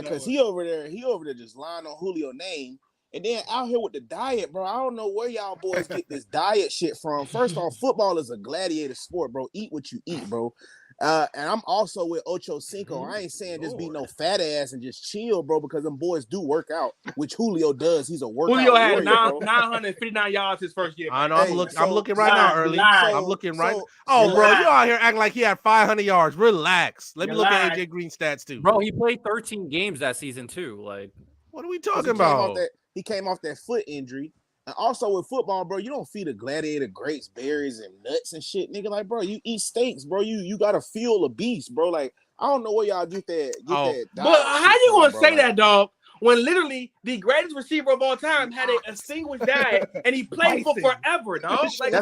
because he over there just lying on Julio's name. And then out here with the diet, bro, I don't know where y'all boys get this diet shit from. First off, football is a gladiator sport, bro. Eat what you eat, bro. And I'm also with Ocho Cinco. I ain't saying just be no fat ass and just chill, bro, because them boys do work out, which Julio does. He's a workout Julio had warrior, 959 yards his first year. I know. I'm looking right now early. I'm looking right. Oh, bro, you out here acting like he had 500 yards. Relax. Let me look at AJ Green stats too. Bro, he played 13 games that season too. Like, what are we talking about? He came off that foot injury. And also with football, bro, you don't feed a gladiator grapes, berries, and nuts and shit, nigga. Like, bro, you eat steaks, bro. You gotta fuel a beast, bro. Like, I don't know where y'all get that. But how you gonna say that, dog? when literally the greatest receiver of all time had a extinguished dad, and he played for forever, dog. Like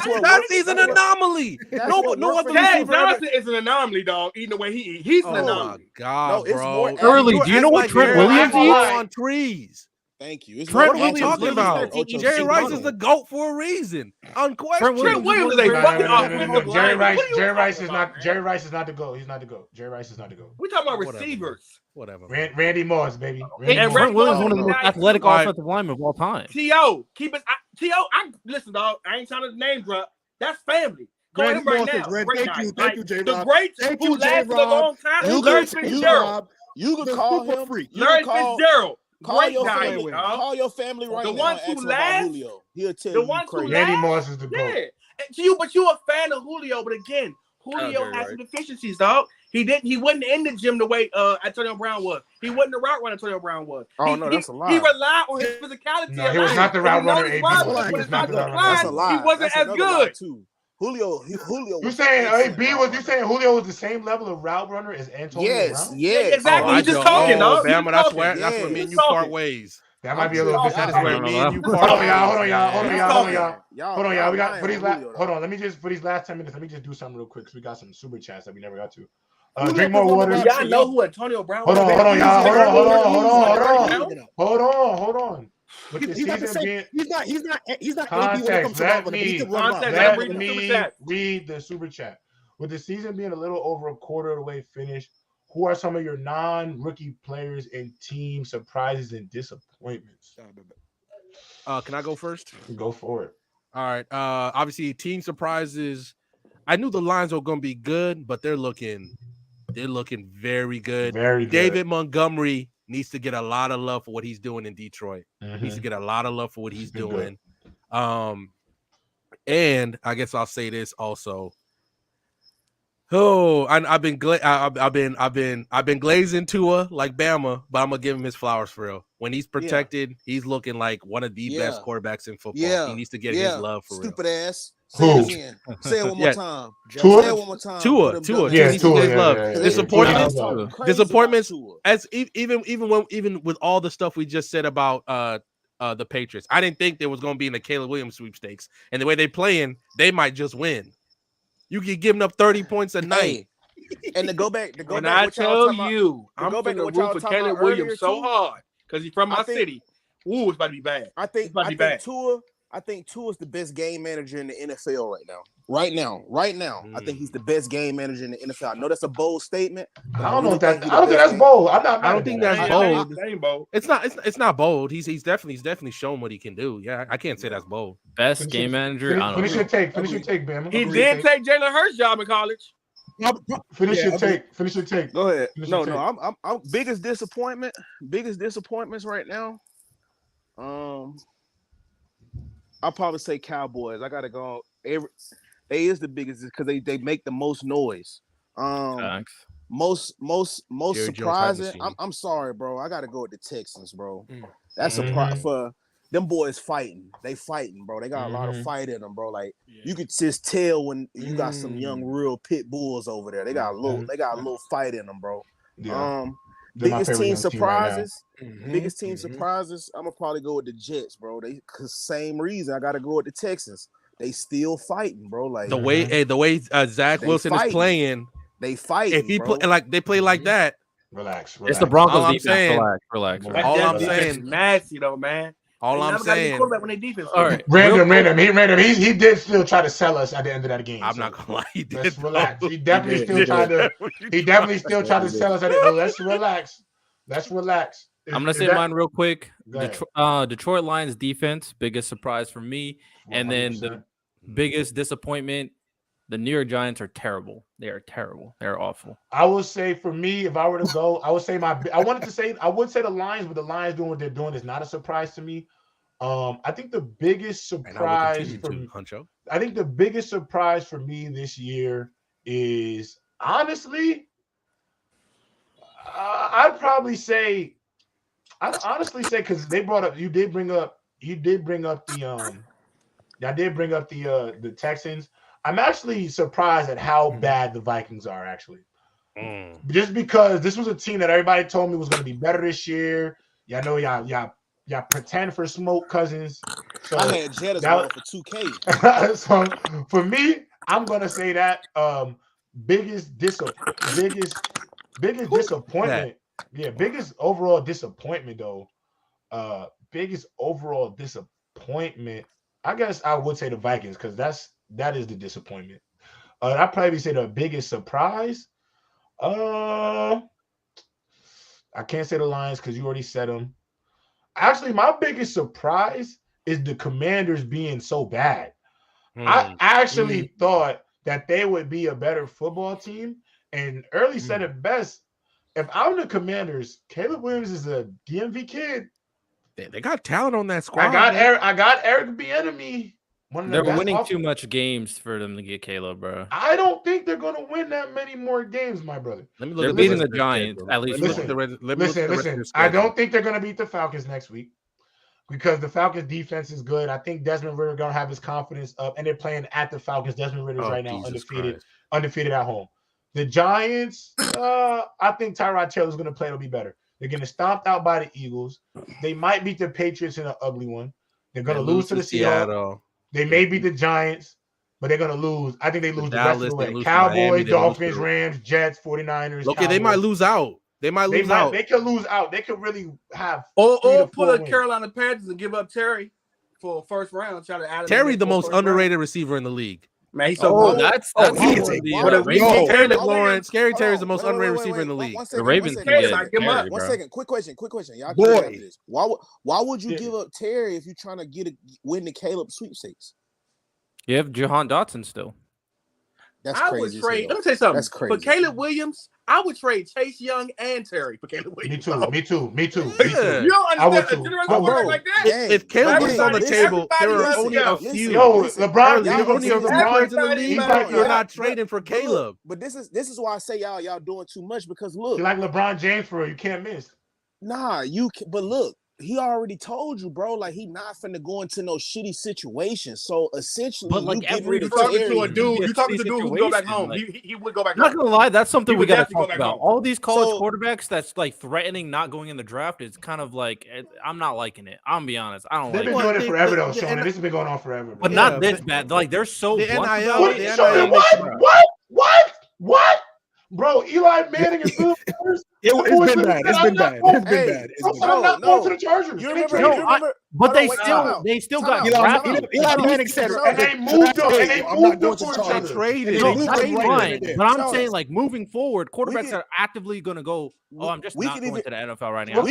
he's an anomaly. No other receiver Johnson is an anomaly, dog. Eating the way he eats, he's an anomaly. Oh my God, bro! Early, do you know what Trent Williams eats eats? On trees. Thank you. What are we talking about? Jerry Rice is the GOAT for a reason. Unquestioned. Trent Williams is a fucking offensive lineman. Jerry Rice is not the GOAT. He's not the GOAT. Jerry Rice is not the GOAT. We talking about receivers. Whatever. Randy Moss, baby. And Trent Williams is one of the most athletic offensive linemen of all time. T.O. Listen, dog. I ain't trying to name drop. That's family. Go Randy him right Moss now. is Red. Great Thank you, guy. thank you, J-Rob. The greats Thank who you, lasted a J-Rob. long time. Larry Fitzgerald. You could call him. Larry Fitzgerald. Call Great your guy, family. dog. Call your family right The now. ones and who ask him about last. Julio. He'll tell The you ones who crazy. last. Randy Moss is the GOAT. Yeah. But you a fan of Julio. But again, Julio has some deficiencies, dog. He wasn't in the gym the way Antonio Brown was. He wasn't the route runner Antonio Brown was. No, that's a lie. He relied on his physicality. No, he was not the route runner. He was not the route runner. That's a lie. He wasn't as good. Too. Julio. You saying you saying Julio was the same level of route runner as Antonio Brown? Yes. Exactly. You just talking, dog. Bama, that's where me and you part ways. That might be a little bit. That is where me and you part Hold on, ways. Hold on, y'all. We got for these last. Hold on. Let me just for these last 10 minutes. Let me just do something real quick because we got some super chats that we never got to. Drink more water. Y'all know who Antonio Brown was. Hold on, y'all. Hold on. With the He's not the season same. being He's not AB when it comes to route running, but he can run routes. Let me read the super chat. With the season being a little over a quarter of the way finished, who are some of your non-rookie players and team surprises and disappointments? Can I go first? Go for it. All right. Obviously, team surprises. I knew the lines were going to be good, but they're looking very good. Very good. David Montgomery needs to get a lot of love for what he's doing in Detroit. Needs to get a lot of love for what he's doing. And I guess I'll say this also. Oh, I've been glazing Tua like Bama, but I'm gonna give him his flowers for real. When he's protected, he's looking like one of the best quarterbacks in football. He needs to get his love for real. Stupid ass. Say it again. Say it one more time. Tua? Say it one more time. Tua. Yeah, Tua. Disappointments. As even with all the stuff we just said about the Patriots, I didn't think there was gonna be in the Caleb Williams sweepstakes, and the way they playing, they might just win. You keep giving up 30 points a night. And to go back, when I tell you, I'm going to root for Caleb Williams so hard because he's from my city. Ooh, it's about to be bad. I think Tua is the best game manager in the NFL right now. Right now, I think he's the best game manager in the NFL. I know that's a bold statement. I don't think that's bold. I don't think that's bold. It's not bold. He's definitely shown what he can do. Yeah, I can't say that's bold. Best game manager. Finish your take, Bama. He did take Jalen Hurts' job in college. Finish your take. Go ahead. I'm biggest disappointments right now. I'll probably say Cowboys. I gotta go. They is the biggest because they make the most noise. Most Jerry surprising. I'm sorry, bro. I gotta go with the Texans, bro. That's a for them boys fighting. They fighting, bro. They got a lot of fight in them, bro. Like you could just tell when you got some young real pit bulls over there. They got a little fight in them, bro. Yeah. Biggest team surprises. Biggest team surprises. I'm gonna probably go with the Jets, bro. Cause same reason I gotta go with the Texans. They still fighting, bro. Like the way Zach Wilson is playing, they fight. If he play like they play like that, relax. It's the Broncos defense. Relax. All I'm saying, nasty though, man. All I'm saying. When they defense. All right. Random. He did still try to sell us at the end of that game. I'm not gonna lie. He did. Let's relax. He definitely still tried to sell us at it. Let's relax. I'm gonna say mine real quick. Detroit Lions defense, biggest surprise for me, 100%. And then the biggest disappointment. The New York Giants are terrible. They are terrible. They're awful. I would say for me, if I were to go, I would say I would say the Lions, but the Lions doing what they're doing is not a surprise to me. I think the biggest surprise for me this year is honestly, I'd honestly say because you did bring up the Texans. I'm actually surprised at how bad the Vikings are, actually. Just because this was a team that everybody told me was going to be better this year. Y'all know y'all pretend for smoke, Cousins. So I had Jettas going for 2K. So for me, I'm gonna say that biggest disappointment. Yeah, biggest overall disappointment though. Biggest overall disappointment. I guess I would say the Vikings because that is the disappointment. I'd probably say the biggest surprise. I can't say the Lions because you already said them. Actually, my biggest surprise is the Commanders being so bad. I actually thought that they would be a better football team. And Early said it best. If I'm the Commanders, Caleb Williams is a DMV kid. They got talent on that squad. I got Eric Bieniemy. They're winning too much games for them to get Caleb, bro. I don't think they're going to win that many more games, my brother. They're beating the Giants, at least. Listen. I don't think they're going to beat the Falcons next week because the Falcons defense is good. I think Desmond Ridder going to have his confidence up, and they're playing at the Falcons. Desmond Ridder is right now undefeated at home. The Giants, I think Tyrod Taylor's going to play. It'll be better. They're getting stomped out by the Eagles. They might beat the Patriots in an ugly one. They're going to lose to the Seattle. They may beat the Giants, but they're going to lose. I think they lose the rest of the way. Cowboys, Dolphins, Rams, Jets, 49ers. Okay, Cowboys. They might lose out. They could lose out. They could really have or pull a Carolina Panthers and give up Terry for first round. Try to add Terry, the most underrated receiver in the league. Man, he's so good. That's easy. Terry McLaurin, Scary Terry's the most underrated receiver in the league. The Ravens can get Terry, up. One second. Quick question. Y'all this. Why would you give up Terry if you're trying to win the Caleb sweepstakes? You have Jahan Dotson still. That's I crazy. Would trade. Let me tell you something. That's crazy. For Caleb Williams, I would trade Chase Young and Terry for Caleb Williams. Me too. You don't understand a generational like that? If Caleb was on the table, there are only a few. LeBron, in the league. You're not trading for Caleb. But this is why I say y'all doing too much because look, you're like LeBron James for you can't miss. Nah, but look. He already told you, bro. Like he not finna go into no shitty situation. So essentially, but like you talking to a dude who go back home. He would go back home. Not gonna lie, that's something we gotta talk about. All these college quarterbacks that's like threatening not going in the draft is kind of like I'm not liking it. I'm gonna be honest. I don't. They've been doing it forever though, Sean. This has been going on forever. But not this bad. Like they're so What? Bro, Eli Manning and Phil Rivers. It's been bad. I'm not going to the Chargers. You remember? But they still got Eli Manning said, and they moved them. And they moved them for each other. Traded. But I'm saying, like, moving forward, quarterbacks are actively going to go, I'm just not going to the NFL right now.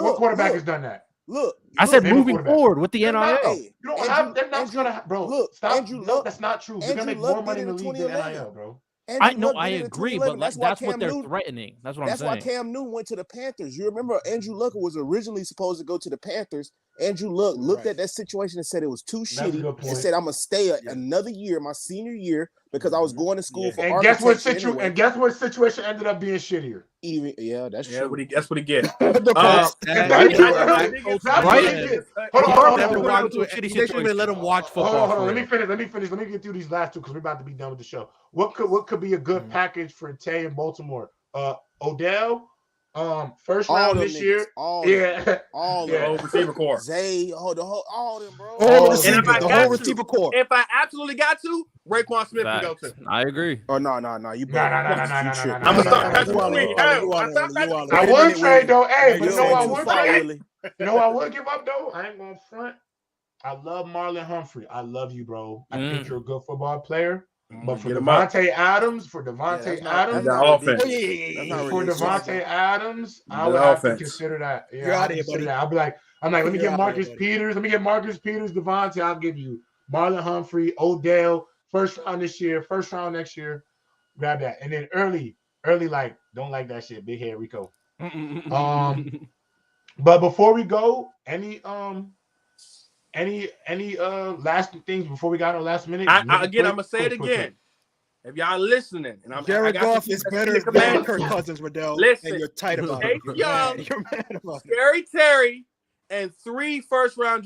What quarterback has done that? Look, I said moving forward with the NIL. You don't have. They're not going to, bro. Look, stop. No, that's not true. They're going to make more money in the league than NIL, bro. I know, I agree, but that's what they're threatening. That's what I'm saying. That's why Cam Newton went to the Panthers. You remember Andrew Luck was originally supposed to go to the Panthers. Andrew Luck looked at that situation and said it was too shitty and said, I'm going to stay another year, my senior year, because I was going to school for architecture. And guess what situation ended up being shittier? That's true. That's what he gets. Hold on. Let him watch football. Hold on. Let me finish. Let me get through these last two because we're about to be done with the show. What could be a good package for Tay in Baltimore? Odell, first round this year. All the receiver core. Zay, all them, bro. The whole receiver core. If I absolutely got to, Raekwon Smith can go too. I agree. Oh no. You I'm gonna start I would trade though. Hey, but you know what I would trade? You know what I would give up though? I ain't gonna front. I love Marlon Humphrey. I love you, bro. I think you're a good football player. But for Devontae Adams, I would have to consider that. You're out of here, buddy. I'm like, let me get Marcus Peters. Devontae, I'll give you Marlon Humphrey, Odell, first round this year, first round next year. Grab that. And then early, like, don't like that shit. Big head Rico. But before we go, any last things before we got our last minute? I'm gonna say it again. If y'all listening, and Jared Goff is better than Kirk Cousins, Riddell. Listen, and you're tight about it. You're mad about it. Scary Terry and 3 first-round